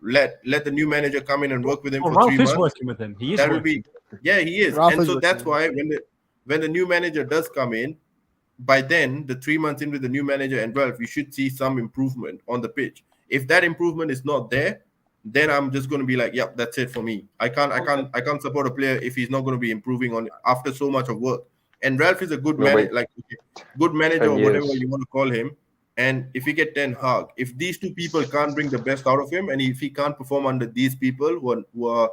Let the new manager come in and work with him for 3 months.
Ralph is working with him. He is.
That will be. Yeah, he is.
Ralph
and so that's why when the new manager does come in, by then, the 3 months in with the new manager and Ralph, you should see some improvement on the pitch. If that improvement is not there, then I'm just going to be like, yep, that's it for me. I can't support a player if he's not going to be improving on it after so much of work. And Ralph is a good manager, good manager or whatever you want to call him. And if we get Ten Hag, if these two people can't bring the best out of him, and if he can't perform under these people who are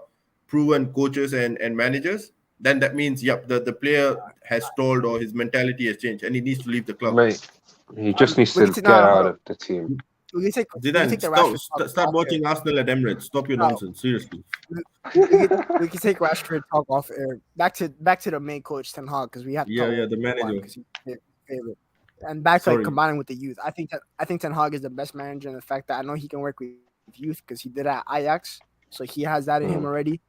proven coaches and managers, then that means, yep, the player has stalled or his mentality has changed and he needs to leave the club.
Mate, he just needs to get out of the team.
Stop watching Arsenal at Emirates. Stop your nonsense. Seriously.
We can take Rashford talk off air. Back to the main coach, Ten Hag, because we have to
the manager.
And back to combining with the youth. I think Ten Hag is the best manager in the fact that I know he can work with youth because he did at Ajax, so he has that in him already.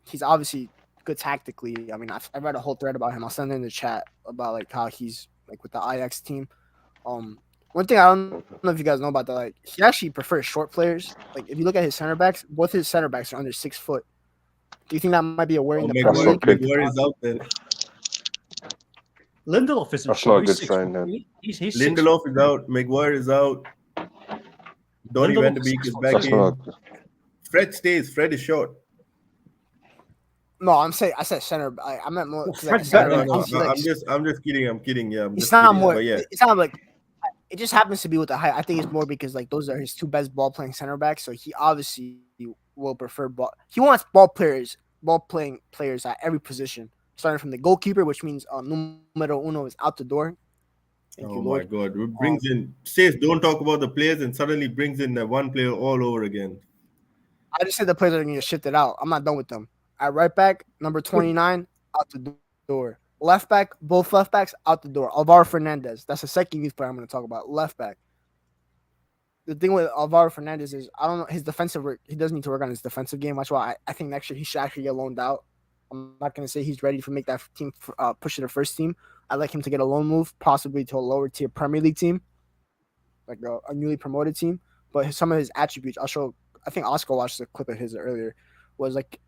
He's obviously good tactically. I mean, I read a whole thread about him. I'll send it in the chat about like how he's like with the Ajax team. One thing I don't know if you guys know about that, like he actually prefers short players. Like if you look at his center backs, both his center backs are under 6 foot. Do you think that might be a worry in the Premier League?
Where is out there?
Lindelof isn't.
That's not a good sign, then.
He's
Lindelof is out. Maguire is out. Donny van de Beek is back in. Fred stays. Fred is short.
No, I said center. I meant more.
I'm just kidding. I'm kidding. Yeah,
it's not more. But yeah. It's not like it just happens to be with the height. I think it's more because like those are his 2 best ball playing center backs. So he obviously will prefer ball. He wants ball playing players at every position, starting from the goalkeeper, which means numero uno is out the door, Thank
Oh
you,
my
Lord.
God! It brings in says don't talk about the players and suddenly brings in that one player all over again.
I just said the players are going to get shifted out. I'm not done with them. At right back, number 29, out the door. Left back, both left backs, out the door. Alvaro Fernandez. That's the second youth player I'm going to talk about. Left back. The thing with Alvaro Fernandez is, I don't know, his defensive work, he does need to work on his defensive game. That's why I think next year he should actually get loaned out. I'm not going to say he's ready to make that team push to the first team. I'd like him to get a loan move, possibly to a lower tier Premier League team, like a newly promoted team. But some of his attributes, I'll show. I think Oscar watched a clip of his earlier. Was like,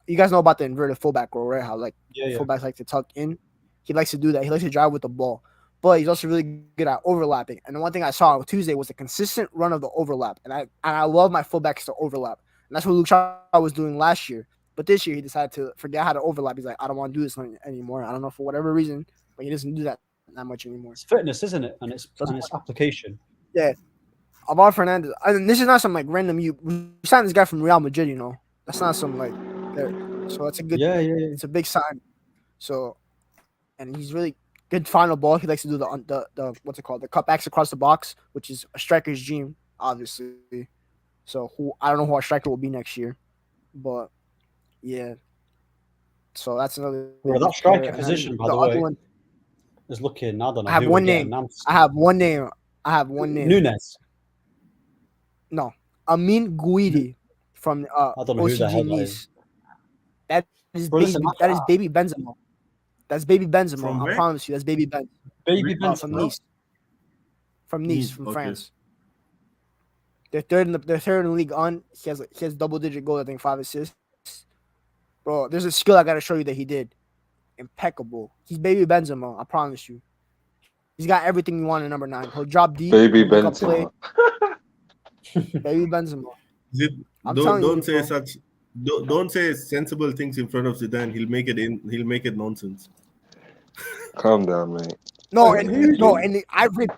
you guys know about the inverted fullback role, right? How like fullbacks like to tuck in. He likes to do that. He likes to drive with the ball, but he's also really good at overlapping. And the one thing I saw on Tuesday was the consistent run of the overlap. And I love my fullbacks to overlap. And that's what Luke Shaw was doing last year. But this year he decided to forget how to overlap. He's like, I don't want to do this anymore. I don't know for whatever reason, but he doesn't do that much anymore.
It's fitness, isn't it? And it's application.
Yeah. Alvaro Fernandez. And this is not some like random. We signed this guy from Real Madrid, you know. That's not some like. So that's a good.
Yeah.
It's a big sign. So, and he's really good final ball. He likes to do the what's it called, the cutbacks across the box, which is a striker's dream, obviously. So I don't know who our striker will be next year, but yeah. So that's another.
Well, that striker position, by the way, is looking. I don't know. I have one name. I have one name. Nunez.
No, Amin Guidi from OCG Nice. That is baby Benzema. That's baby Benzema. I promise you, that's baby Benzema.
Baby Benzema
from Nice. From Nice, from France. They're third in the league on. He has double-digit goals. I think 5 assists. Bro, there's a skill I gotta show you that he did. Impeccable. He's baby Benzema. I promise you. He's got everything you want in number 9. He'll drop deep.
Baby Benzema.
Baby Benzema.
Don't say sensible things in front of Zidane. He'll make it nonsense.
Calm down, mate.
I rate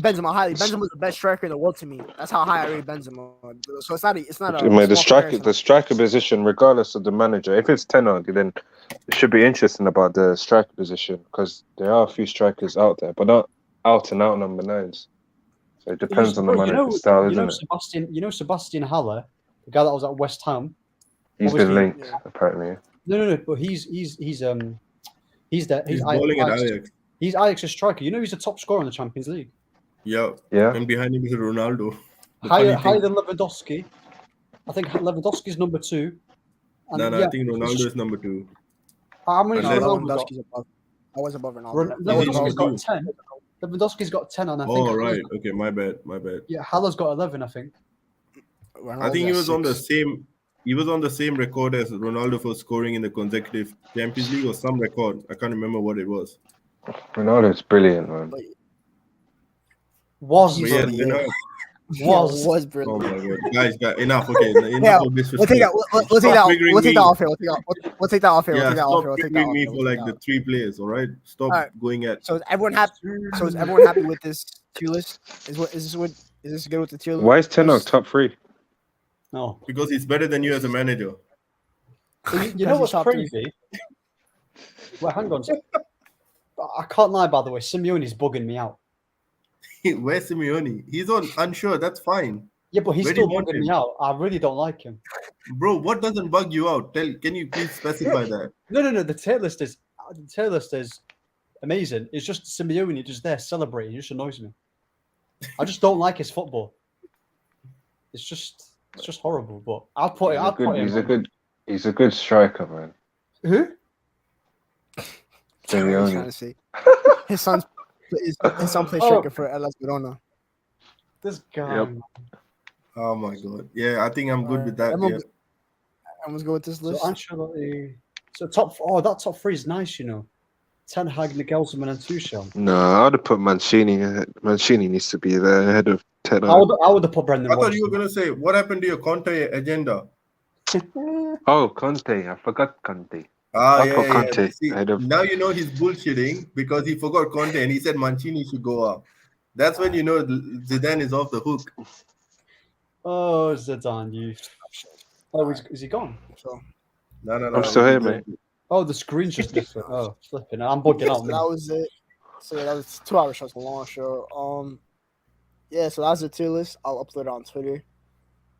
Benzema highly. Benzema's the best striker in the world to me. That's how high I rate Benzema. So it's not
the striker position, regardless of the manager. If it's Ten Hag, then it should be interesting about the striker position because there are a few strikers out there, but not out and out number 9s. So it depends on the manager's style, isn't it?
Sebastian Haller, the guy that was at West Ham.
He's been linked, apparently.
No, but he's there. He's
bowling at Ajax.
He's Ajax's striker. You know he's the top scorer in the Champions League.
Yeah. And behind him is Ronaldo.
Higher than Lewandowski. I think Lewandowski's number 2.
I think Ronaldo is number 2.
How many
Lewandowski's above? I was above Ronaldo.
Lewandowski's got 10. Lewandowski's got 10, and I think.
Oh right, okay, my bad.
Yeah, Haller's got 11, I think.
I think he was on the same. He was on the same record as Ronaldo for scoring in the consecutive Champions League or some record. I can't remember what it was.
Ronaldo's brilliant, man.
Was
brilliant.
Oh my God, guys, enough. Okay, enough of disrespect.
We'll take that off here. We'll take that off here.
Stop triggering me for like the 3 players. All right, stop going at.
So is everyone happy with this tier list? Is this good with the tier list?
Why is Ten Hag top 3?
No,
because he's better than you as a manager.
You know what's crazy? Well, hang on. I can't lie, by the way. Simeone's bugging me out.
Where's Simeone? He's on unsure. That's fine.
Yeah, but he's still bugging me out. I really don't like him.
Bro, what doesn't bug you out? Can you please specify that?
No. The tier list is amazing. It's just Simeone just there celebrating. It just annoys me. I just don't like his football. It's just horrible. But I'll put it.
He's a good striker, man.
Who?
Simeone.
His son plays striker for LS Verona.
This guy.
Yep.
Oh my God. Yeah, I think I'm good with that.
Let's go with this list.
So that top 3 is nice, you know. Ten Hag, Nagelsmann, and Tuchel.
No, I would have put Mancini. Mancini needs to be there ahead of Ten Hag.
I would have put Brendan Rogers.
I thought you were gonna say what happened to your Conte agenda.
Oh, Conte! I forgot Conte.
Conte. See, now you know he's bullshitting because he forgot Conte and he said Mancini should go up. That's when you know Zidane is off the hook.
Oh, Zidane, you. Oh, is he gone?
No.
I'm still here, mate.
Oh, the screen's just different. Oh, flipping! I'm bugging out.
That was it. So yeah, that was 2 hour show. It's a long show. Yeah, so that's the tier list. I'll upload it on Twitter.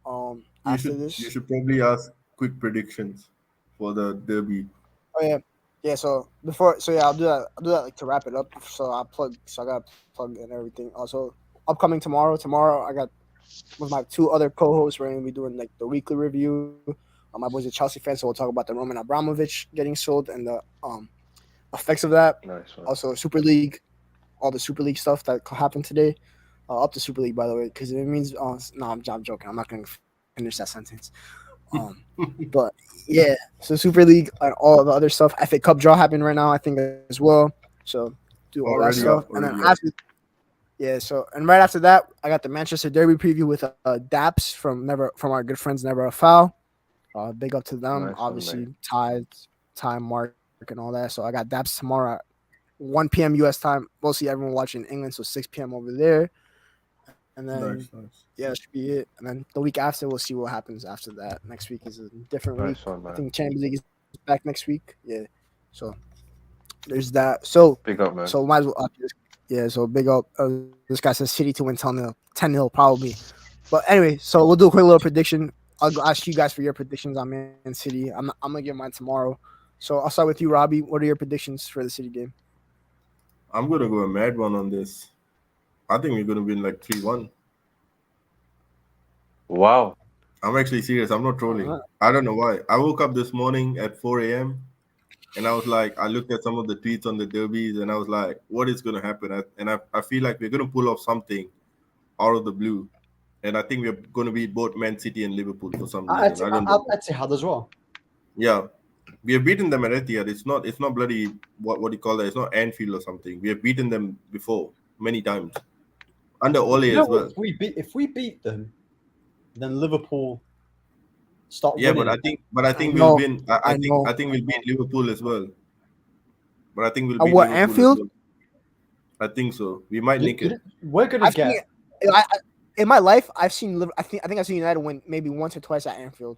You
After
should
this.
you should probably ask quick predictions for the derby.
Oh yeah, yeah. So before, so yeah, I'll do that. I'll do that like to wrap it up. So I plug. So I got plug and everything. Also, upcoming tomorrow. Tomorrow I got with my 2 other co-hosts. We're gonna be doing like the weekly review. My boy's a Chelsea fan, so we'll talk about the Roman Abramovich getting sold and the effects of that.
Nice one.
Also, Super League, all the Super League stuff that happened today. Up to Super League, by the way, because it means. No, I'm joking. I'm not gonna finish that sentence. But yeah, so Super League and all the other stuff. FA Cup draw happened right now, I think, as well. So do all that stuff, and then after, yeah. So and right after that, I got the Manchester Derby preview with Daps from our good friends Never a Foul. Big up to them,
Nice one,
obviously. Time Mark and all that. So I got Daps tomorrow at 1 p.m. U.S. time. Mostly everyone watching in England, so 6 p.m. over there. And then
Nice.
yeah, that should be it. And then the week after, we'll see what happens after that. Next week is a different week.
Nice one, man.
I think Champions League is back next week. Yeah. So there's that. So
Big up, man.
might as well. Yeah. So big up. This guy says City to win 10-0 probably. But anyway, so we'll do a quick little prediction. I'll ask you guys for your predictions on Man City. I'm gonna give mine tomorrow. So I'll start with you, Robbie. What are your predictions for the City game?
I'm gonna go a mad one on this. I think we're gonna win like 3-1.
Wow.
I'm actually serious. I'm not trolling.
Alright.
I don't know why. I woke up this morning at 4 a.m. and I was like, I looked at some of the tweets on the derbies and I was like, what is going to happen? I feel like we're going to pull off something out of the blue. And I think we're going to beat both Man City and Liverpool for some reason. I don't know.
Etihad as well.
Yeah. We have beaten them at Etihad. It's not bloody, what do you call that? It's not Anfield or something. We have beaten them before many times. Under Ole as well.
If we beat them, then Liverpool start
Yeah,
winning.
but I think
know.
we'll win. I think we'll beat Liverpool as well. But I think we'll beat
what,
Liverpool
Anfield?
as well. I think so. We might nick it.
We're gonna get.
In my life, I've seen. I think I've seen United win maybe once or twice at Anfield.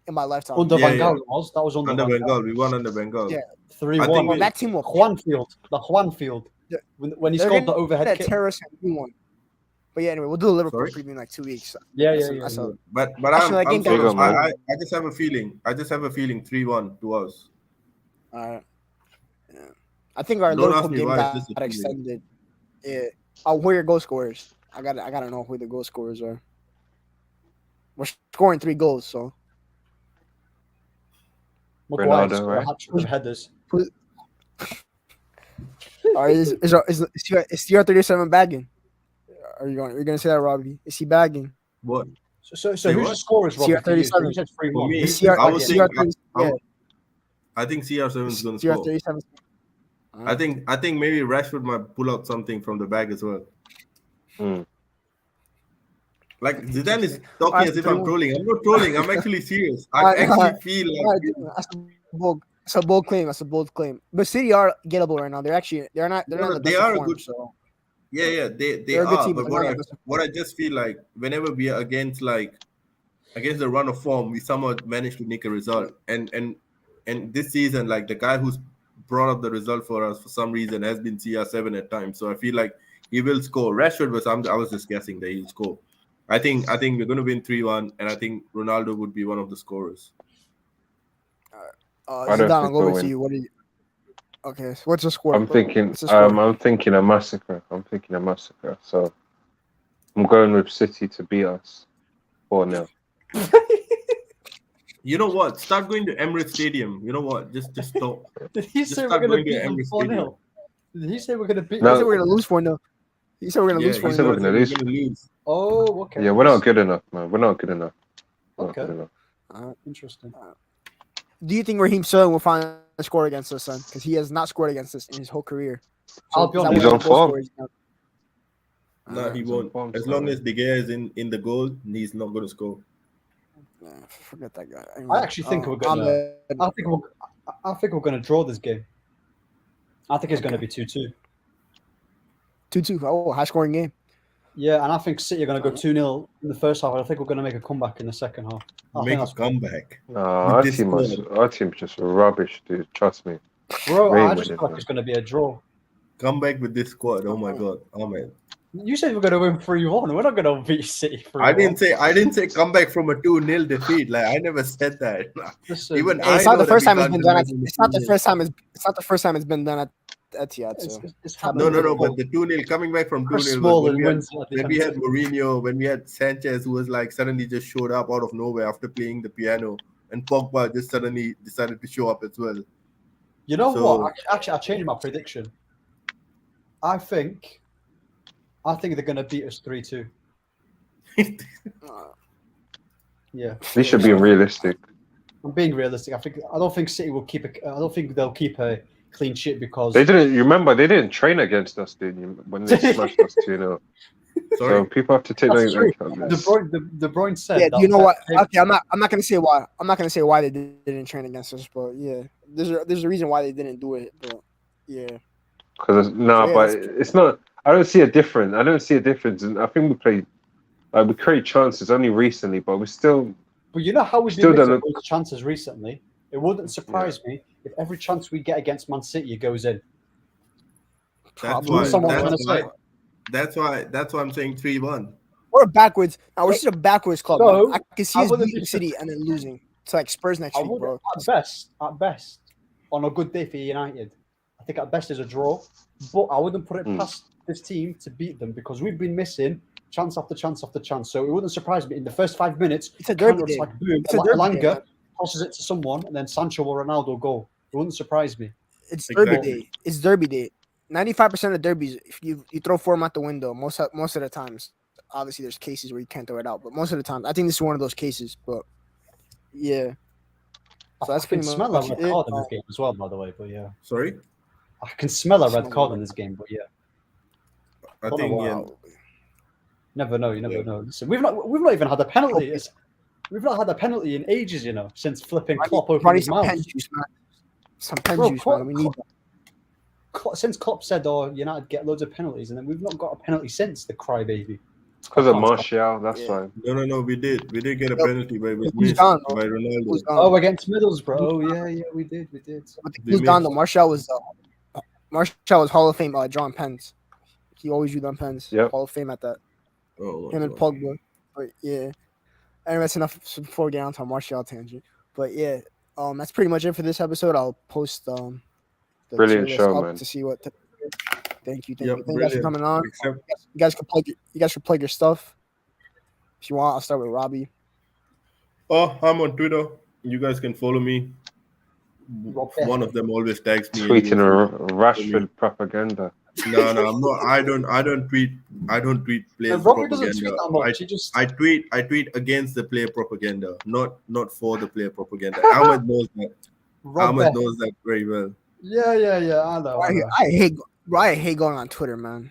In my lifetime.
Under
Yeah,
Van
yeah.
Gaal that was under
Bengal. We won under Bengal.
Yeah.
3-1.
think
that team was
The Juan Field.
Yeah.
When he
They're
scored the
gonna
overhead
that
kick.
terrorist one. But yeah, anyway, we'll do a Liverpool
Sorry?
preview in like 2 weeks.
Yeah.
But
Actually, that
I'm
game
sort
got
of,
man.
I just have a feeling. I just have a feeling 3-1 to us.
Yeah. I think our
Don't
Liverpool
ask me
game
why,
got
it's just a feeling.
extended. Yeah. Who are your goal scorers? I gotta know who the goal scorers are. We're scoring 3 goals, so
Maguire
Ronaldo,
scored a
right?
hat-trick of headers.
all right, is CR37 bagging? You're gonna say that, Robbie? Is he bagging?
What?
So
Say
who's
what?
the scorers, Robert? For you? So
CR37.
you said
For
3-1.
me,
Is CR,
I would think.
CR37.
I think CR7 is going to score.
CR37.
I think maybe Rashford might pull out something from the bag as well. Like Zidane is talking as if I'm trolling. I'm not trolling. I'm actually serious. I actually feel like
That's a bold claim. That's a bold claim. But City are gettable right now. They're not. They're not in the best
they are
of
a
form,
good.
so.
Yeah, they
They're a good
are.
team,
But
but they're not the best of
what I just feel like whenever we are against the run of form, we somehow manage to nick a result. And this season, like the guy who's brought up the result for us for some reason has been CR7 at times. So I feel like he will score. Rashford I was just guessing that he'll score. I think we're going to win 3-1, and I think Ronaldo would be one of the scorers.
I don't
Zidane, I'll
think
go
we'll
over to
win.
you. What do you? Okay, so what's the score?
I'm thinking.
What's the score?
I'm thinking a massacre. So I'm going with City to beat us 4-0.
You know what? Start going to Emirates Stadium. You know what? Just stop.
Did he
Just
say we're
start
going to
going to
beat them
Emirates
4-0?
Stadium.
Did he say we're going to beat
No.
He
them?
said we're gonna lose 4-0. He said we're gonna lose
he
4-0.
said we're gonna lose.
lose.
Oh, okay.
Yeah, we're not good enough, man. We're not good enough. We're not
Okay.
good enough.
Interesting.
Do you think Raheem Sterling will finally score against us, son? Because he has not scored against us in his whole career.
I'll be
is that
honest.
He's
one
on
of the goal
form.
scorers now?
No, he
He's
won't.
on form,
As
so-
long as De Gea is in the goal, he's not going to score.
Forget that guy. Anyway,
I actually think we're gonna. I think we're going to draw this game. I think it's going to be 2-2.
2-2. Oh, high scoring game.
Yeah, and I think City are going to go 2-0 in the first half. And I think we're going to make a comeback in the second half. I
Make
think
a
that's
comeback.
No, our
this
team's just rubbish, dude. Trust me.
bro.
Rain
I
with
just
it,
feel like
man.
it's going to be a draw.
Come back with this squad. Oh my god. Oh man.
You said we're going to win 3-1. We're not going to beat City 3-1.
I didn't say come back from a 2-0 defeat. Like I never said that.
Listen,
Even
Hey, it's
I
not
know
the first
that
time
we
it's been
can't
done.
win
It's not the
2-0.
first time. It's not the first time it's been done at Etihad. So
it's
No,
happened
but
before.
the 2-0 coming back from 2-0
Chris
was
Smalling wins at the
when we
end.
had Mourinho, when we had Sanchez, who was like suddenly just showed up out of nowhere after playing the piano, and Pogba just suddenly decided to show up as well.
You know
So-
what? Actually, I changed my prediction. I think they're going to beat us 3-2. Yeah,
We should be realistic.
I'm being realistic. I don't think City will keep I don't think they'll keep a clean sheet because
They didn't. You remember they didn't train against us, did you? When they smashed us 2-0. So
Sorry.
people have to take
That's
that
true.
into account.
De Bruyne said.
yeah,
that
you know what?
that-
Okay, I'm not gonna say why. I'm not gonna say why they didn't train against us, but yeah, there's a reason why they didn't do it. But yeah,
Because no,
Yeah,
but
that's-
it's not. I don't see a difference. I don't see a difference. And I think we played. We create chances only recently, but we still.
But you know how we've
Still
been
don't
missing
look-
those chances recently. It wouldn't surprise me if every chance we get against Man City goes in.
That's
Probably.
why.
Someone
That's
gonna
why.
say.
That's why I'm saying 3-1.
we're backwards. Now we're just a backwards club.
No,
man. I can see
I
us
wouldn't
beating
be-
City and then losing to like Spurs next
I
week,
would,
bro.
at best, on a good day for United, I think at best is a draw. But I wouldn't put it past this team to beat them because we've been missing chance after chance after chance. So it wouldn't surprise me in the first 5 minutes.
It's a derby
counter-attack,
game.
boom,
It's a derby game, man.
Elanga tosses it to someone, and then Sancho or Ronaldo goal. It wouldn't surprise me.
It's derby
Exactly.
day. It's derby day. 95% of derbies, if you throw form out the window, most of the times. Obviously, there's cases where you can't throw it out, but most of the time, I think this is one of those cases. But yeah, so that's
I can
pretty
smell
much
a red
it.
card in this game as well, by the way. But yeah,
Sorry.
I can smell a red
Smell
card
it.
in this game. But yeah,
I
Don't
think
know
yeah.
Wow.
never know. You never
Yeah.
know. Listen, we've not even had a penalty. We've not had a penalty in ages. You know, since flipping Klopp opened
Probably
his
some
mouth.
pen juice, man. Some pen
Bro,
juice, man. We need that.
Since Klopp said, "Oh, United get loads of penalties," and then we've not got a penalty since the crybaby.
Because of Martial, that's
Yeah.
why.
No. We did get a
Yo,
penalty, but it was
who's
missed
gone,
by
bro?
Ronaldo.
Who's gone?
Oh, against Middlesbrough. Oh, yeah, we did.
But
They
who's gone
missed.
though? Martial was Hall of Fame drawing pens. He always drew them pens.
Yep.
Hall of Fame at that.
Oh,
Him and
God.
Pogba. But yeah. Anyway, that's enough before we get on to our Martial tangent. But yeah, that's pretty much it for this episode. I'll post the
Brilliant
tier
show,
list up
man.
to see what. Thank you,
Yep,
you guys for
brilliant.
coming on.
Except
You guys can plug your stuff if you want. I'll start with Robbie.
I'm on Twitter. You guys can follow me. One of them always tags me.
Tweeting
anyway.
a Rashford propaganda.
No, I'm not. I don't tweet. I don't tweet players
Robbie doesn't
propaganda.
tweet that much. He just
I tweet against the player propaganda, not for the player propaganda. Ahmed knows that.
Robbie.
Ahmed knows that very well.
Yeah. I know.
I hate going on Twitter, man.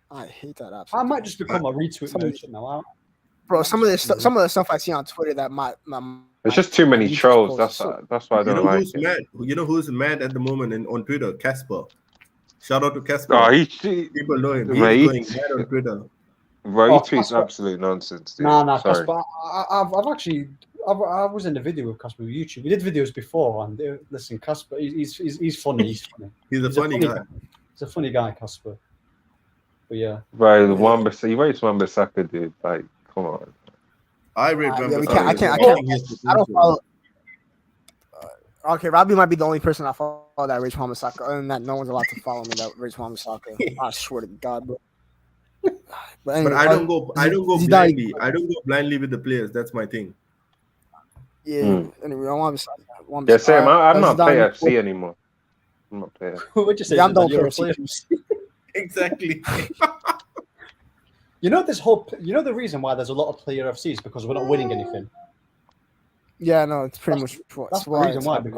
I hate that app.
I might just become a retweet merchant now.
Bro, some of the stuff I see on Twitter that
There's just too many
YouTube
trolls.
posts,
That's why I
You
don't
know
like
who's
it.
mad? You know who's mad at the moment on Twitter? Casper. Shout out to Casper.
Oh, he
People know him. He's
Mate.
going mad on Twitter.
Bro, he
Oh,
tweets
Casper.
absolute nonsense. Dude.
Nah,
Sorry.
Casper. I was in the video with Casper with YouTube. We did videos before, and listen, Casper, he's funny. He's funny.
He's a funny guy.
He's a funny guy, Casper. But yeah,
Bro, the Wan-Bissaka, he rates Wan-Bissaka, dude. Like, come on.
I read.
yeah,
Wan-Bissaka.
we can't- I can't- I don't follow. Okay, Robbie might be the only person I follow that rates Wan-Bissaka. Other than that, no one's allowed to follow me that rates Wan-Bissaka. I swear to God, bro. But anyway,
But I don't go
Zidane-
blindly. I don't go blindly with the players. That's my thing.
Yeah. Anyway, I want to.
Yeah, same. I'm not play FC anymore. I'm not player.
what'd you say?
Yeah, I'm done
You're a
with
player.
Exactly.
You know the reason why there's a lot of player FCs because we're not winning anything.
Yeah, no, it's pretty much
That's the
why
reason
it's
why.
happening.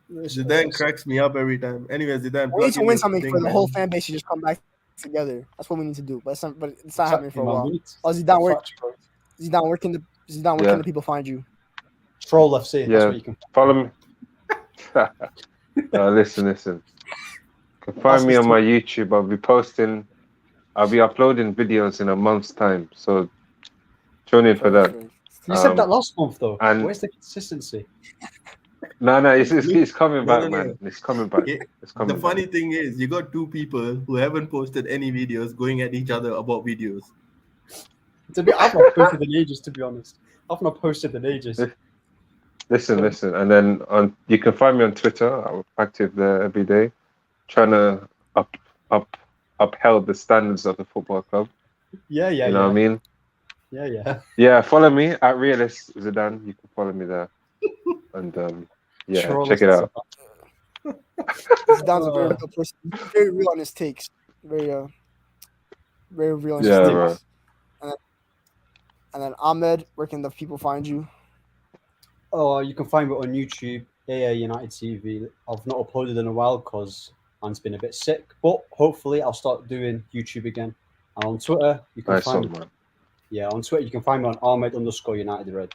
Because
Zidane cracks me up every time. Anyways, Zidane.
We need to
plug in
win
your
something
thing,
for the
man.
whole fan base to just come back together. That's what we need to do. But it's not happening for a while.
Man,
Oh, Zidane, where
Facts, bro.
can
Yeah.
the people find you?
Troll FC. That's
Yeah.
what you can.
Follow me. No, listen. You can find me on my YouTube. I'll be uploading videos in a month's time. So tune in for that.
You said that last month though.
and-
Where's the consistency?
No, it's coming
No,
back,
no, no.
man. It's coming back.
Okay.
It's coming
The
back.
funny thing is, you got two people who haven't posted any videos going at each other about videos.
I've not posted in ages, to be honest. I've not posted in ages.
Listen, and then you can find me on Twitter. I'm active there every day, trying to upheld the standards of the football club.
Yeah,
You know what I mean?
Yeah.
Yeah, follow me at Realist Zidane. You can follow me there, and yeah,
Troll
check
us
it
as
out.
Zidane's a very real person. Very real on his takes. Very real on his
Yeah,
takes.
bro.
And then Ahmed, where can the people find you?
Oh, you can find me on YouTube, AA United TV. I've not uploaded in a while because I've been a bit sick, but hopefully I'll start doing YouTube again. And on Twitter, you can
Nice
find
one,
me.
man.
Yeah, on Twitter you can find me on Ahmed_United Red.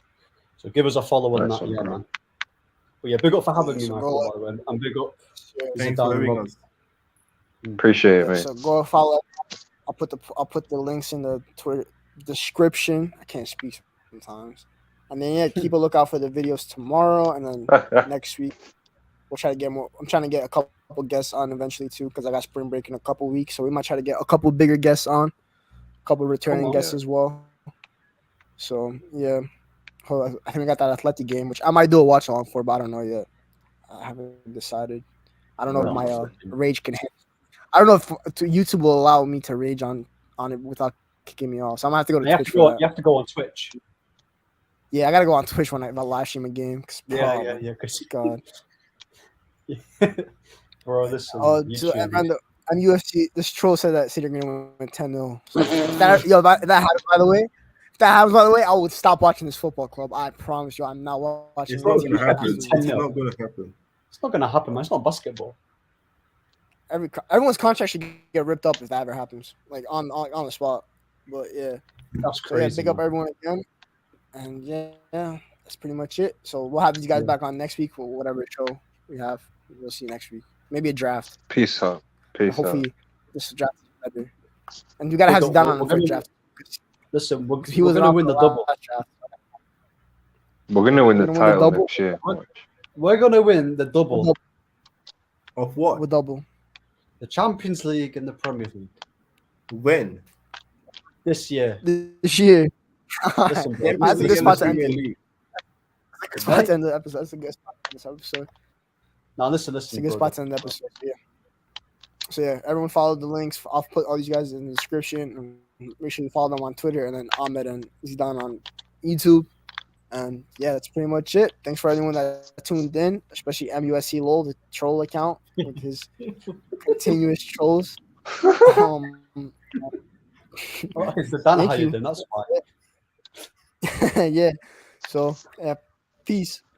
So give us a follow on
Nice
that,
one,
yeah,
bro.
man. But yeah, big up for having me,
So
Michael.
go,
By the way, and big up.
Thanks for having us.
Appreciate it, mate.
so go follow. I'll put the links in the Twitter description. I can't speak sometimes. And then yeah, keep a lookout for the videos tomorrow, and then next week we'll try to get more. I'm trying to get a couple guests on eventually too, because I got spring break in a couple weeks, so we might try to get a couple bigger guests on, a couple returning guests as well. So yeah, I think we got that athletic game, which I might do a watch along for, but I don't know yet. I haven't decided. I don't know if my rage can hit. I don't know if YouTube will allow me to rage on it without kicking me off. So I'm gonna have to go to Twitch for that.
You have to go on Twitch.
Yeah, I gotta go on Twitch when I live stream a game.
Yeah.
God.
Bro, listen.
So and UFC, this troll said that City are gonna win 10-0. So if that happens, by the way, I would stop watching this football club. I promise you, I'm not watching.
It's not gonna happen. It's not gonna happen.
It's not gonna happen, man. It's not basketball.
Everyone's contract should get ripped up if that ever happens, like on the spot. But yeah,
that's
so
crazy.
Yeah, big up everyone again, and yeah, that's pretty much it. So we'll have these guys back on next week for whatever show we have. We'll see you next week. Maybe a draft.
Peace out.
Hopefully, this draft is better. And you gotta have Zidane on the first draft.
Listen, he was gonna win the double.
We're gonna win the title next year.
We're gonna win the double.
Of what?
With double.
The Champions League and the Premier League.
When?
This year.
Listen,
bro,
that's a good spot to end
it.
Spot to end the episode. That's a good spot to end this episode.
Now listen.
It's a good spot to end the episode. Yeah. So yeah, everyone follow the links. I'll put all these guys in the description. And make sure you follow them on Twitter, and then Ahmed and Zidane on YouTube. And yeah, that's pretty much it. Thanks for everyone that tuned in, especially MUSC LOL, the troll account with his continuous trolls.
It's the Dan hiding, that's fine.
Yeah. So yeah, peace.